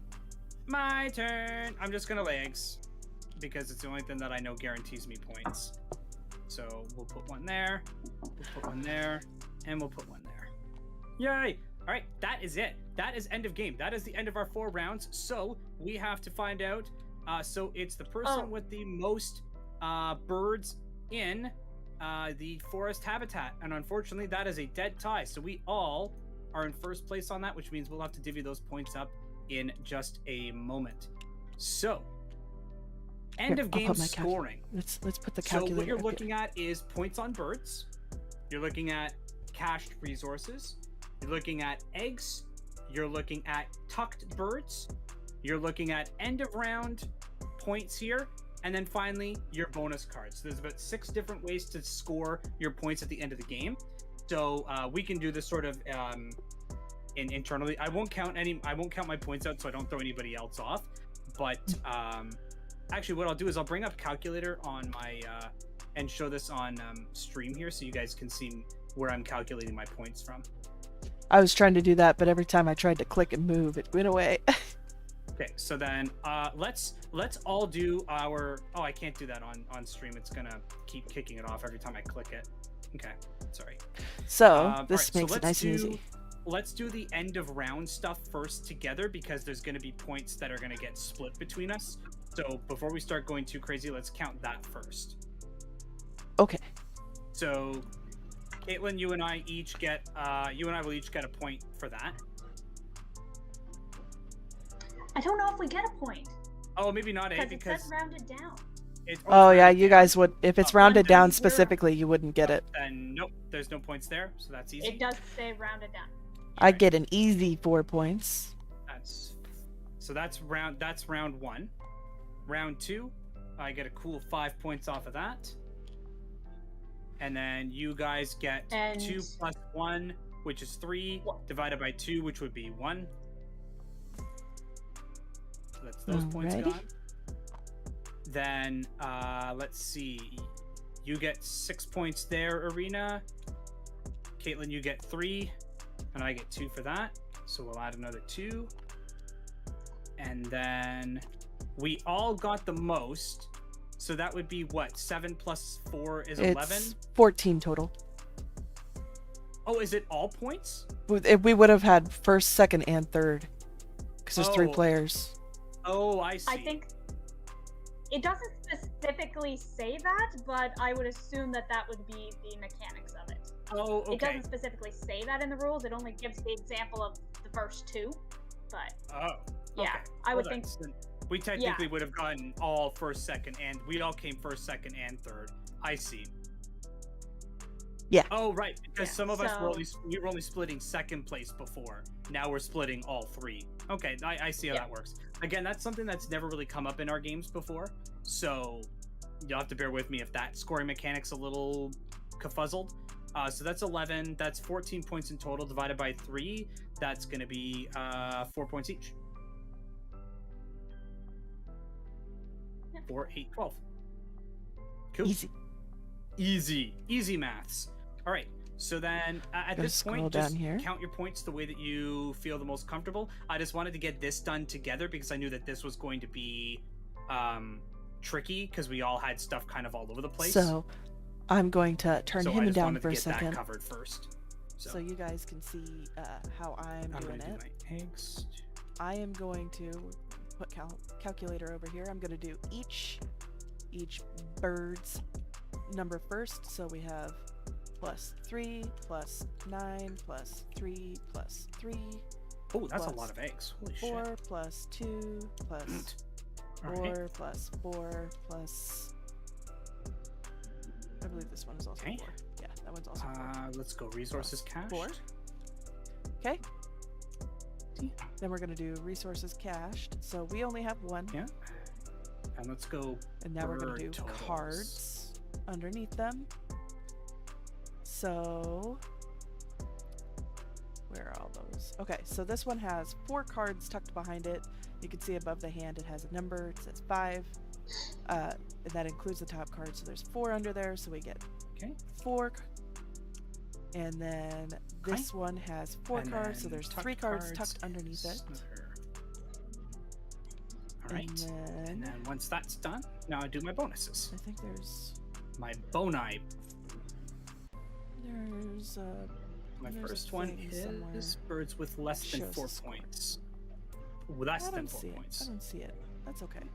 my turn. I'm just gonna lay eggs because it's the only thing that I know guarantees me points. So we'll put one there, we'll put one there, and we'll put one there. Yay! All right, that is it. That is end of game. That is the end of our 4 rounds. So we have to find out. So it's the person with the most birds in the forest habitat, and unfortunately, that is a dead tie. So we all are in first place on that, which means we'll have to divvy those points up in just a moment. So, end Here, of I'll game put my scoring. Let's put the So calculator. what you're up looking at is points on birds. You're looking at cached resources. You're looking at eggs. You're looking at tucked birds. You're looking at end of round points here. And then finally, your bonus cards. There's about 6 different ways to score your points at the end of the game. So we can do this sort of internally. I won't count my points out, so I don't throw anybody else off. But actually, what I'll do is I'll bring up calculator on my and show this on stream here, so you guys can see where I'm calculating my points from. I was trying to do that, but every time I tried to click and move, it went away. Okay, so then let's all do our. Oh, I can't do that on stream. It's gonna keep kicking it off every time I click it. Okay, sorry. So this right, makes it nice and easy. Let's do the end of round stuff first together, because there's going to be points that are going to get split between us. So before we start going too crazy, let's count that first. Okay. So, Caitlin, you and I will each get a point for that. I don't know if we get a point. Oh, maybe not, because it's rounded down. Oh yeah, you guys would, if it's rounded down specifically, you wouldn't get it. And nope, there's no points there, so that's easy. It does say rounded down. I get an easy 4 points. That's round 1. Round 2, I get a cool 5 points off of that. And then you guys get 2 plus 1, which is 3, divided by 2, which would be 1. So that's those points gone. Then let's see. You get 6 points there, Arena. Caitlin, you get 3, and I get 2 for that. So we'll add another 2. And then we all got the most. So that would be what? 7 plus 4 is 11? It's 14 total. Oh, is it all points? We would have had first, second, and third. Because there's 3 players. Oh, I see. I think it doesn't specifically say that, but I would assume that would be the mechanics of it. Oh, okay. It doesn't specifically say that in the rules. It only gives the example of the first 2. But yeah, okay. I would think we technically would have gotten all first, second, and we all came first, second, and third. I see. Yeah. Oh, right. Because some of us were only splitting second place before. Now we're splitting all 3. Okay, I see how that works. Again, that's something that's never really come up in our games before. So you'll have to bear with me if that scoring mechanic's a little confuzzled. So that's 11. That's 14 points in total divided by 3. That's going to be 4 points each. 4, 8, 12. Cool. Easy maths. All right. So then at this point, just count your points the way that you feel the most comfortable. I just wanted to get this done together because I knew that this was going to be tricky because we all had stuff kind of all over the place. So I'm going to turn him down for a second. That covered first. So you guys can see how I'm doing it. My eggs. I am going to put calculator over here. I'm going to do each bird's number first. So we have +3, +9, +3, +3. Oh, that's a lot of eggs. Holy 4 shit. +2 +4 +4 plus. I believe this one is also 4. Yeah, that one's also 4. Let's go resources cached. 4. Okay. Then we're going to do resources cached. So we only have 1. Yeah. And let's go. And now we're going to do cards underneath them. So where are all those? Okay, so this one has 4 cards tucked behind it. You can see above the hand it has a number. It says 5. And that includes the top card. So there's 4 under there. So we get 4. And then this one has 4 cards. So there's 3 cards tucked underneath it. All right. And then once that's done, now I do my bonuses. I think there's my boni. There's my first one is birds with less than 4 points. Less than 4 points. I don't see it. That's okay.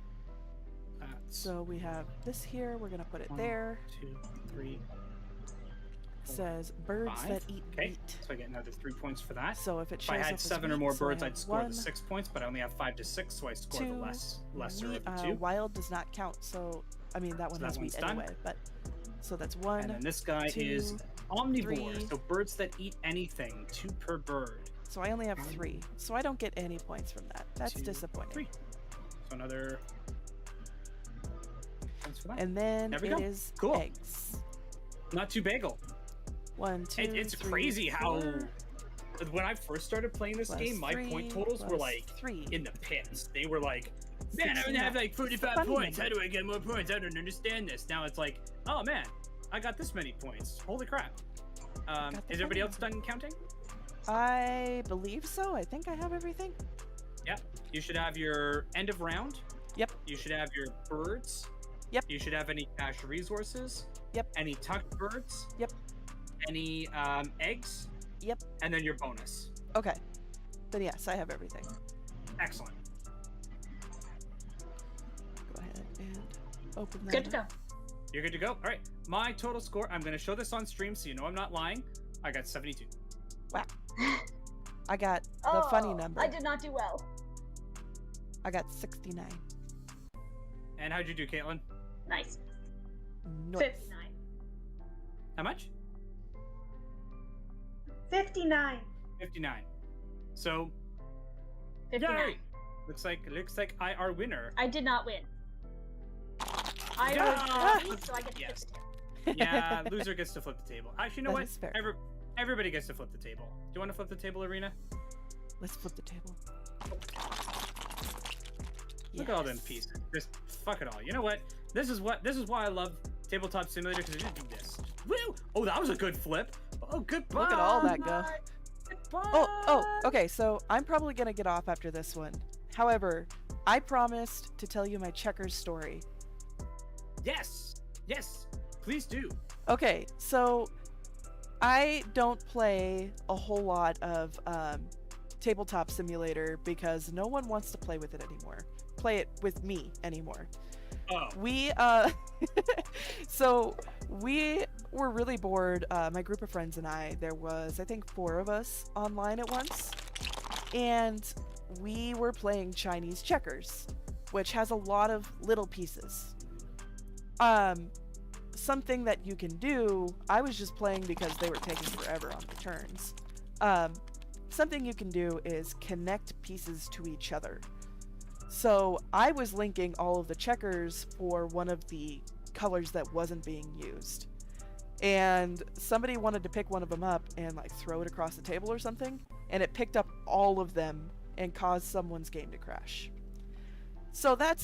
So we have this here. We're gonna put it there. 2, 3. Says birds 5. that eat meat. So I get another 3 points for that. So if I had 7 or more birds, I'd score the 6 points, but I only have 5 to 6, so I score the lesser of the 2. Wild does not count, so I mean that one has wheat anyway. But so that's 1. And then this guy is omnivore, so birds that eat anything, 2 per bird. So I only have 3, so I don't get any points from that. That's disappointing. 3. So another points for that. And then There we it go. is Cool. eggs. Not too bagel. 1, 2, It's 3, crazy how 4, when I first started playing this plus game, my 3, point totals were plus like 3. in the pits. They were like, man, I only 69. have like 45 Funny points. How number. do I get more points? I don't understand this. Now it's like, oh man, I got this many points. Holy crap. Got the Is everybody funny else done counting? I believe so. I think I have everything. Yep. You should have your end of round. Yep. You should have your birds. Yep. You should have any cash resources. Yep. Any tucked birds. Yep. Any eggs. Yep. And then your bonus. Okay. Then yes, I have everything. Excellent. Go ahead and open that. Good to up. go. You're good to go. All right. My total score, I'm going to show this on stream so you know I'm not lying. I got 72. Wow. I got the funny number. I did not do well. I got 69. And how'd you do, Caitlin? Nice. Nice. 59. How much? 59. 59. So, 59. yay! Looks like I are winner. I did not win. I Yeah! was so I get to Yes. flip the table. Yeah, loser gets to flip the table. Actually, you know That what? is fair. Everybody gets to flip the table. Do you want to flip the table, Arena? Let's flip the table. Look at all them Yes. pieces. Just fuck it all. You know what? This is why I love Tabletop Simulator, because I just do this. Woo! Oh, that was a good flip. Oh, goodbye. Look at all that go. Goodbye. Oh, okay, so I'm probably gonna get off after this one. However, I promised to tell you my checkers story. Yes. Please do. Okay, so I don't play a whole lot of Tabletop Simulator because no one wants to play with it anymore. Play it with me anymore. Oh. We so we were really bored. My group of friends and I. There was, I think, 4 of us online at once, and we were playing Chinese checkers, which has a lot of little pieces. Something that you can do. I was just playing because they were taking forever on the turns. Something you can do is connect pieces to each other. So I was linking all of the checkers for one of the colors that wasn't being used. And somebody wanted to pick one of them up and like throw it across the table or something, and it picked up all of them and caused someone's game to crash. So that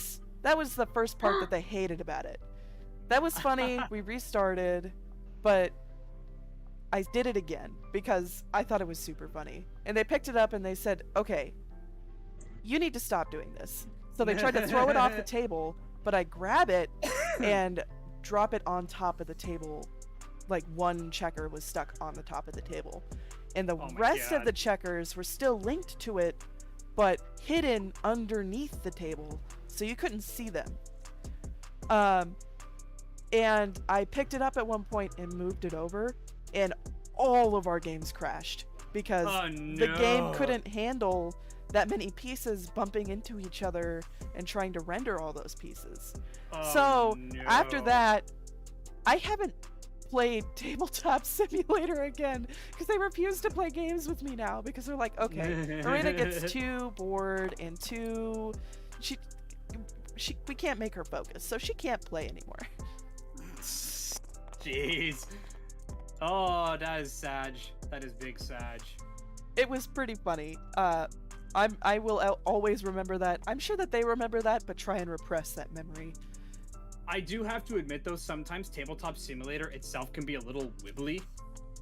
was the first part that they hated about it. That was funny. We restarted, but I did it again because I thought it was super funny. And they picked it up and they said, okay, you need to stop doing this. So they tried to throw it off the table, but I grab it and drop it on top of the table. Like one checker was stuck on the top of the table. And the Oh my rest of God. the checkers were still linked to it, but hidden underneath the table, so you couldn't see them. And I picked it up at one point and moved it over, and all of our games crashed because the game couldn't handle that many pieces bumping into each other and trying to render all those pieces. So after that, I haven't played Tabletop Simulator again because they refuse to play games with me now because they're like, okay, Marina gets too bored and too we can't make her focus, so she can't play anymore. Jeez. Oh, that is Sag. That is big Sag. It was pretty funny. I will always remember that. I'm sure that they remember that, but try and repress that memory. I do have to admit, though, sometimes Tabletop Simulator itself can be a little wibbly.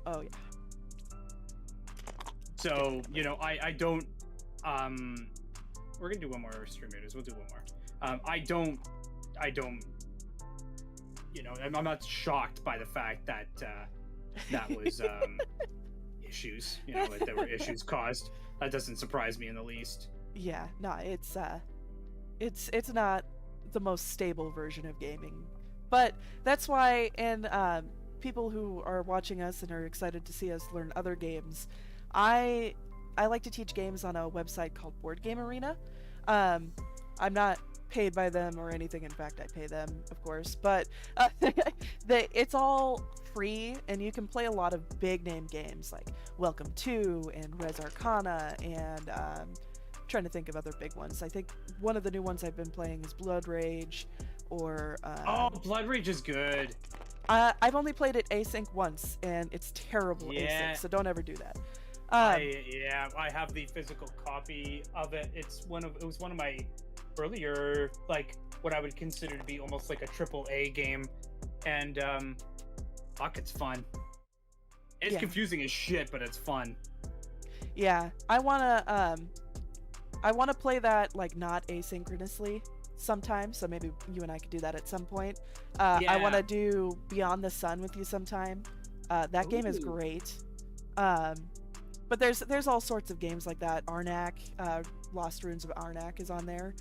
Oh yeah. So, you know, I don't, we're gonna do one more stream raiders. We'll do one more. I don't, you know, I'm not shocked by the fact that, that was, issues, you know, that there were issues caused. That doesn't surprise me in the least. Yeah, no, it's not the most stable version of gaming. But that's why, and people who are watching us and are excited to see us learn other games, I like to teach games on a website called Board Game Arena. I'm not paid by them or anything. In fact, I pay them, of course. But it's all free, and you can play a lot of big name games like Welcome to and Res Arcana, and trying to think of other big ones. I think one of the new ones I've been playing is Blood Rage, or Blood Rage is good. I've only played it async once, and it's terrible async, so don't ever do that. I have the physical copy of it. It was one of my earlier, like, what I would consider to be almost like a AAA game, and fuck, it's fun. It's confusing as shit, but it's fun. Yeah, I wanna play that like not asynchronously sometime, so maybe you and I could do that at some point. I want to do Beyond the Sun with you sometime. That game is great. But there's all sorts of games like that. Arnak, Lost Ruins of Arnak is on there.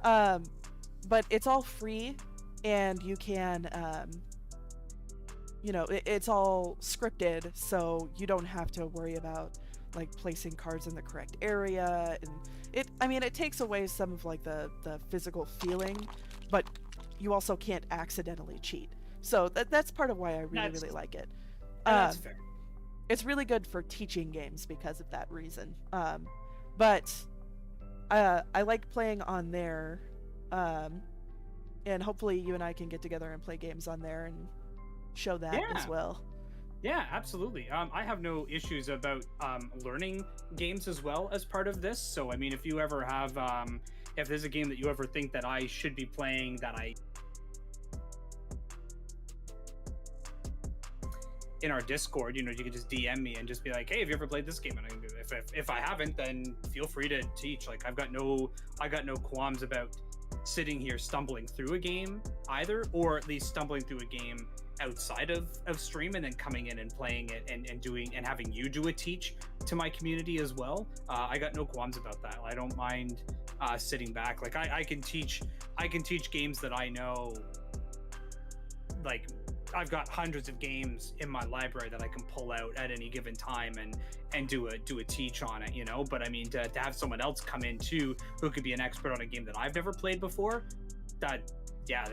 But it's all free, and you can, it's all scripted, so you don't have to worry about like placing cards in the correct area, and it takes away some of like the physical feeling, but you also can't accidentally cheat. So that's part of why I really like it. That's fair. It's really good for teaching games because of that reason. But I like playing on there, and hopefully you and I can get together and play games on there and show that as well. Yeah, absolutely. I have no issues about learning games as well as part of this. So, I mean, if you ever have, if there's a game that you ever think that I should be playing in our Discord, you can just DM me and just be like, hey, have you ever played this game? And if I haven't, then feel free to teach. Like, I got no qualms about sitting here stumbling through a game either, or at least stumbling through a game outside of stream and then coming in and playing it and doing and having you do a teach to my community as well. I got no qualms about that. I don't mind sitting back. Like, I can teach games that I know. Like, I've got hundreds of games in my library that I can pull out at any given time and do a teach on it, But I mean, to have someone else come in too who could be an expert on a game that I've never played before, that'd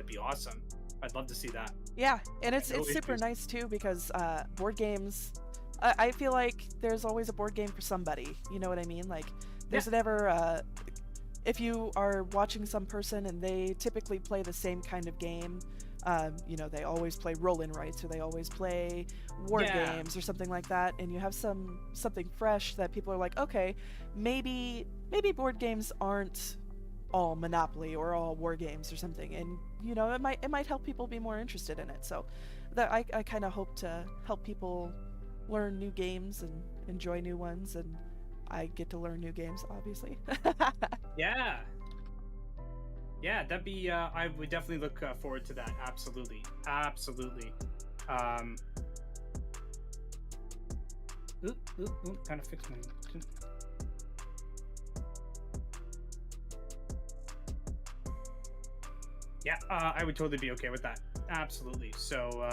be awesome. I'd love to see that. Yeah, and it's super nice too, because board games, I feel like there's always a board game for somebody. You know what I mean? Like, there's never if you are watching some person and they typically play the same kind of game, they always play roll-and-writes, or they always play war games or something like that, and you have something fresh that people are like, okay, maybe board games aren't all Monopoly or all war games or something, and it might help people be more interested in it. So that I kind of hope to help people learn new games and enjoy new ones, and I get to learn new games, obviously. That'd be I would definitely look forward to that. Absolutely. Kind of fix my I would totally be okay with that. Absolutely. So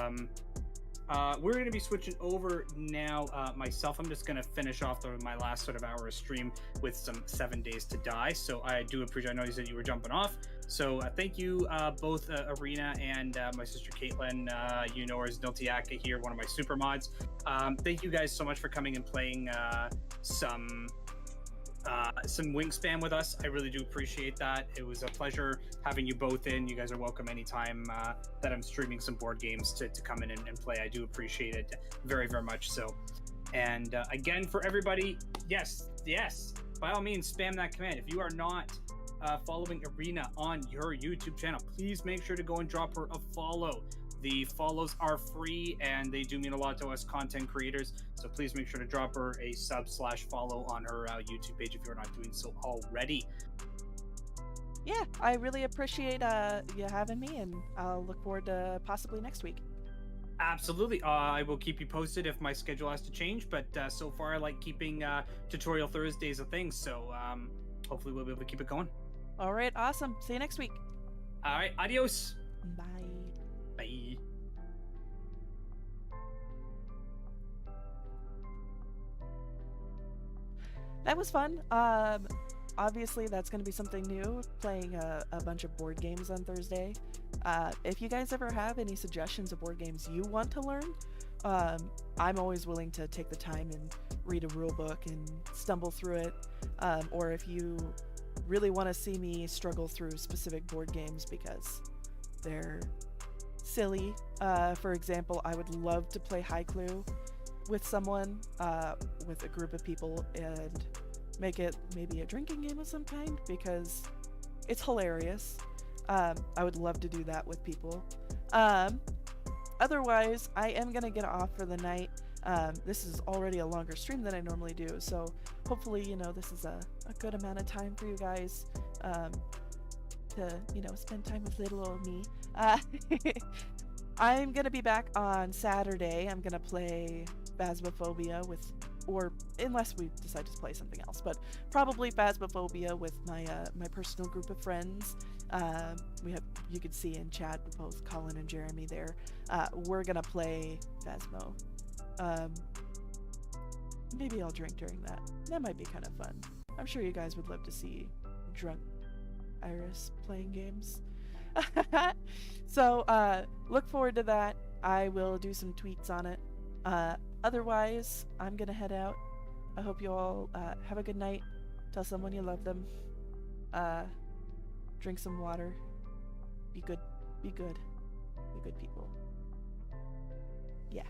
we're going to be switching over now. Myself, I'm just going to finish off my last sort of hour of stream with some 7 Days to Die. So I do appreciate, I know you said you were jumping off. So thank you both, Arena and my sister Caitlin, her as Niltiaka here, one of my super mods. Thank you guys so much for coming and playing some Wingspan with us. I really do appreciate that. It was a pleasure having you both in. You guys are welcome anytime that I'm streaming some board games to come in and play. I do appreciate it very, very much so. And again, for everybody, yes, by all means, spam that command. If you are not following Arena on your YouTube channel, please make sure to go and drop her a follow. The follows are free, and they do mean a lot to us content creators. So please make sure to drop her a sub/follow on her YouTube page if you're not doing so already. Yeah, I really appreciate you having me, and I'll look forward to possibly next week. Absolutely. I will keep you posted if my schedule has to change, but so far I like keeping Tutorial Thursdays a thing, so hopefully we'll be able to keep it going. All right, awesome. See you next week. All right, adios. Bye. Bye. That was fun. Obviously, that's going to be something new, playing a bunch of board games on Thursday. If you guys ever have any suggestions of board games you want to learn, I'm always willing to take the time and read a rule book and stumble through it. Or if you really want to see me struggle through specific board games because they're silly. For example, I would love to play High Clue with someone, with a group of people, and make it maybe a drinking game of some kind, because it's hilarious. I would love to do that with people. Otherwise, I am going to get off for the night. This is already a longer stream than I normally do, so hopefully, this is a good amount of time for you guys to, spend time with little old me. I'm going to be back on Saturday. I'm going to play Phasmophobia or unless we decide to play something else, but probably Phasmophobia with my personal group of friends. You can see in chat both Colin and Jeremy there. We're gonna play Phasmo. Maybe I'll drink during that. That might be kind of fun. I'm sure you guys would love to see drunk Iris playing games. So look forward to that. I will do some tweets on it. Otherwise, I'm gonna head out. I hope you all have a good night. Tell someone you love them. Drink some water. Be good. Be good. Be good people. Yeah.